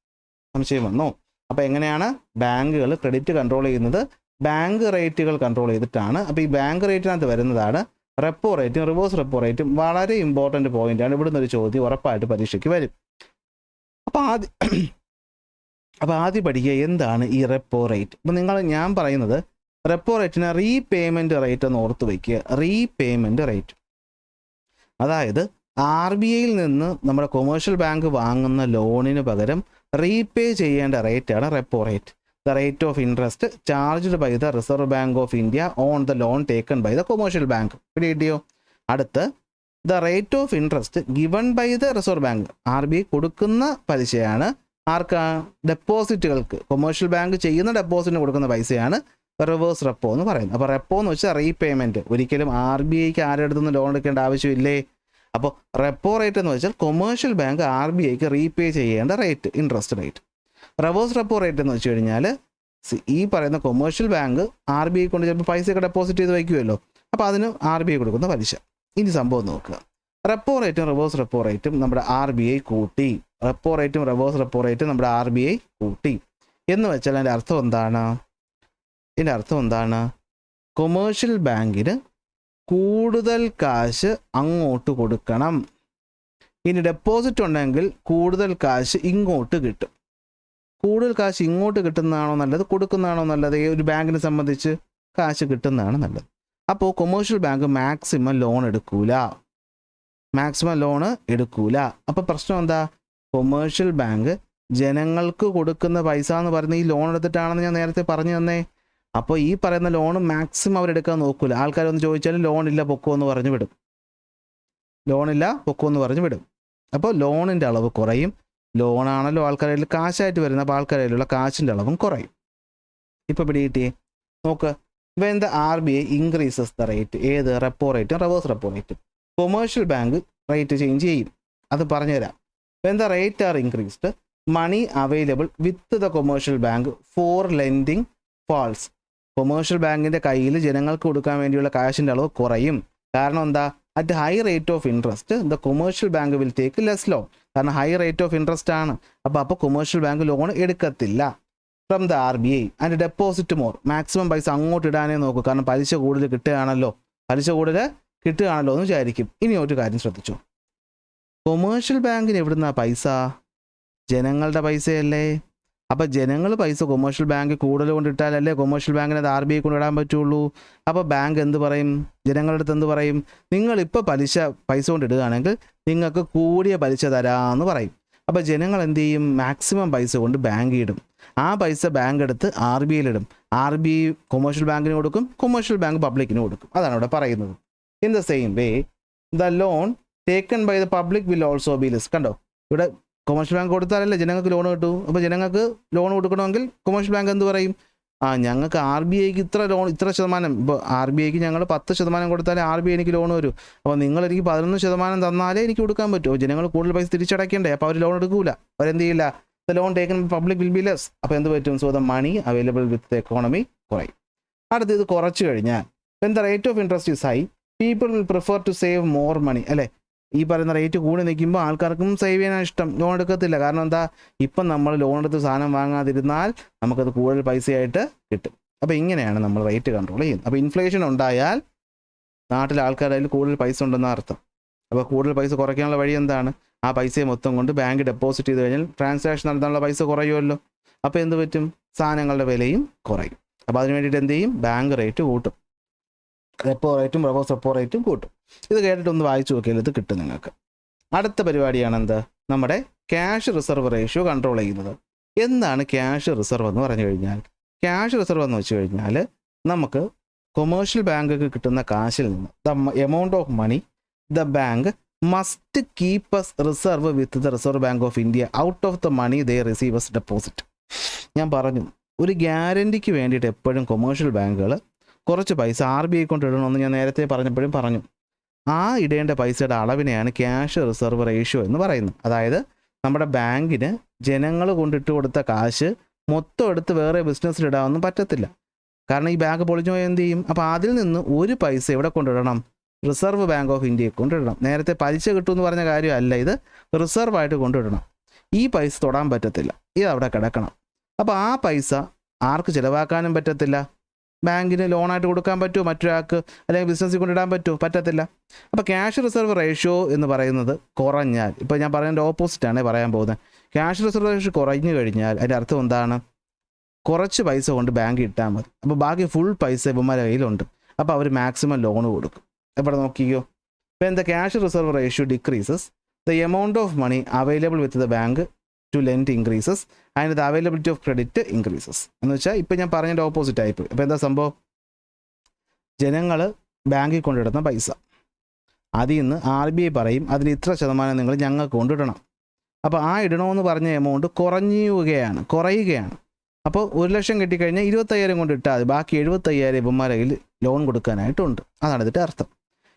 സംശയം വന്നോ? അപ്പോൾ എങ്ങനെയാണ് ബാങ്കുകൾ ക്രെഡിറ്റ് കൺട്രോൾ ചെയ്യുന്നത്? ബാങ്ക് റേറ്റുകൾ കൺട്രോൾ ചെയ്തിട്ടാണ്. അപ്പോൾ ഈ ബാങ്ക് റേറ്റിനകത്ത് വരുന്നതാണ് റെപ്പോ റേറ്റും റിവേഴ്സ് റെപ്പോ റേറ്റും. വളരെ ഇമ്പോർട്ടൻറ്റ് പോയിൻ്റാണ്. ഇവിടുന്ന് ഒരു ചോദ്യം ഉറപ്പായിട്ട് പരീക്ഷയ്ക്ക് വരും. അപ്പോൾ ആദ്യം പഠിക്കുക എന്താണ് ഈ റെപ്പോ റേറ്റ്. അപ്പോൾ ഞാൻ പറയുന്നത് റെപ്പോ റേറ്റിന് റീപേയ്മെൻറ്റ് റേറ്റ് എന്ന് ഓർത്ത് വയ്ക്കുക. റീപേയ്മെൻറ്റ് റേറ്റ് അതായത് RBIയിൽ നിന്ന് നമ്മുടെ കൊമേഴ്ഷ്യൽ ബാങ്ക് വാങ്ങുന്ന ലോണിന് പകരം റീപേ ചെയ്യേണ്ട റേറ്റാണ് repo rate. The rate of interest charged by the reserve bank of India on the loan taken by the commercial bank. കിട്ടിയോ? അടുത്ത് the rate of interest given by the reserve Bank. RBI കൊടുക്കുന്ന പലിശയാണ് ആർക്കാ? ഡെപ്പോസിറ്റുകൾക്ക്. കൊമേഴ്ഷ്യൽ ബാങ്ക് ചെയ്യുന്ന ഡെപ്പോസിറ്റിന് കൊടുക്കുന്ന പൈസയാണ് റിവേഴ്സ് റെപ്പോ എന്ന് പറയുന്നത്. അപ്പോൾ റെപ്പോ എന്ന് വെച്ചാൽ റീപേയ്മെൻറ്റ്. ഒരിക്കലും RBIക്ക് ആരുടെ അടുത്തുനിന്ന് ലോൺ എടുക്കേണ്ട ആവശ്യമില്ലേ? അപ്പോൾ റെപ്പോ റേറ്റ് എന്ന് വെച്ചാൽ കൊമേഴ്ഷ്യൽ ബാങ്ക് RBIക്ക് റീപേ ചെയ്യേണ്ട rate, interest rate. Reverse repo rate എന്ന് വെച്ച് കഴിഞ്ഞാൽ ഈ പറയുന്ന കൊമേഴ്ഷ്യൽ ബാങ്ക് RBI കൊണ്ട് ചിലപ്പോൾ പൈസയൊക്കെ ഡെപ്പോസിറ്റ് ചെയ്ത് വയ്ക്കുമല്ലോ. അപ്പോൾ അതിന് RBI കൊടുക്കുന്ന പലിശ. ഇനി സംഭവം നോക്കുക. റെപ്പോ റേറ്റും റിവേഴ്സ് റെപ്പോ റേറ്റും നമ്മുടെ RBI കൂട്ടി. റെപ്പോ റേറ്റും റിവേഴ്സ് റെപ്പോ റേറ്റും നമ്മുടെ RBI കൂട്ടി എന്ന് വെച്ചാൽ അതിൻ്റെ അർത്ഥം എന്താണ്? കൊമേഴ്ഷ്യൽ ബാങ്കിന് കൂടുതൽ കാശ് അങ്ങോട്ട് കൊടുക്കണം. ഇനി ഡെപ്പോസിറ്റ് ഉണ്ടെങ്കിൽ കൂടുതൽ കാശ് ഇങ്ങോട്ട് കിട്ടും. കൂടുതൽ കാശ് ഇങ്ങോട്ട് കിട്ടുന്നതാണോ നല്ലത്, കൊടുക്കുന്നതാണോ നല്ലത്? ഒരു ബാങ്കിനെ സംബന്ധിച്ച് കാശ് കിട്ടുന്നതാണ് നല്ലത്. അപ്പോൾ കൊമേഴ്ഷ്യൽ ബാങ്ക് മാക്സിമം ലോൺ എടുക്കൂല. അപ്പോൾ പ്രശ്നം എന്താ? കൊമേഴ്ഷ്യൽ ബാങ്ക് ജനങ്ങൾക്ക് കൊടുക്കുന്ന പൈസ എന്ന് പറയുന്നത് ഈ ലോൺ എടുത്തിട്ടാണെന്ന് ഞാൻ നേരത്തെ പറഞ്ഞു തന്നേ. അപ്പോൾ ഈ പറയുന്ന ലോൺ മാക്സിമം അവരെടുക്കാൻ നോക്കൂല. ആൾക്കാരൊന്ന് ചോദിച്ചാലും ലോണില്ല പൊക്കോ എന്ന് പറഞ്ഞു വിടും. അപ്പോൾ ലോണിൻ്റെ അളവ് കുറയും, ലോണാണല്ലോ ആൾക്കാരുടെ കയ്യിൽ കാശായിട്ട് വരുന്നത്. അപ്പോൾ ആൾക്കാരുടെ കയ്യിലുള്ള കാശിൻ്റെ അളവും കുറയും. ഇപ്പോൾ പിടികിട്ടിയേ നോക്ക്. When the RBI increases the rate, ഏത് റെപ്പോ റേറ്റും റിവേഴ്സ് റെപ്പോ റേറ്റും, കൊമേഴ്ഷ്യൽ ബാങ്ക് റേറ്റ് ചേഞ്ച് ചെയ്യും. അത് പറഞ്ഞുതരാം. When the rate are increased, money available with the commercial bank for lending falls. Commercial ബാങ്കിൻ്റെ കയ്യിൽ ജനങ്ങൾക്ക് കൊടുക്കാൻ വേണ്ടിയുള്ള കാശിൻ്റെ അളവ് കുറയും. കാരണം എന്താ? At high rate of interest the commercial bank will take less loan. കാരണം ഹൈ റേറ്റ് ഓഫ് ഇൻട്രസ്റ്റ് ആണ്. അപ്പോൾ കൊമേഴ്ഷ്യൽ ബാങ്ക് ലോൺ എടുക്കത്തില്ല. From the RBI and deposit more, maximum പൈസ അങ്ങോട്ട് ഇടാനേ നോക്കൂ. കാരണം പലിശ കൂടുതൽ കിട്ടുകയാണല്ലോ എന്ന് വിചാരിക്കും. ഇനി ഒരു കാര്യം ശ്രദ്ധിച്ചു, കൊമേഴ്ഷ്യൽ ബാങ്കിന് എവിടുന്നാ പൈസ? ജനങ്ങളുടെ പൈസയല്ലേ. അപ്പോൾ ജനങ്ങൾ പൈസ കൊമേഴ്ഷ്യൽ ബാങ്ക് കൂടുതൽ കൊണ്ടിട്ടാലല്ലേ കൊമേഴ്ഷ്യൽ ബാങ്കിന് അത് RBI കൊണ്ടിടാൻ പറ്റുള്ളൂ. അപ്പോൾ ബാങ്ക് എന്ത് പറയും? ജനങ്ങളുടെ അടുത്ത് എന്ത് പറയും? നിങ്ങളിപ്പോൾ പൈസ കൊണ്ടിടുകയാണെങ്കിൽ നിങ്ങൾക്ക് കൂടിയ പലിശ തരാമെന്ന് പറയും. അപ്പോൾ ജനങ്ങൾ എന്ത് ചെയ്യും? മാക്സിമം പൈസ കൊണ്ട് ബാങ്ക് ഇടും. ആ പൈസ ബാങ്ക് എടുത്ത് RBIയിലിടും. RBI കൊമേഴ്ഷ്യൽ ബാങ്കിന് കൊടുക്കും, കൊമേഴ്ഷ്യൽ ബാങ്ക് പബ്ലിക്കിന് കൊടുക്കും. അതാണ് ഇവിടെ പറയുന്നത്. In the same way the loan taken by the public will also be less. കണ്ടോ, ഇവിടെ കൊമേഴ്ഷ്യൽ ബാങ്ക് കൊടുത്താലല്ലേ ജനങ്ങൾക്ക് ലോൺ കിട്ടൂ. അപ്പോൾ ജനങ്ങൾക്ക് ലോൺ കൊടുക്കണമെങ്കിൽ കൊമേഴ്ഷ്യൽ ബാങ്ക് എന്ത് പറയും? ഞങ്ങൾക്ക് RBIക്ക് ഇത്ര ശതമാനം, ഇപ്പോൾ RBIക്ക് ഞങ്ങൾ 10% കൊടുത്താലേ RBI എനിക്ക് ലോൺ വരൂ. അപ്പോൾ നിങ്ങൾ എനിക്ക് 11% തന്നാലേ എനിക്ക് കൊടുക്കാൻ പറ്റുമോ? ജനങ്ങൾ കൂടുതൽ പൈസ തിരിച്ചടയ്ക്കണ്ടേ. അപ്പോൾ അവർ ലോൺ എടുക്കൂല, അവരെന്ത് ചെയ്യില്ല. The loan taken public will be less. അപ്പോൾ എന്ത് പറ്റും? So the money available with the economy കുറയും. അടുത്ത് ഇത് കുറച്ച് കഴിഞ്ഞാൽ when the rate of interest is high people will prefer to save more money. അല്ലേ, ഈ പറയുന്ന റേറ്റ് കൂടി നിൽക്കുമ്പോൾ ആൾക്കാർക്കും സേവ് ചെയ്യാൻ ഇഷ്ടം, ലോൺ എടുക്കത്തില്ല. കാരണം എന്താ? ഇപ്പം നമ്മൾ ലോൺ എടുത്ത് സാധനം വാങ്ങാതിരുന്നാൽ നമുക്കത് കൂടുതൽ പൈസയായിട്ട് കിട്ടും. അപ്പോൾ ഇങ്ങനെയാണ് നമ്മൾ റേറ്റ് കൺട്രോൾ ചെയ്യുന്നത്. അപ്പോൾ ഇൻഫ്ലേഷൻ ഉണ്ടായാൽ നാട്ടിലെ ആൾക്കാരുടെ കയ്യിൽ കൂടുതൽ പൈസ ഉണ്ടെന്ന അർത്ഥം. അപ്പോൾ കൂടുതൽ പൈസ കുറയ്ക്കാനുള്ള വഴി എന്താണ്? ആ പൈസയെ മൊത്തം കൊണ്ട് ബാങ്ക് ഡെപ്പോസിറ്റ് ചെയ്ത് കഴിഞ്ഞാൽ ട്രാൻസാക്ഷൻ നടത്താനുള്ള പൈസ കുറയുമല്ലോ. അപ്പോൾ എന്ത് പറ്റും? സാധനങ്ങളുടെ വിലയും കുറയും. അപ്പോൾ അതിന് വേണ്ടിയിട്ട് എന്ത് ചെയ്യും? ബാങ്ക് റേറ്റ് കൂട്ടും, റെപ്പോ റേറ്റും റിവേഴ്സ് റെപ്പോ റേറ്റും കൂട്ടും. ഇത് കേട്ടിട്ടൊന്ന് വായിച്ചു നോക്കിയാൽ ഇത് കിട്ടും നിങ്ങൾക്ക്. അടുത്ത പരിപാടിയാണ് എന്ത്? നമ്മുടെ ക്യാഷ് റിസർവ് റേഷ്യോ കൺട്രോൾ ചെയ്യുന്നത്. എന്താണ് ക്യാഷ് റിസർവ് എന്ന് പറഞ്ഞു കഴിഞ്ഞാൽ? ക്യാഷ് റിസർവ് എന്ന് വെച്ച് കഴിഞ്ഞാൽ നമുക്ക് കൊമേഴ്ഷ്യൽ ബാങ്കൊക്കെ കിട്ടുന്ന കാശിൽ നിന്ന് the amount of money the bank must keep as reserve with the reserve bank of India out of the money they receive as deposit. ഞാൻ പറഞ്ഞു, ഒരു ഗ്യാരണ്ടിക്ക് വേണ്ടിയിട്ട് എപ്പോഴും കൊമേഴ്ഷ്യൽ ബാങ്കുകൾ കുറച്ച് പൈസ RBI കൊണ്ട് ഇടണമെന്ന് ഞാൻ നേരത്തെ പറഞ്ഞപ്പോഴും പറഞ്ഞു. ആ ഇടേണ്ട പൈസയുടെ അളവിനെയാണ് ക്യാഷ് റിസർവ് റേഷ്യോ എന്ന് പറയുന്നത്. അതായത് നമ്മുടെ ബാങ്കിന് ജനങ്ങൾ കൊണ്ടിട്ട് കൊടുത്ത കാശ് മൊത്തം എടുത്ത് വേറെ ബിസിനസ്സിലിടാനൊന്നും പറ്റത്തില്ല. കാരണം ഈ ബാങ്ക് പൊളിഞ്ഞു പോയാൽ എന്ത് ചെയ്യും? അപ്പോൾ അതിൽ നിന്ന് ഒരു പൈസ എവിടെ കൊണ്ടിടണം? റിസർവ് ബാങ്ക് ഓഫ് ഇന്ത്യയെ കൊണ്ടിടണം. നേരത്തെ പലിശ കിട്ടുമെന്ന് പറഞ്ഞ കാര്യമല്ല, ഇത് റിസർവായിട്ട് കൊണ്ടിടണം. ഈ പൈസ തൊടാൻ പറ്റത്തില്ല, ഇത് അവിടെ കിടക്കണം. അപ്പോൾ ആ പൈസ ആർക്ക് ചിലവാക്കാനും പറ്റത്തില്ല. ബാങ്കിന് ലോണായിട്ട് കൊടുക്കാൻ പറ്റുമോ മറ്റൊരാൾക്ക്? അല്ലെങ്കിൽ ബിസിനസ്സിൽ കൊണ്ടിടാൻ പറ്റുമോ? പറ്റത്തില്ല. അപ്പോൾ ക്യാഷ് റിസർവ് റേഷ്യോ എന്ന് പറയുന്നത് കുറഞ്ഞാൽ, ഇപ്പോൾ ഞാൻ പറയുന്നതിൻ്റെ ഓപ്പോസിറ്റാണ് പറയാൻ പോകുന്നത്. ക്യാഷ് റിസർവ് റേഷ്യോ കുറഞ്ഞു കഴിഞ്ഞാൽ അതിൻ്റെ അർത്ഥം എന്താണ്? കുറച്ച് പൈസ കൊണ്ട് ബാങ്ക് ഇട്ടാൽ മതി. അപ്പോൾ ബാക്കി ഫുൾ പൈസ ഇവന്മാരുടെ കയ്യിലുണ്ട്. അപ്പോൾ അവർ മാക്സിമം ലോൺ കൊടുക്കും. എവിടെ നോക്കിയോ? When the cash reserve ratio decreases the amount of money available with the bank to lend increases and the availability of credit increases. എന്ന് വെച്ചാൽ ഇപ്പം ഞാൻ പറഞ്ഞതിൻ്റെ ഓപ്പോസിറ്റ് ആയിപ്പോയി. അപ്പോൾ എന്താ സംഭവം? ജനങ്ങൾ ബാങ്കിൽ കൊണ്ടിടുന്ന പൈസ, അതിൽ നിന്ന് RBI പറയും അതിൽ ഇത്ര ശതമാനം നിങ്ങൾ ഞങ്ങൾക്ക് കൊണ്ടിടണം. അപ്പോൾ ആ ഇടണമെന്ന് പറഞ്ഞ എമൗണ്ട് കുറയുകയാണ്. അപ്പോൾ 1 ലക്ഷം കിട്ടിക്കഴിഞ്ഞാൽ 25,000 കൊണ്ട് ഇട്ടാൽ മതി. ബാക്കി 75,000 ഇവന്മാരുടെ കയ്യിൽ ലോൺ കൊടുക്കാനായിട്ടുണ്ട്. അതാണ് ഇതിൻ്റെ അർത്ഥം.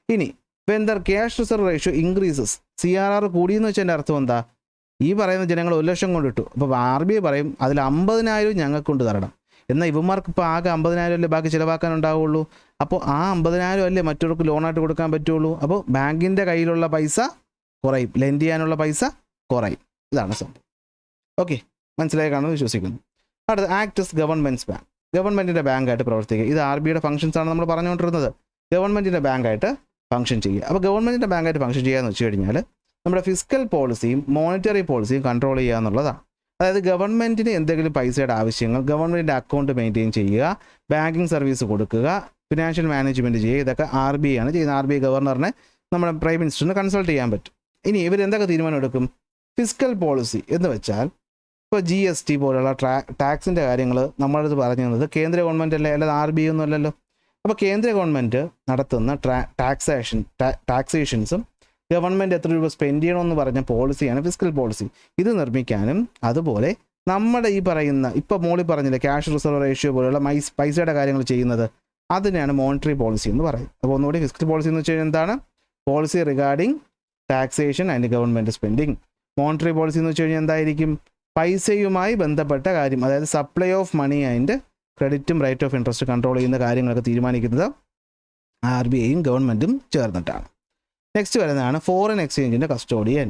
ഇനി when the cash reserve ratio increases, CRR കൂടിയെന്ന് വെച്ചാൽ എൻ്റെ അർത്ഥം എന്താ? ഈ പറയുന്ന ജനങ്ങൾ 1 ലക്ഷം കൊണ്ടിട്ടു. അപ്പോൾ RBI പറയും അതിൽ 50,000 ഞങ്ങൾക്ക് കൊണ്ട് തരണം. എന്നാൽ ഇവന്മാർക്ക് ഇപ്പോൾ ആകെ 50,000 അല്ലേ ബാക്കി ചിലവാക്കാനുണ്ടാവുള്ളൂ. അപ്പോൾ ആ 50,000 അല്ലേ മറ്റവർക്ക് ലോണായിട്ട് കൊടുക്കാൻ പറ്റുള്ളൂ. അപ്പോൾ ബാങ്കിൻ്റെ കയ്യിലുള്ള പൈസ കുറയും, ലെൻഡ് ചെയ്യാനുള്ള പൈസ കുറയും. ഇതാണ് സംഭവം. ഓക്കെ, മനസ്സിലായി കാണുമെന്ന് വിശ്വസിക്കുന്നു. അടുത്ത ആക്ട് ഗവൺമെൻറ്റ്സ് ബാങ്ക്. ഗവൺമെൻറ്റിൻ്റെ ബാങ്കായിട്ട് പ്രവർത്തിക്കുക. ഇത് RBIയുടെ ഫംഗ്ഷൻസാണ് നമ്മൾ പറഞ്ഞുകൊണ്ടിരുന്നത്. ഗവൺമെൻറ്റിൻ്റെ ബാങ്കായിട്ട് ഫംഗ്ഷൻ ചെയ്യുക. അപ്പോൾ ഗവൺമെൻറ്റിൻ്റെ ബാങ്കായിട്ട് ഫംഗ്ഷൻ ചെയ്യുക എന്ന് വെച്ച് കഴിഞ്ഞാൽ നമ്മുടെ ഫിസ്ക്കൽ പോളിസിയും മോണിറ്ററി പോളിസിയും കൺട്രോൾ ചെയ്യുക എന്നുള്ളതാണ്. അതായത് ഗവൺമെൻറ്റിന് എന്തെങ്കിലും പൈസയുടെ ആവശ്യങ്ങൾ, ഗവൺമെൻറ്റിൻ്റെ അക്കൗണ്ട് മെയിൻറ്റെയിൻ ചെയ്യുക, ബാങ്കിങ് സർവീസ് കൊടുക്കുക, ഫിനാൻഷ്യൽ മാനേജ്മെൻറ്റ് ചെയ്യുക, ഇതൊക്കെ RBI ആണ് ചെയ്യുന്നത്. RBI ഗവർണറിനെ നമ്മുടെ പ്രൈം മിനിസ്റ്ററിനെ കൺസൾട്ട് ചെയ്യാൻ പറ്റും. ഇനി ഇവരെന്തൊക്കെ തീരുമാനം എടുക്കും? ഫിസ്ക്കൽ പോളിസി എന്ന് വെച്ചാൽ ഇപ്പോൾ GST പോലുള്ള ടാക്സിൻ്റെ കാര്യങ്ങൾ നമ്മളത് പറഞ്ഞു തന്നത് കേന്ദ്ര ഗവൺമെൻറ് അല്ലേ, അല്ലാതെ RBI ഒന്നും അല്ലല്ലോ. അപ്പോൾ കേന്ദ്ര ഗവൺമെൻറ് നടത്തുന്ന ടാക്സേഷൻസും ഗവൺമെൻറ് എത്ര രൂപ സ്പെൻഡ് ചെയ്യണമെന്ന് പറഞ്ഞ പോളിസിയാണ് ഫിസ്ക്കൽ പോളിസി. ഇത് നിർമ്മിക്കാനും അതുപോലെ നമ്മുടെ ഈ പറയുന്ന ഇപ്പോൾ മോളി പറഞ്ഞില്ലേ ക്യാഷ് റിസർവ് റേഷ്യോ പോലെയുള്ള പൈസയുടെ കാര്യങ്ങൾ ചെയ്യുന്നത്, അതിനെയാണ് മോണിറ്ററി പോളിസി എന്ന് പറയുന്നത്. അപ്പോൾ ഒന്നുകൂടി ഫിസ്ക്കൽ പോളിസി എന്ന് വെച്ച് കഴിഞ്ഞാൽ എന്താണ്? Policy regarding taxation and government spending. Monetary policy എന്ന് വെച്ച് കഴിഞ്ഞാൽ എന്തായിരിക്കും? പൈസയുമായി ബന്ധപ്പെട്ട കാര്യം, അതായത് സപ്ലൈ ഓഫ് മണി ആൻഡ് ക്രെഡിറ്റും റേറ്റ് ഓഫ് ഇൻട്രസ്റ്റ് കൺട്രോൾ ചെയ്യുന്ന കാര്യങ്ങളൊക്കെ തീരുമാനിക്കുന്നത് RBIയും ഗവൺമെൻറ്റും ചേർന്നിട്ടാണ്. നെക്സ്റ്റ് വരുന്നതാണ് ഫോറിൻ എക്സ്ചേഞ്ചിൻ്റെ കസ്റ്റോഡിയൻ.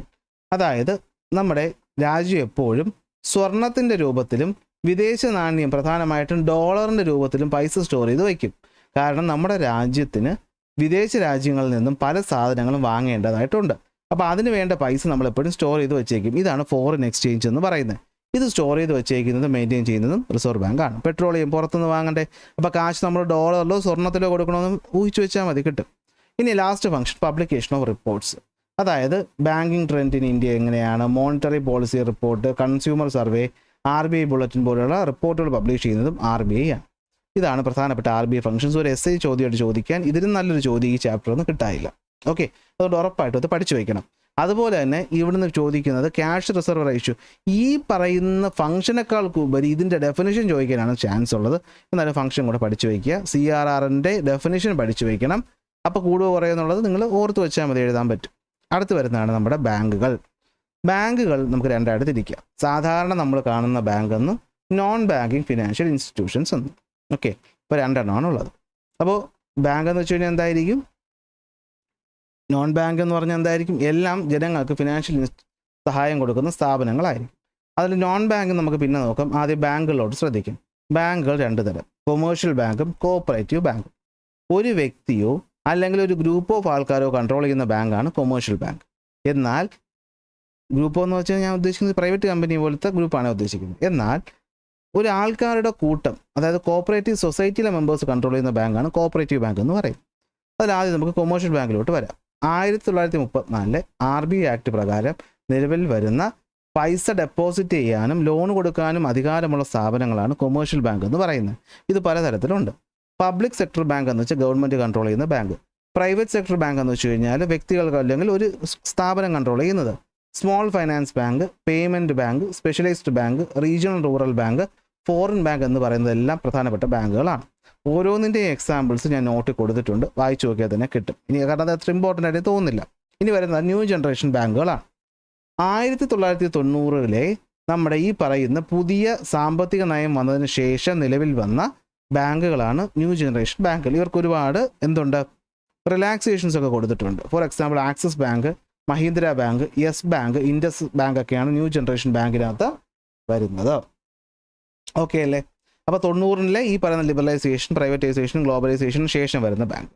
അതായത് നമ്മുടെ രാജ്യം എപ്പോഴും സ്വർണത്തിൻ്റെ രൂപത്തിലും വിദേശ നാണ്യം പ്രധാനമായിട്ടും ഡോളറിൻ്റെ രൂപത്തിലും പൈസ സ്റ്റോർ ചെയ്ത് വയ്ക്കും. കാരണം നമ്മുടെ രാജ്യത്തിന് വിദേശ രാജ്യങ്ങളിൽ നിന്നും പല സാധനങ്ങളും വാങ്ങേണ്ടതായിട്ടുണ്ട്. അപ്പോൾ അതിന് വേണ്ട പൈസ നമ്മളെപ്പോഴും സ്റ്റോർ ചെയ്ത് വെച്ചേക്കും. ഇതാണ് ഫോറിൻ എക്സ്ചേഞ്ച് എന്ന് പറയുന്നത്. ഇത് സ്റ്റോർ ചെയ്ത് വെച്ചേക്കുന്നതും മെയിൻറ്റെയിൻ ചെയ്യുന്നതും റിസർവ് ബാങ്കാണ്. പെട്രോളിയം പുറത്തുനിന്ന് വാങ്ങണ്ടേ, അപ്പോൾ കാശ് നമ്മൾ ഡോളറിലോ സ്വർണ്ണത്തിലോ കൊടുക്കണമെന്ന് ഊഹിച്ചു വെച്ചാൽ മതി, കിട്ടും. ഇനി last function publication of reports. അതായത് ബാങ്കിങ് ട്രെൻഡ് ഇൻ ഇന്ത്യ എങ്ങനെയാണ്, monetary policy report, consumer survey, RBI bulletin പോലെയുള്ള റിപ്പോർട്ടുകൾ പബ്ലിഷ് ചെയ്യുന്നതും RBI ആണ്. ഇതാണ് പ്രധാനപ്പെട്ട RBI ഫംഗ്ഷൻസ്. ഒരു SI ചോദ്യമായിട്ട് ചോദിക്കാൻ ഇതിലും നല്ലൊരു ചോദ്യം ഈ ചാപ്റ്റർ ഒന്നും കിട്ടാനില്ല. ഓക്കെ, അതുകൊണ്ട് ഉറപ്പായിട്ടും അത് പഠിച്ചു വയ്ക്കണം. അതുപോലെ തന്നെ ഇവിടുന്ന് ചോദിക്കുന്നത് ക്യാഷ് റിസർവ് റേഷ്യോ. ഈ പറയുന്ന ഫംഗ്ഷനേക്കാൾക്ക് ഉപരി ഇതിൻ്റെ ഡെഫിനിഷൻ ചോദിക്കാനാണ് ചാൻസ് ഉള്ളത്. എന്നാലും ഫംഗ്ഷൻ കൂടെ പഠിച്ചു വയ്ക്കുക. CRRൻ്റെ ഡെഫിനിഷൻ പഠിച്ചു വയ്ക്കണം. അപ്പോൾ കൂടുക കുറയുന്നുള്ളത് നിങ്ങൾ ഓർത്ത് വെച്ചാൽ മതി, എഴുതാൻ പറ്റും. അടുത്ത് വരുന്നതാണ് നമ്മുടെ ബാങ്കുകൾ. ബാങ്കുകൾ നമുക്ക് രണ്ടായിട്ട് തിരിക്കാം. സാധാരണ നമ്മൾ കാണുന്ന ബാങ്ക് എന്നും നോൺ ബാങ്കിങ് ഫിനാൻഷ്യൽ ഇൻസ്റ്റിറ്റ്യൂഷൻസ് എന്നും. ഓക്കെ, ഇപ്പോൾ രണ്ടെണ്ണമാണ് ഉള്ളത്. അപ്പോൾ ബാങ്ക് എന്ന് വെച്ച് കഴിഞ്ഞാൽ എന്തായിരിക്കും? നോൺ ബാങ്ക് എന്ന് പറഞ്ഞാൽ എന്തായിരിക്കും? എല്ലാം ജനങ്ങൾക്ക് ഫിനാൻഷ്യൽ സഹായം കൊടുക്കുന്ന സ്ഥാപനങ്ങളായിരിക്കും. അതിൽ നോൺ ബാങ്ക് നമുക്ക് പിന്നെ നോക്കാം. ആദ്യം ബാങ്കുകളോട് ശ്രദ്ധിക്കും. ബാങ്കുകൾ രണ്ട് തരം, കൊമേഴ്ഷ്യൽ ബാങ്കും കോഓപ്പറേറ്റീവ് ബാങ്കും. ഒരു വ്യക്തിയോ അല്ലെങ്കിൽ ഒരു ഗ്രൂപ്പ് ഓഫ് ആൾക്കാരോ കൺട്രോൾ ചെയ്യുന്ന ബാങ്കാണ് കൊമേഴ്ഷ്യൽ ബാങ്ക്. എന്നാൽ ഗ്രൂപ്പ് എന്ന് വെച്ചാൽ ഞാൻ ഉദ്ദേശിക്കുന്നത് പ്രൈവറ്റ് കമ്പനി പോലത്തെ ഗ്രൂപ്പാണ് ഉദ്ദേശിക്കുന്നത്. എന്നാൽ ഒരു ആൾക്കാരുടെ കൂട്ടം, അതായത് കോഓപ്പറേറ്റീവ് സൊസൈറ്റിയിലെ മെമ്പേഴ്സ് കൺട്രോൾ ചെയ്യുന്ന ബാങ്കാണ് കോഓപ്പറേറ്റീവ് ബാങ്ക് എന്ന് പറയും. അതിലാദ്യം നമുക്ക് കൊമേഴ്ഷ്യൽ ബാങ്കിലോട്ട് വരാം. 1934 RBI ആക്ട് പ്രകാരം നിലവിൽ വരുന്ന പൈസ ഡെപ്പോസിറ്റ് ചെയ്യാനും ലോൺ കൊടുക്കാനും അധികാരമുള്ള സ്ഥാപനങ്ങളാണ് കൊമേഴ്ഷ്യൽ ബാങ്ക് എന്ന് പറയുന്നത്. ഇത് പലതരത്തിലുണ്ട്. പബ്ലിക് സെക്ടർ ബാങ്ക് എന്ന് വെച്ചാൽ ഗവൺമെൻറ് കൺട്രോൾ ചെയ്യുന്ന ബാങ്ക്. പ്രൈവറ്റ് സെക്ടർ ബാങ്ക് എന്ന് വെച്ച് കഴിഞ്ഞാൽ വ്യക്തികൾക്ക് അല്ലെങ്കിൽ ഒരു സ്ഥാപനം കൺട്രോൾ ചെയ്യുന്നത്. Small finance bank, payment bank, specialised bank, regional rural bank, foreign bank എന്ന് പറയുന്നതെല്ലാം പ്രധാനപ്പെട്ട ബാങ്കുകളാണ്. ഓരോന്നിൻ്റെയും എക്സാമ്പിൾസ് ഞാൻ നോട്ട് കൊടുത്തിട്ടുണ്ട്, വായിച്ചു നോക്കിയാൽ തന്നെ കിട്ടും. ഇനി കാരണം അത് അത്ര ഇമ്പോർട്ടൻ്റ് ആയിട്ട് തോന്നുന്നില്ല. ഇനി വരുന്നത് ന്യൂ ജനറേഷൻ ബാങ്കുകളാണ്. 1990 നമ്മുടെ ഈ പറയുന്ന പുതിയ സാമ്പത്തിക നയം വന്നതിന് ശേഷം നിലവിൽ വന്ന ബാങ്കുകളാണ് ന്യൂ ജനറേഷൻ ബാങ്കുകൾ. ഇവർക്ക് ഒരുപാട് എന്തുണ്ട്, റിലാക്സേഷൻസ് ഒക്കെ കൊടുത്തിട്ടുണ്ട്. For example Axis bank, Mahindra bank, yes bank, Indus bank ഒക്കെയാണ് ന്യൂ ജനറേഷൻ ബാങ്കിനകത്ത് വരുന്നത്. ഓക്കെ അല്ലേ? അപ്പോൾ 90 ഈ പറയുന്ന ലിബറലൈസേഷൻ, പ്രൈവറ്റൈസേഷൻ, ഗ്ലോബലൈസേഷന് ശേഷം വരുന്ന ബാങ്ക്.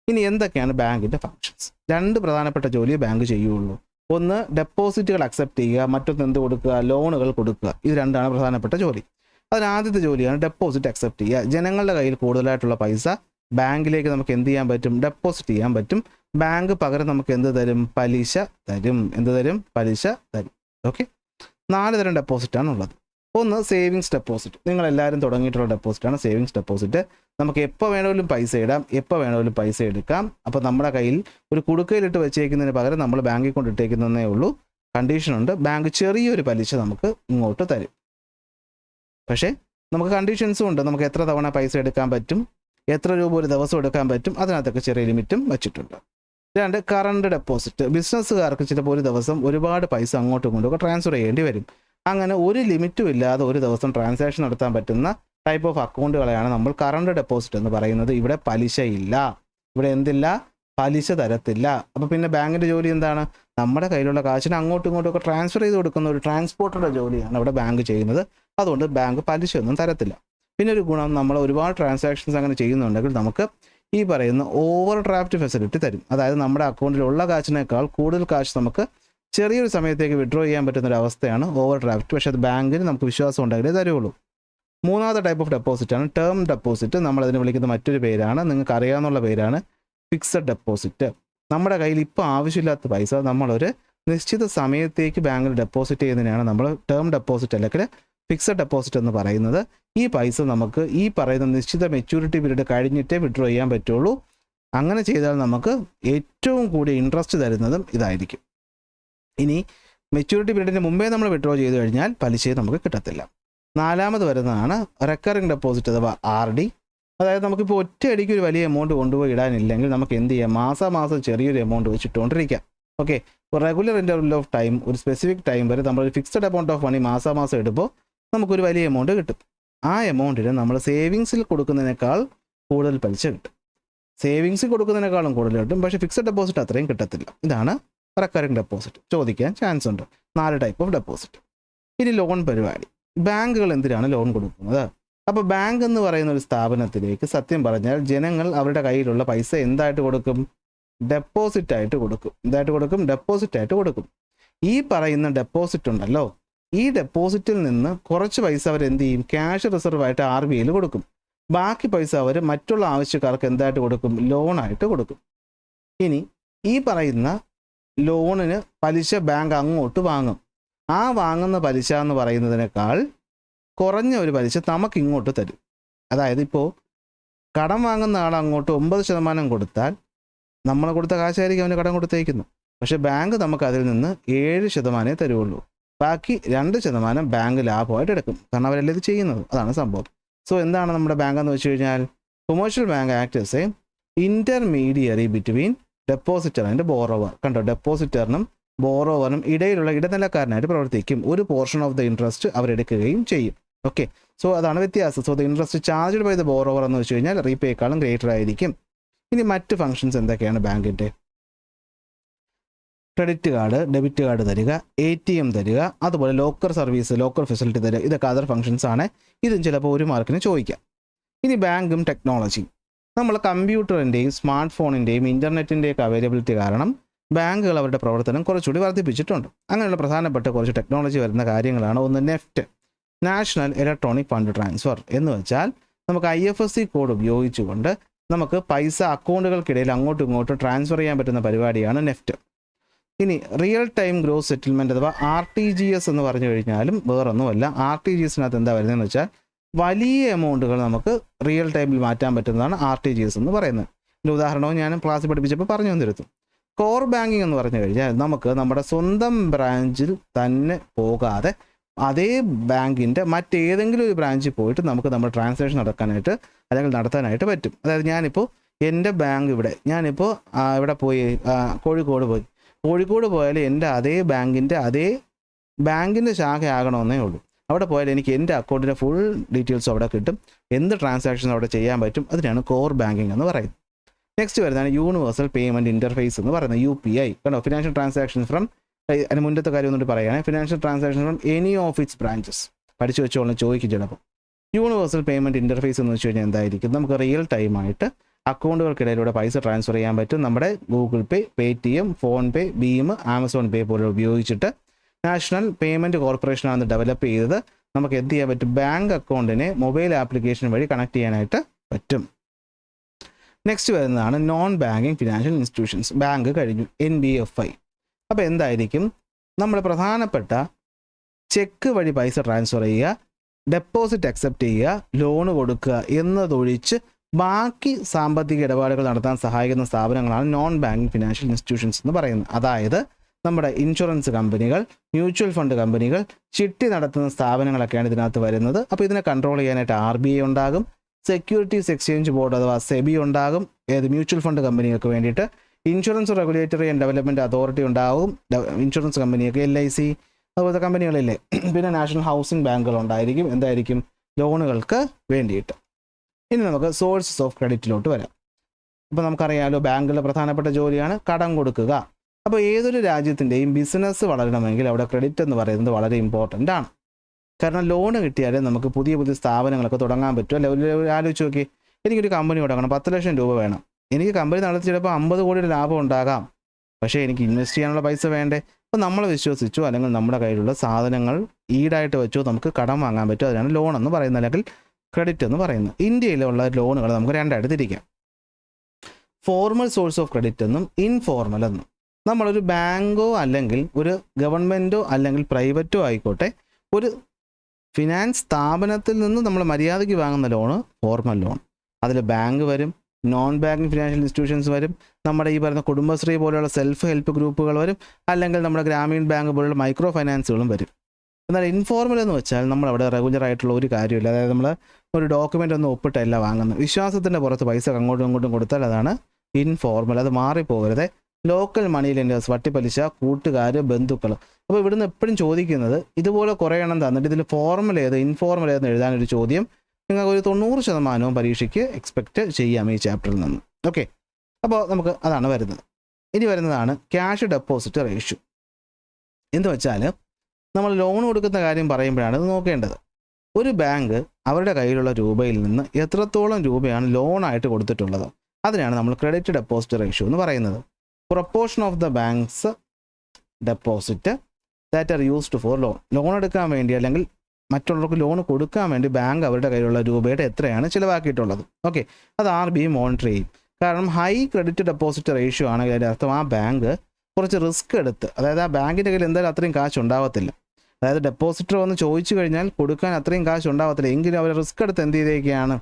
ഇനി എന്തൊക്കെയാണ് ബാങ്കിൻ്റെ ഫങ്ഷൻസ്? രണ്ട് പ്രധാനപ്പെട്ട ജോലിയെ ബാങ്ക് ചെയ്യുള്ളൂ. ഒന്ന് ഡെപ്പോസിറ്റുകൾ അക്സെപ്റ്റ് ചെയ്യുക, മറ്റൊന്ന് എന്ത് കൊടുക്കുക, ലോണുകൾ കൊടുക്കുക. ഇത് രണ്ടാണ് പ്രധാനപ്പെട്ട ജോലി. അതിനാദ്യത്തെ ജോലിയാണ് ഡെപ്പോസിറ്റ് അക്സെപ്റ്റ് ചെയ്യുക. ജനങ്ങളുടെ കയ്യിൽ കൂടുതലായിട്ടുള്ള പൈസ ബാങ്കിലേക്ക് നമുക്ക് എന്ത് ചെയ്യാൻ പറ്റും, ഡെപ്പോസിറ്റ് ചെയ്യാൻ പറ്റും. ബാങ്ക് പകരം നമുക്ക് എന്ത് തരും, പലിശ തരും. എന്ത് തരും, പലിശ തരും. ഓക്കെ, 4 തരം ഡെപ്പോസിറ്റാണ് ഉള്ളത്. ഒന്ന് സേവിങ്സ് ഡെപ്പോസിറ്റ്. നിങ്ങളെല്ലാവരും തുടങ്ങിയിട്ടുള്ള ഡെപ്പോസിറ്റാണ് സേവിങ്സ് ഡെപ്പോസിറ്റ്. നമുക്ക് എപ്പോൾ വേണമെങ്കിലും പൈസ ഇടാം, എപ്പോൾ വേണമെങ്കിലും പൈസ എടുക്കാം. അപ്പോൾ നമ്മുടെ കയ്യിൽ ഒരു കുടുക്കയിലിട്ട് വെച്ചേക്കുന്നതിന് പകരം നമ്മൾ ബാങ്കിൽ കൊണ്ടിട്ടേക്കുന്നതേ ഉള്ളൂ. കണ്ടീഷനുണ്ട്, ബാങ്ക് ചെറിയൊരു പലിശ നമുക്ക് ഇങ്ങോട്ട് തരും. പക്ഷേ നമുക്ക് കണ്ടീഷൻസും ഉണ്ട്. നമുക്ക് എത്ര തവണ പൈസ എടുക്കാൻ പറ്റും, എത്ര രൂപ ഒരു ദിവസം എടുക്കാൻ പറ്റും, അതിനകത്തൊക്കെ ചെറിയ ലിമിറ്റും വെച്ചിട്ടുണ്ട്. 2 കറണ്ട് ഡെപ്പോസിറ്റ്. ബിസിനസ്സുകാർക്ക് ചിലപ്പോൾ ഒരു ദിവസം ഒരുപാട് പൈസ അങ്ങോട്ടും ഇങ്ങോട്ടും ട്രാൻസ്ഫർ ചെയ്യേണ്ടി വരും. അങ്ങനെ ഒരു ലിമിറ്റും ഇല്ലാതെ ഒരു ദിവസം ട്രാൻസാക്ഷൻ നടത്താൻ പറ്റുന്ന ടൈപ്പ് ഓഫ് അക്കൗണ്ടുകളെയാണ് നമ്മൾ കറണ്ട് ഡെപ്പോസിറ്റ് എന്ന് പറയുന്നത്. ഇവിടെ പലിശ ഇല്ല, ഇവിടെ എന്തില്ല, പലിശ തരത്തില്ല. അപ്പോൾ പിന്നെ ബാങ്കിൻ്റെ ജോലി എന്താണ്, നമ്മുടെ കയ്യിലുള്ള കാശിന് അങ്ങോട്ടും ഇങ്ങോട്ടും ഒക്കെ ട്രാൻസ്ഫർ ചെയ്ത് കൊടുക്കുന്ന ഒരു ട്രാൻസ്പോർട്ടറുടെ ജോലിയാണ് ഇവിടെ ബാങ്ക് ചെയ്യുന്നത്. അതുകൊണ്ട് ബാങ്ക് പലിശയൊന്നും തരത്തില്ല. പിന്നെ ഒരു ഗുണം, നമ്മൾ ഒരുപാട് ട്രാൻസാക്ഷൻസ് അങ്ങനെ ചെയ്യുന്നുണ്ടെങ്കിൽ നമുക്ക് ഈ പറയുന്ന ഓവർ ഡ്രാഫ്റ്റ് ഫെസിലിറ്റി തരും. അതായത് നമ്മുടെ അക്കൗണ്ടിലുള്ള കാശിനേക്കാൾ കൂടുതൽ കാശ് നമുക്ക് ചെറിയൊരു സമയത്തേക്ക് വിഡ്രോ ചെയ്യാൻ പറ്റുന്ന ഒരു അവസ്ഥയാണ് ഓവർ ഡ്രാഫ്റ്റ്. പക്ഷേ അത് ബാങ്കിന് നമുക്ക് വിശ്വാസം ഉണ്ടെങ്കിലേ തരുള്ളൂ. 3ാമത്തെ ടൈപ്പ് ഓഫ് ഡെപ്പോസിറ്റാണ് ടേം ഡെപ്പോസിറ്റ്. നമ്മളതിന് വിളിക്കുന്ന മറ്റൊരു പേരാണ്, നിങ്ങൾക്ക് അറിയാവുന്ന പേരാണ് ഫിക്സഡ് ഡെപ്പോസിറ്റ്. നമ്മുടെ കയ്യിൽ ഇപ്പോൾ ആവശ്യമില്ലാത്ത പൈസ നമ്മളൊരു നിശ്ചിത സമയത്തേക്ക് ബാങ്കിൽ ഡെപ്പോസിറ്റ് ചെയ്യുന്നതിനാണ് നമ്മൾ ടേം ഡെപ്പോസിറ്റ് അല്ലെങ്കിൽ ഫിക്സഡ് ഡെപ്പോസിറ്റ് എന്ന് പറയുന്നത്. ഈ പൈസ നമുക്ക് ഈ പറയുന്ന നിശ്ചിത മെച്യൂരിറ്റി പീരീഡ് കഴിഞ്ഞിട്ടേ വിഡ്രോ ചെയ്യാൻ പറ്റുള്ളൂ. അങ്ങനെ ചെയ്താൽ നമുക്ക് ഏറ്റവും കൂടിയ ഇൻട്രസ്റ്റ് തരുന്നതും ഇതായിരിക്കും. ഇനി മെച്യൂരിറ്റി പീരീഡിന് മുമ്പേ നമ്മൾ വിഡ്രോ ചെയ്ത് കഴിഞ്ഞാൽ പലിശയും നമുക്ക് കിട്ടത്തില്ല. നാലാമത് വരുന്നതാണ് റെക്കറിംഗ് ഡെപ്പോസിറ്റ് അഥവാ RD. അതായത് നമുക്കിപ്പോൾ ഒറ്റയടിക്ക് ഒരു വലിയ എമൗണ്ട് കൊണ്ടുപോയി ഇടാനില്ലെങ്കിൽ നമുക്ക് എന്ത് ചെയ്യാം, മാസം ചെറിയൊരു എമൗണ്ട് വെച്ചിട്ടുകൊണ്ടിരിക്കാം. ഓക്കെ, ഇപ്പോൾ റെഗുലർ ഇൻ്റർവൽ ഓഫ് ടൈം, ഒരു സ്പെസിഫിക് ടൈം വരെ നമ്മളൊരു ഫിക്സഡ് എമൗണ്ട് ഓഫ് മണി മാസം എടുപ്പോൾ നമുക്കൊരു വലിയ എമൗണ്ട് കിട്ടും. ആ എമൗണ്ടിന് നമ്മൾ സേവിങ്സിൽ കൊടുക്കുന്നതിനേക്കാൾ കൂടുതൽ പലിശ കിട്ടും. സേവിങ്സിൽ കൊടുക്കുന്നതിനേക്കാളും കൂടുതൽ കിട്ടും, പക്ഷേ ഫിക്സഡ് ഡെപ്പോസിറ്റ് അത്രയും കിട്ടത്തില്ല. ഇതാണ് റെക്കറിംഗ് ഡെപ്പോസിറ്റ്. ചോദിക്കാൻ ചാൻസ് ഉണ്ട്. 4 ടൈപ്പ് ഓഫ് ഡെപ്പോസിറ്റ്. ഇനി ലോൺ പരിപാടി. ബാങ്കുകൾ എന്തിനാണ് ലോൺ കൊടുക്കുന്നത്? അപ്പോൾ ബാങ്ക് എന്ന് പറയുന്ന ഒരു സ്ഥാപനത്തിലേക്ക് സത്യം പറഞ്ഞാൽ ജനങ്ങൾ അവരുടെ കയ്യിലുള്ള പൈസ എന്തായിട്ട് കൊടുക്കും? ഡെപ്പോസിറ്റായിട്ട് കൊടുക്കും. ഡെപ്പോസിറ്റായിട്ട് കൊടുക്കും. ഈ പറയുന്ന ഡെപ്പോസിറ്റ് ഉണ്ടല്ലോ, ഈ ഡെപ്പോസിറ്റിൽ നിന്ന് കുറച്ച് പൈസ അവർ എന്ത് ചെയ്യും? ക്യാഷ് റിസർവായിട്ട് RBIയിൽ കൊടുക്കും. ബാക്കി പൈസ അവർ മറ്റുള്ള ആവശ്യക്കാർക്ക് എന്തായിട്ട് കൊടുക്കും? ലോണായിട്ട് കൊടുക്കും. ഇനി ഈ പറയുന്ന ലോണിന് പലിശ ബാങ്ക് അങ്ങോട്ട് വാങ്ങും. ആ വാങ്ങുന്ന പലിശ എന്ന് പറയുന്നതിനേക്കാൾ കുറഞ്ഞ ഒരു പലിശ നമുക്ക് ഇങ്ങോട്ട് തരും. അതായത് ഇപ്പോൾ കടം വാങ്ങുന്ന ആൾ അങ്ങോട്ട് 9% കൊടുത്താൽ നമ്മൾ കൊടുത്ത കാശായിരിക്കും അവന് കടം കൊടുത്തേക്കുന്നു. പക്ഷേ ബാങ്ക് നമുക്ക് അതിൽ നിന്ന് 7% തരുള്ളൂ. ബാക്കി 2% ബാങ്ക് ലാഭമായിട്ട് എടുക്കും. കാരണം അവരല്ലേ ഇത് ചെയ്യുന്നത്. അതാണ് സംഭവം. സോ എന്താണ് നമ്മുടെ ബാങ്ക് എന്ന് വെച്ച് കഴിഞ്ഞാൽ, commercial bank act as a intermediary between depositor and borrower. കണ്ടോ, ഡെപ്പോസിറ്ററിനും ബോറോവറിനും ഇടയിലുള്ള ഇടനിലക്കാരനായിട്ട് പ്രവർത്തിക്കും. ഒരു പോർഷൻ ഓഫ് ദ ഇൻട്രസ്റ്റ് അവരെടുക്കുകയും ചെയ്യും. ഓക്കെ, സോ അതാണ് വ്യത്യാസം. So the interest charged by the borrower എന്ന് വെച്ച് കഴിഞ്ഞാൽ റീപേക്കാളും ഗ്രേറ്റർ ആയിരിക്കും. ഇനി മറ്റ് ഫംഗ്ഷൻസ് എന്തൊക്കെയാണ് ബാങ്കിൻ്റെ? ക്രെഡിറ്റ് കാർഡ്, ഡെബിറ്റ് കാർഡ് തരിക, ATM തരിക, അതുപോലെ ലോക്കർ സർവീസ്, ലോക്കർ ഫെസിലിറ്റി തരിക. ഇതൊക്കെ അതർ ഫംഗ്ഷൻസ് ആണ്. ഇതും ചിലപ്പോൾ 1 മാർക്കിന് ചോദിക്കാം. ഇനി ബാങ്കും ടെക്നോളജിയും. നമ്മൾ കമ്പ്യൂട്ടറിൻ്റെയും സ്മാർട്ട് ഫോണിൻ്റെയും ഇൻ്റർനെറ്റിൻ്റെയൊക്കെ അവൈലബിലിറ്റി കാരണം ബാങ്കുകൾ അവരുടെ പ്രവർത്തനം കുറച്ചുകൂടി വർദ്ധിപ്പിച്ചിട്ടുണ്ട്. അങ്ങനെയുള്ള പ്രധാനപ്പെട്ട കുറച്ച് ടെക്നോളജി വരുന്ന കാര്യങ്ങളാണ്. ഒന്ന് NEFT, national electronic fund transfer. എന്ന് വെച്ചാൽ നമുക്ക് IFSC കോഡ് ഉപയോഗിച്ചുകൊണ്ട് നമുക്ക് പൈസ അക്കൗണ്ടുകൾക്കിടയിൽ അങ്ങോട്ടും ഇങ്ങോട്ടും ട്രാൻസ്ഫർ ചെയ്യാൻ പറ്റുന്ന പരിപാടിയാണ് നെഫ്റ്റ്. ഇനി റിയൽ ടൈം ഗ്രോസ് സെറ്റിൽമെൻറ്റ് അഥവാ RTGS എന്ന് പറഞ്ഞു കഴിഞ്ഞാലും വേറൊന്നുമല്ല. RTGSനകത്ത് എന്താ വരുന്നതെന്ന് വെച്ചാൽ വലിയ എമൗണ്ടുകൾ നമുക്ക് റിയൽ ടൈമിൽ മാറ്റാൻ പറ്റുന്നതാണ് RTGS എന്ന് പറയുന്നത്. ഇതിൻ്റെ ഉദാഹരണവും ഞാൻ ക്ലാസ്സിൽ പഠിപ്പിച്ചപ്പോൾ പറഞ്ഞു തന്നിരുന്നു. കോർ ബാങ്കിങ് എന്ന് പറഞ്ഞു കഴിഞ്ഞാൽ നമുക്ക് നമ്മുടെ സ്വന്തം ബ്രാഞ്ചിൽ തന്നെ പോകാതെ അതേ ബാങ്കിൻ്റെ മറ്റേതെങ്കിലും ഒരു ബ്രാഞ്ചിൽ പോയിട്ട് നമുക്ക് നമ്മുടെ ട്രാൻസാക്ഷൻ നടക്കാനായിട്ട് അല്ലെങ്കിൽ നടത്താനായിട്ട് പറ്റും. അതായത് ഞാനിപ്പോൾ എൻ്റെ ബാങ്ക് ഞാനിപ്പോൾ ഇവിടെ പോയി കോഴിക്കോട് പോയാൽ എൻ്റെ അതേ ബാങ്കിൻ്റെ ശാഖയാകണമെന്നേ ഉള്ളൂ. അവിടെ പോയാൽ എനിക്ക് എൻ്റെ അക്കൗണ്ടിൻ്റെ ഫുൾ ഡീറ്റെയിൽസ് അവിടെ കിട്ടും. എന്ത് ട്രാൻസാക്ഷൻ അവിടെ ചെയ്യാൻ പറ്റും. അതിനാണ് കോർ ബാങ്കിങ് എന്ന് പറയുന്നത്. നെക്സ്റ്റ് വരുന്നതാണ് യൂണിവേഴ്സൽ പേയ്മെൻറ്റ് ഇൻ്റർഫേസ് എന്ന് പറയുന്നത്, UPI. കണ്ടോ, ഫിനാൻഷ്യൽ ട്രാൻസാക്ഷൻസ് ഫ്രം, അതിന് മുന്നത്തെ കാര്യം ഒന്നുകൂടി പറയുകയാണെങ്കിൽ financial transaction from any of its branches. പഠിച്ചു വെച്ചോളാം, ചോദിക്കും ചിലപ്പോൾ. യൂണിവേഴ്സൽ പേയ്മെൻറ്റ് ഇൻ്റർഫേസ് എന്ന് വെച്ച് കഴിഞ്ഞാൽ എന്തായിരിക്കും? നമുക്ക് റിയൽ ടൈമായിട്ട് അക്കൗണ്ടുകൾക്കിടയിലൂടെ പൈസ ട്രാൻസ്ഫർ ചെയ്യാൻ പറ്റും. നമ്മുടെ ഗൂഗിൾ പേ, Paytm, ഫോൺപേ, ഭീം, ആമസോൺ പേ പോലെ ഉപയോഗിച്ചിട്ട് നാഷണൽ പേയ്മെൻറ്റ് കോർപ്പറേഷനാണ് ഡെവലപ്പ് ചെയ്തത്. നമുക്ക് എന്ത് ചെയ്യാൻ പറ്റും? ബാങ്ക് അക്കൗണ്ടിനെ മൊബൈൽ ആപ്ലിക്കേഷൻ വഴി കണക്ട് ചെയ്യാനായിട്ട് പറ്റും. നെക്സ്റ്റ് വരുന്നതാണ് non banking financial institutions. Bank കഴിഞ്ഞു, NBFI. അപ്പോൾ എന്തായിരിക്കും? നമ്മൾ പ്രധാനപ്പെട്ട ചെക്ക് വഴി പൈസ ട്രാൻസ്ഫർ ചെയ്യുക, ഡെപ്പോസിറ്റ് അക്സെപ്റ്റ് ചെയ്യുക, ലോണ് കൊടുക്കുക എന്നതൊഴിച്ച് ബാക്കി സാമ്പത്തിക ഇടപാടുകൾ നടത്താൻ സഹായിക്കുന്ന സ്ഥാപനങ്ങളാണ് നോൺ ബാങ്കിങ് ഫിനാൻഷ്യൽ ഇൻസ്റ്റിറ്റ്യൂഷൻസ് എന്ന് പറയുന്നത്. അതായത് നമ്മുടെ ഇൻഷുറൻസ് കമ്പനികൾ, മ്യൂച്വൽ ഫണ്ട് കമ്പനികൾ, ചിട്ടി നടത്തുന്ന സ്ഥാപനങ്ങളൊക്കെയാണ് ഇതിനകത്ത് വരുന്നത്. അപ്പോൾ ഇതിനെ കൺട്രോൾ ചെയ്യാനായിട്ട് RBI ഉണ്ടാകും, സെക്യൂരിറ്റീസ് എക്സ്ചേഞ്ച് ബോർഡ് അഥവാ SEBI ഉണ്ടാകും. മ്യൂച്വൽ ഫണ്ട് കമ്പനികൾക്ക് വേണ്ടിയിട്ട് insurance regulatory and development authority ഉണ്ടാകും. ഇൻഷുറൻസ് കമ്പനിയൊക്കെ LIC അതുപോലത്തെ കമ്പനികളില്ലേ. പിന്നെ നാഷണൽ ഹൗസിംഗ് ബാങ്കുകൾ ഉണ്ടായിരിക്കും. എന്തായിരിക്കും? ലോണുകൾക്ക് വേണ്ടിയിട്ട്. ഇനി നമുക്ക് സോഴ്സസ് ഓഫ് ക്രെഡിറ്റിലോട്ട് വരാം. അപ്പോൾ നമുക്കറിയാമല്ലോ, ബാങ്കുകളുടെ പ്രധാനപ്പെട്ട ജോലിയാണ് കടം കൊടുക്കുക. അപ്പോൾ ഏതൊരു രാജ്യത്തിൻ്റെയും ബിസിനസ് വളരണമെങ്കിൽ അവിടെ ക്രെഡിറ്റ് എന്ന് പറയുന്നത് വളരെ ഇമ്പോർട്ടൻ്റ് ആണ്. കാരണം ലോണ് കിട്ടിയാലേ നമുക്ക് പുതിയ പുതിയ സ്ഥാപനങ്ങളൊക്കെ തുടങ്ങാൻ പറ്റും. അല്ലെ, ആലോചിച്ച് നോക്കി, എനിക്കൊരു കമ്പനി തുടങ്ങണം, 10 ലക്ഷം രൂപ വേണം. എനിക്ക് കമ്പനി നടത്തി ചിലപ്പോൾ 50 കോടിയുടെ ലാഭം ഉണ്ടാകാം. പക്ഷേ എനിക്ക് ഇൻവെസ്റ്റ് ചെയ്യാനുള്ള പൈസ വേണ്ടേ? അപ്പോൾ നമ്മൾ വിശ്വസിച്ചു അല്ലെങ്കിൽ നമ്മുടെ കയ്യിലുള്ള സാധനങ്ങൾ ഈടായിട്ട് വെച്ചോ നമുക്ക് കടം വാങ്ങാൻ പറ്റും. അതിനാണ് ലോൺ എന്ന് പറയുന്നത്, അല്ലെങ്കിൽ ക്രെഡിറ്റ് എന്ന് പറയുന്നത്. ഇന്ത്യയിലുള്ള ലോണുകൾ നമുക്ക് 2 ആയിട്ട് തിരിക്കാം. ഫോർമൽ സോഴ്സ് ഓഫ് ക്രെഡിറ്റ് എന്നും ഇൻഫോർമൽ എന്നും. നമ്മളൊരു ബാങ്കോ അല്ലെങ്കിൽ ഒരു ഗവൺമെൻറ്റോ അല്ലെങ്കിൽ പ്രൈവറ്റോ ആയിക്കോട്ടെ, ഒരു ഫിനാൻസ് സ്ഥാപനത്തിൽ നിന്ന് നമ്മൾ മര്യാദയ്ക്ക് വാങ്ങുന്ന ലോണ് ഫോർമൽ ലോൺ. അതിൽ ബാങ്ക് വരും, നോൺ ബാങ്കിങ് ഫിനാൻഷ്യൽ ഇൻസ്റ്റിറ്റ്യൂഷൻസ് വരും, നമ്മുടെ ഈ പറയുന്ന കുടുംബശ്രീ പോലെയുള്ള സെൽഫ് ഹെൽപ്പ് ഗ്രൂപ്പുകൾ വരും, അല്ലെങ്കിൽ നമ്മുടെ ഗ്രാമീൺ ബാങ്ക് പോലുള്ള മൈക്രോ ഫൈനാൻസുകളും വരും. എന്നാൽ ഇൻഫോർമൽ എന്ന് വെച്ചാൽ നമ്മളവിടെ റെഗുലർ ആയിട്ടുള്ള ഒരു കാര്യമില്ല. അതായത് നമ്മൾ ഒരു ഡോക്യുമെൻ്റ് ഒന്നും ഒപ്പിട്ടല്ല വാങ്ങുന്നത്, വിശ്വാസത്തിൻ്റെ പുറത്ത് പൈസ അങ്ങോട്ടും ഇങ്ങോട്ടും കൊടുത്താൽ അതാണ് ഇൻഫോർമൽ. അത് മാറിപ്പോകരുത്. ലോക്കൽ മണി ലെൻഡേഴ്സ്, വട്ടിപ്പലിശ, കൂട്ടുകാർ, ബന്ധുക്കൾ. അപ്പോൾ ഇവിടുന്ന് എപ്പോഴും ചോദിക്കുന്നത് ഇതുപോലെ കുറേ എണ്ണം തന്നിട്ട് ഇതിൽ ഫോർമൽ ഏത് ഇൻഫോർമൽ ഏതെന്ന് എഴുതാനൊരു ചോദ്യം നിങ്ങൾക്ക് ഒരു 90% പരീക്ഷയ്ക്ക് എക്സ്പെക്റ്റ് ചെയ്യാം ഈ ചാപ്റ്ററിൽ നിന്ന്. ഓക്കെ, അപ്പോൾ നമുക്ക് അതാണ് വരുന്നത്. ഇനി വരുന്നതാണ് ക്യാഷ് ഡെപ്പോസിറ്റ് റേഷ്യോ. എന്ന് വെച്ചാൽ നമ്മൾ ലോൺ കൊടുക്കുന്ന കാര്യം പറയുമ്പോഴാണ് ഇത് നോക്കേണ്ടത്. ഒരു ബാങ്ക് അവരുടെ കയ്യിലുള്ള രൂപയിൽ നിന്ന് എത്രത്തോളം രൂപയാണ് ലോണായിട്ട് കൊടുത്തിട്ടുള്ളത്, അതിനാണ് നമ്മൾ ക്രെഡിറ്റ് ഡെപ്പോസിറ്റ് റേഷ്യോ എന്ന് പറയുന്നത്. Proportion of the banks deposit that are used for loan എടുക്കാൻ വേണ്ടി അല്ലെങ്കിൽ മറ്റുള്ളവർക്ക് ലോൺ കൊടുക്കാൻ വേണ്ടി ബാങ്ക് അവരുടെ കയ്യിലുള്ള രൂപയുടെ എത്രയാണ് ചിലവാക്കിയിട്ടുള്ളത്. ഓക്കെ, അത് RBI മോണിറ്റർ ചെയ്യും. കാരണം ഹൈ ക്രെഡിറ്റ് ഡെപ്പോസിറ്റ് റേഷ്യോ ആണെങ്കിൽ അതിൻ്റെ അർത്ഥം ആ ബാങ്ക് കുറച്ച് റിസ്ക് എടുത്ത്, അതായത് ആ ബാങ്കിൻ്റെ കയ്യിൽ എന്തായാലും അത്രയും കാശ് ഉണ്ടാവത്തില്ല. അതായത് ഡെപ്പോസിറ്റർ വന്ന് ചോദിച്ചു കഴിഞ്ഞാൽ കൊടുക്കാൻ അത്രയും കാശ് ഉണ്ടാവത്തില്ല, എങ്കിലും അവർ റിസ്ക് എടുത്ത് എന്ത് ചെയ്തേക്കാണ്,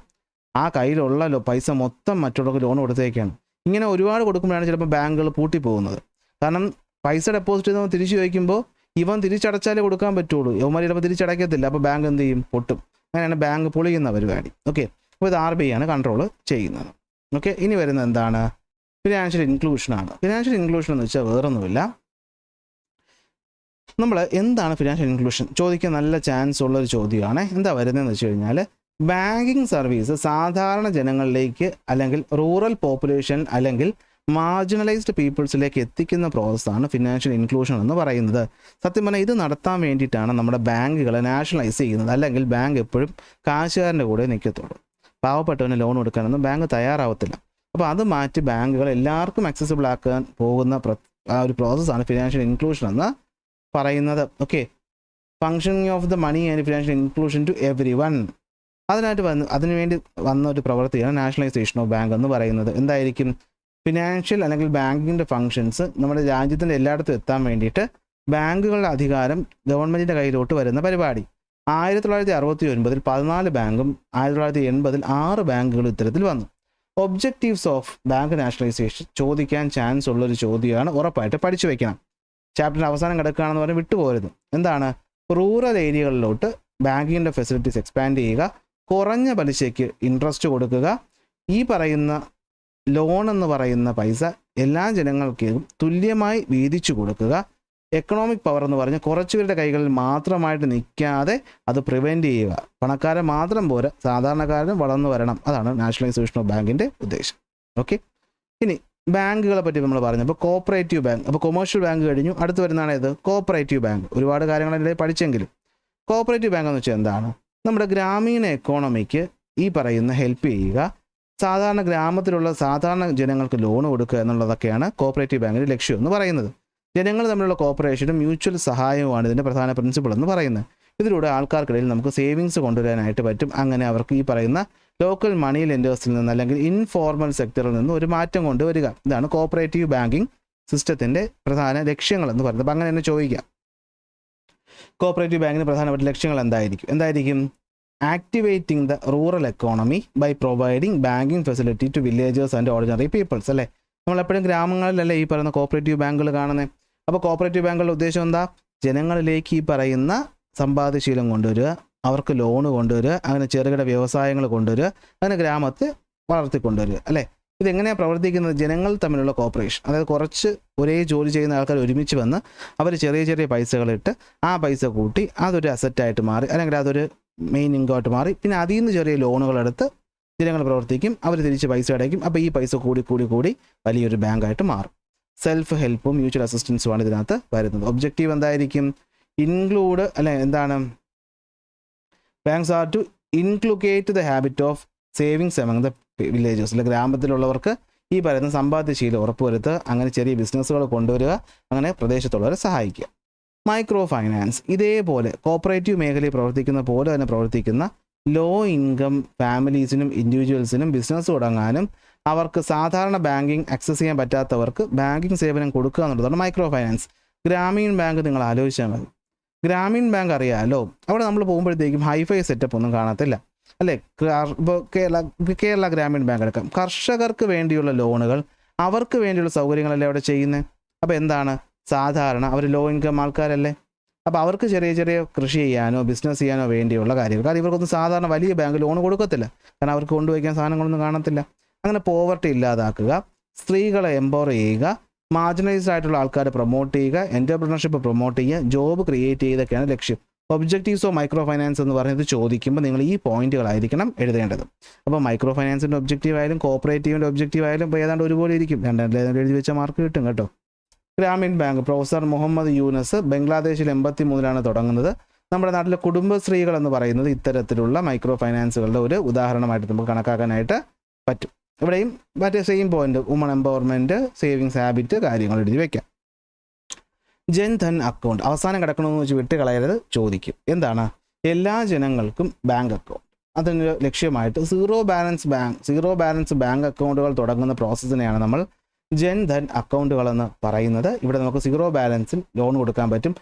ആ കയ്യിലുള്ള പൈസ മൊത്തം മറ്റുള്ളവർക്ക് ലോൺ കൊടുത്തേക്കാണ്. ഇങ്ങനെ ഒരുപാട് കൊടുക്കുമ്പോഴാണ് ചിലപ്പോൾ ബാങ്കുകൾ പൂട്ടിപ്പോകുന്നത്. കാരണം പൈസ ഡെപ്പോസിറ്റ് ചെയ്ത് തിരിച്ചു ചോദിക്കുമ്പോൾ ഇവൻ തിരിച്ചടച്ചാലേ കൊടുക്കാൻ പറ്റുള്ളൂ, ഇവന്മാർ ചിലപ്പോൾ തിരിച്ചടയ്ക്കത്തില്ല. അപ്പോൾ ബാങ്ക് എന്ത് ചെയ്യും, പൊട്ടും. അങ്ങനെയാണ് ബാങ്ക് പൊളിയുന്ന പരിപാടി. ഓക്കെ, അപ്പോൾ ഇത് RBI ആണ് കൺട്രോൾ ചെയ്യുന്നത്. ഓക്കെ, ഇനി വരുന്നത് എന്താണ്, ഫിനാൻഷ്യൽ ഇൻക്ലൂഷനാണ്. ഫിനാൻഷ്യൽ ഇൻക്ലൂഷൻ എന്ന് വെച്ചാൽ വേറൊന്നുമില്ല. നമ്മൾ എന്താണ് ഫിനാൻഷ്യൽ ഇൻക്ലൂഷൻ ചോദിക്കാൻ നല്ല ചാൻസ് ഉള്ളൊരു ചോദ്യമാണ്. എന്താ വരുന്നതെന്ന് വെച്ച് കഴിഞ്ഞാൽ ബാങ്കിങ് സർവീസ് സാധാരണ ജനങ്ങളിലേക്ക് അല്ലെങ്കിൽ റൂറൽ പോപ്പുലേഷൻ അല്ലെങ്കിൽ മാർജിനലൈസ്ഡ് പീപ്പിൾസിലേക്ക് എത്തിക്കുന്ന പ്രോസസ്സാണ് ഫിനാൻഷ്യൽ ഇൻക്ലൂഷൻ എന്ന് പറയുന്നത്. സത്യം പറഞ്ഞാൽ ഇത് നടത്താൻ വേണ്ടിയിട്ടാണ് നമ്മുടെ ബാങ്കുകളെ നാഷണലൈസ് ചെയ്യുന്നത്. അല്ലെങ്കിൽ ബാങ്ക് എപ്പോഴും കാശുകാരൻ്റെ കൂടെ നിൽക്കത്തുള്ളൂ. പാവപ്പെട്ടവന് ലോൺ കൊടുക്കാനൊന്നും ബാങ്ക് തയ്യാറാവത്തില്ല. അപ്പോൾ അത് മാറ്റി ബാങ്കുകൾ എല്ലാവർക്കും ആക്സസിബിൾ ആക്കാൻ പോകുന്ന ആ ഒരു പ്രോസസ്സാണ് ഫിനാൻഷ്യൽ ഇൻക്ലൂഷൻ എന്ന് പറയുന്നത്. Okay, functioning of the money and financial inclusion to every one. അതിനുവേണ്ടി വന്ന ഒരു പ്രവൃത്തിയാണ് നാഷണലൈസേഷൻ ഓഫ് ബാങ്ക് എന്ന് പറയുന്നത്. എന്തായിരിക്കും, ഫിനാൻഷ്യൽ അല്ലെങ്കിൽ ബാങ്കിങ്ങിൻ്റെ ഫങ്ഷൻസ് നമ്മുടെ രാജ്യത്തിൻ്റെ എല്ലായിടത്തും എത്താൻ വേണ്ടിയിട്ട് ബാങ്കുകളുടെ അധികാരം ഗവൺമെൻറ്റിൻ്റെ കയ്യിലോട്ട് വരുന്ന പരിപാടി. 1969 14 ബാങ്കും 1980 6 ബാങ്കുകളും ഇത്തരത്തിൽ വന്നു. ഒബ്ജക്റ്റീവ്സ് ഓഫ് ബാങ്ക് നാഷണലൈസേഷൻ ചോദിക്കാൻ ചാൻസ് ഉള്ളൊരു ചോദ്യമാണ്, ഉറപ്പായിട്ട് പഠിച്ചു വയ്ക്കണം. ചാപ്റ്ററിൻ്റെ അവസാനം കിടക്കുകയാണെന്ന് പറഞ്ഞാൽ വിട്ടുപോകരുത്. എന്താണ്, റൂറൽ ഏരിയകളിലോട്ട് ബാങ്കിങ്ങിൻ്റെ ഫെസിലിറ്റീസ് എക്സ്പാൻഡ് ചെയ്യുക, കുറഞ്ഞ പലിശയ്ക്ക് ഇൻട്രസ്റ്റ് കൊടുക്കുക, ഈ പറയുന്ന ലോൺ എന്ന് പറയുന്ന പൈസ എല്ലാ ജനങ്ങൾക്കും തുല്യമായി വീതിച്ചു കൊടുക്കുക, എക്കണോമിക് പവർ എന്ന് പറഞ്ഞ് കുറച്ചുപേരുടെ കൈകളിൽ മാത്രമായിട്ട് നിൽക്കാതെ അത് പ്രിവെൻറ്റ് ചെയ്യുക. പണക്കാരൻ മാത്രം പോരാ, സാധാരണക്കാരനും വളർന്നു വരണം. അതാണ് നാഷണലൈസേഷൻ ഓഫ് ബാങ്കിൻ്റെ ഉദ്ദേശം. ഓക്കെ, ഇനി ബാങ്കുകളെ പറ്റി നമ്മൾ പറഞ്ഞപ്പോൾ കോപ്പറേറ്റീവ് ബാങ്ക്. അപ്പോൾ കൊമേഴ്ഷ്യൽ ബാങ്ക് കഴിഞ്ഞു, അടുത്ത് വരുന്നതാണ് ഇത് കോപ്പറേറ്റീവ് ബാങ്ക്. ഒരുപാട് കാര്യങ്ങളിടയിൽ പഠിച്ചെങ്കിലും കോപ്പറേറ്റീവ് ബാങ്ക് എന്ന് വെച്ചാൽ എന്താണ്, നമ്മുടെ ഗ്രാമീണ എക്കോണമിക്ക് ഈ പറയുന്ന ഹെൽപ്പ് ചെയ്യുക, സാധാരണ ഗ്രാമത്തിലുള്ള സാധാരണ ജനങ്ങൾക്ക് ലോൺ കൊടുക്കുക എന്നുള്ളതൊക്കെയാണ് കോപ്പറേറ്റീവ് ബാങ്കിൻ്റെ ലക്ഷ്യം എന്ന് പറയുന്നത്. ജനങ്ങൾ തമ്മിലുള്ള കോപ്പറേഷനും മ്യൂച്വൽ സഹായവുമാണ് ഇതിൻ്റെ പ്രധാന പ്രിൻസിപ്പിൾ എന്ന് പറയുന്നത്. ഇതിലൂടെ ആൾക്കാർക്കിടയിൽ നമുക്ക് സേവിങ്സ് കൊണ്ടുവരാനായിട്ട് പറ്റും. അങ്ങനെ അവർക്ക് ഈ പറയുന്ന ലോക്കൽ മണി ലെൻഡേഴ്സിൽ നിന്ന് അല്ലെങ്കിൽ ഇൻഫോർമൽ സെക്ടറിൽ നിന്ന് ഒരു മാറ്റം കൊണ്ടുവരിക. ഇതാണ് കോപ്പറേറ്റീവ് ബാങ്കിങ് സിസ്റ്റത്തിൻ്റെ പ്രധാന ലക്ഷ്യങ്ങൾ എന്ന് പറയുന്നത്. അപ്പം അങ്ങനെ തന്നെ ചോദിക്കാം, കോപ്പറേറ്റീവ് ബാങ്കിന് പ്രധാനപ്പെട്ട ലക്ഷ്യങ്ങൾ എന്തായിരിക്കും? Activating the rural economy by providing banking facility to villagers and ordinary peoples. അല്ലേ, നമ്മളെപ്പോഴും ഗ്രാമങ്ങളിലല്ലേ ഈ പറയുന്ന കോപ്പറേറ്റീവ് ബാങ്കുകൾ കാണുന്നത്. അപ്പോൾ കോപ്പറേറ്റീവ് ബാങ്കുകളുടെ ഉദ്ദേശം എന്താ? ജനങ്ങളിലേക്ക് ഈ പറയുന്ന സമ്പാദ്യശീലം കൊണ്ടുവരിക, അവർക്ക് ലോണ് കൊണ്ടുവരിക, അങ്ങനെ ചെറുകിട വ്യവസായങ്ങൾ കൊണ്ടുവരിക, അങ്ങനെ ഗ്രാമത്തെ വളർത്തിക്കൊണ്ടുവരിക. അല്ലേ, ഇതെങ്ങനെയാണ് പ്രവർത്തിക്കുന്നത്? ജനങ്ങൾ തമ്മിലുള്ള കോപ്പറേഷൻ. അതായത് കുറച്ച് ഒരേ ജോലി ചെയ്യുന്ന ആൾക്കാർ ഒരുമിച്ച് വന്ന് അവർ ചെറിയ ചെറിയ പൈസകളിട്ട് ആ പൈസ കൂട്ടി അതൊരു അസറ്റായിട്ട് മാറി, അല്ലെങ്കിൽ അതൊരു മെയിൻ ഇൻകമായിട്ട് മാറി, പിന്നെ അതിൽ നിന്ന് ചെറിയ ലോണുകളെടുത്ത് ജനങ്ങൾ പ്രവർത്തിക്കും, അവർ തിരിച്ച് പൈസ അടയ്ക്കും. അപ്പോൾ ഈ പൈസ കൂടി കൂടി കൂടി വലിയൊരു ബാങ്കായിട്ട് മാറും. സെൽഫ് ഹെൽപ്പും മ്യൂച്വൽ അസിസ്റ്റൻസുമാണ് ഇതിനകത്ത് വരുന്നത്. ഒബ്ജക്റ്റീവ് എന്തായിരിക്കും? ഇൻക്ലൂഡ് എന്താണ്? Banks are to inculcate the habit of savings among the villagers. അല്ലെ, ഗ്രാമത്തിലുള്ളവർക്ക് ഈ പറയുന്ന സമ്പാദ്യശീലം ഉറപ്പുവരുത്തുക, അങ്ങനെ ചെറിയ ബിസിനസ്സുകൾ കൊണ്ടുവരിക, അങ്ങനെ പ്രദേശത്തുള്ളവരെ സഹായിക്കുക. മൈക്രോ ഫൈനാൻസ് ഇതേപോലെ കോപ്പറേറ്റീവ് മേഖലയിൽ പ്രവർത്തിക്കുന്ന പോലെ തന്നെ പ്രവർത്തിക്കുന്ന ലോ ഇൻകം ഫാമിലീസിനും ഇൻഡിവിജ്വൽസിനും ബിസിനസ് തുടങ്ങാനും അവർക്ക് സാധാരണ ബാങ്കിങ് ആക്സസ് ചെയ്യാൻ പറ്റാത്തവർക്ക് ബാങ്കിങ് സേവനം കൊടുക്കുക എന്നുള്ളതാണ് മൈക്രോ ഫൈനാൻസ്. ഗ്രാമീൺ ബാങ്ക് നിങ്ങൾ ആലോചിച്ചാൽ മതി. ഗ്രാമീൺ ബാങ്ക് അറിയാമല്ലോ, അവിടെ നമ്മൾ പോകുമ്പോഴത്തേക്കും ഹൈഫൈ സെറ്റപ്പ് ഒന്നും കാണത്തില്ല. അല്ലേ? ഇപ്പോൾ കേരള ഗ്രാമീൺ ബാങ്ക് എടുക്കാം. കർഷകർക്ക് വേണ്ടിയുള്ള ലോണുകൾ, അവർക്ക് വേണ്ടിയുള്ള സൗകര്യങ്ങളല്ലേ അവിടെ ചെയ്യുന്നത്. അപ്പോൾ എന്താണ്, സാധാരണ അവർ ലോ ഇൻകം ആൾക്കാരല്ലേ, അപ്പോൾ അവർക്ക് ചെറിയ ചെറിയ കൃഷി ചെയ്യാനോ ബിസിനസ് ചെയ്യാനോ വേണ്ടിയുള്ള കാര്യങ്ങൾ. കാരണം ഇവർക്കൊന്നും സാധാരണ വലിയ ബാങ്ക് ലോൺ കൊടുക്കത്തില്ല, കാരണം അവർക്ക് കൊണ്ടുവയ്ക്കാൻ സാധനങ്ങളൊന്നും കാണത്തില്ല. അങ്ങനെ പോവർട്ടി ഇല്ലാതാക്കുക, സ്ത്രീകളെ എംപവർ ചെയ്യുക, മാർജിനലൈസ്ഡ് ആയിട്ടുള്ള ആൾക്കാരെ പ്രൊമോട്ട് ചെയ്യുക, എൻ്റർപ്രണർഷിപ്പ് പ്രൊമോട്ട് ചെയ്യുക, ജോബ് ക്രിയേറ്റ് ചെയ്തൊക്കെയാണ് ലക്ഷ്യം. ഒബ്ജക്റ്റീവ്സ് ഓഫ് മൈക്രോ ഫൈനാൻസ് എന്ന് പറയുന്നത് ചോദിക്കുമ്പോൾ നിങ്ങൾ ഈ പോയിന്റുകളായിരിക്കണം എഴുതേണ്ടത്. അപ്പോൾ മൈക്രോ ഫൈനാൻസിൻ്റെ ഒബ്ജക്റ്റീവ് ആയാലും കോപ്പറേറ്റീവിൻ്റെ ഒബ്ജക്റ്റീവ് ആയാലും ഇപ്പോൾ ഏതാണ്ട് ഒരുപോലെ ഇരിക്കും. രണ്ടായിരത്തി എഴുതി വെച്ച മാർക്ക് കിട്ടും കേട്ടോ. ഗ്രാമീൺ ബാങ്ക് പ്രൊഫസർ മുഹമ്മദ് യൂനസ്, ബംഗ്ലാദേശിൽ 83 തുടങ്ങുന്നത്. നമ്മുടെ നാട്ടിലെ കുടുംബശ്രീകൾ എന്ന് പറയുന്നത് ഇത്തരത്തിലുള്ള മൈക്രോ ഫൈനാൻസുകളുടെ ഒരു ഉദാഹരണമായിട്ട് നമുക്ക് കണക്കാക്കാനായിട്ട് പറ്റും. ഇവിടെയും മറ്റേ same point, woman empowerment, savings habit, കാര്യങ്ങൾ എഴുതി വയ്ക്കാം. ജൻധൻ അക്കൗണ്ട് അവസാനം കിടക്കണമെന്ന് വെച്ച് വിട്ട് കളയരുത്, ചോദിക്കും. എന്താണ്, എല്ലാ ജനങ്ങൾക്കും ബാങ്ക് അക്കൗണ്ട്. അതിന് ലക്ഷ്യമായിട്ട് സീറോ ബാലൻസ് ബാങ്ക് അക്കൗണ്ടുകൾ തുടങ്ങുന്ന പ്രോസസ്സിനെയാണ് നമ്മൾ ജൻധൻ അക്കൗണ്ടുകളെന്ന് പറയുന്നത്. ഇവിടെ നമുക്ക് സീറോ ബാലൻസിൽ ലോൺ കൊടുക്കാൻ പറ്റും,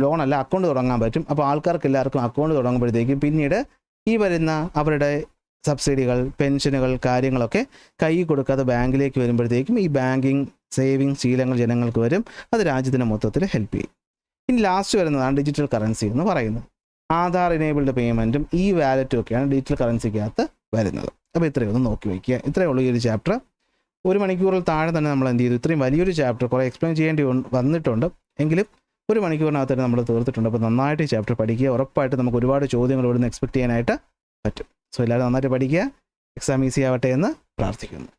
ലോണല്ല അക്കൗണ്ട് തുടങ്ങാൻ പറ്റും. അപ്പോൾ ആൾക്കാർക്ക് എല്ലാവർക്കും അക്കൗണ്ട് തുടങ്ങുമ്പോഴത്തേക്കും പിന്നീട് ഈ വരുന്ന അവരുടെ സബ്സിഡികൾ, പെൻഷനുകൾ, കാര്യങ്ങളൊക്കെ കൈ കൊടുക്കാതെ ബാങ്കിലേക്ക് വരുമ്പോഴത്തേക്കും ഈ ബാങ്കിങ് സേവിങ് ശീലങ്ങൾ ജനങ്ങൾക്ക് വരും. അത് രാജ്യത്തിന് മൊത്തത്തിൽ ഹെൽപ്പ് ചെയ്യും. ഇനി ലാസ്റ്റ് വരുന്നതാണ് ഡിജിറ്റൽ കറൻസി എന്ന് പറയുന്നത്. ആധാർ എനേബിൾഡ് പേയ്മെൻറ്റും ഈ വാലറ്റും ഒക്കെയാണ് ഡിജിറ്റൽ കറൻസിക്കകത്ത് വരുന്നത്. അപ്പോൾ ഇത്രയൊന്ന് നോക്കി വയ്ക്കുക. ഇത്രയേ ഉള്ളൂ ഈ ഒരു ചാപ്റ്റർ. 1 മണിക്കൂറിൽ താഴെ തന്നെ നമ്മൾ എന്ത് ചെയ്തു, ഇത്രയും വലിയൊരു ചാപ്റ്റർ കുറേ എക്സ്പ്ലെയിൻ ചെയ്യേണ്ടി വന്നിട്ടുണ്ട്, എങ്കിലും 1 മണിക്കൂറിനകത്ത് തന്നെ നമ്മൾ തീർത്തിട്ടുണ്ട്. അപ്പോൾ നന്നായിട്ട് ഈ ചാപ്റ്റർ പഠിക്കുക. ഉറപ്പായിട്ട് നമുക്ക് ഒരുപാട് ചോദ്യങ്ങൾ ഇവിടുന്ന് എക്സ്പെക്ട് ചെയ്യാനായിട്ട് പറ്റും. സോ എല്ലാവരും നന്നായിട്ട് പഠിക്കുക, എക്സാം ഈസി ആവട്ടെ എന്ന് പ്രാർത്ഥിക്കുന്നു.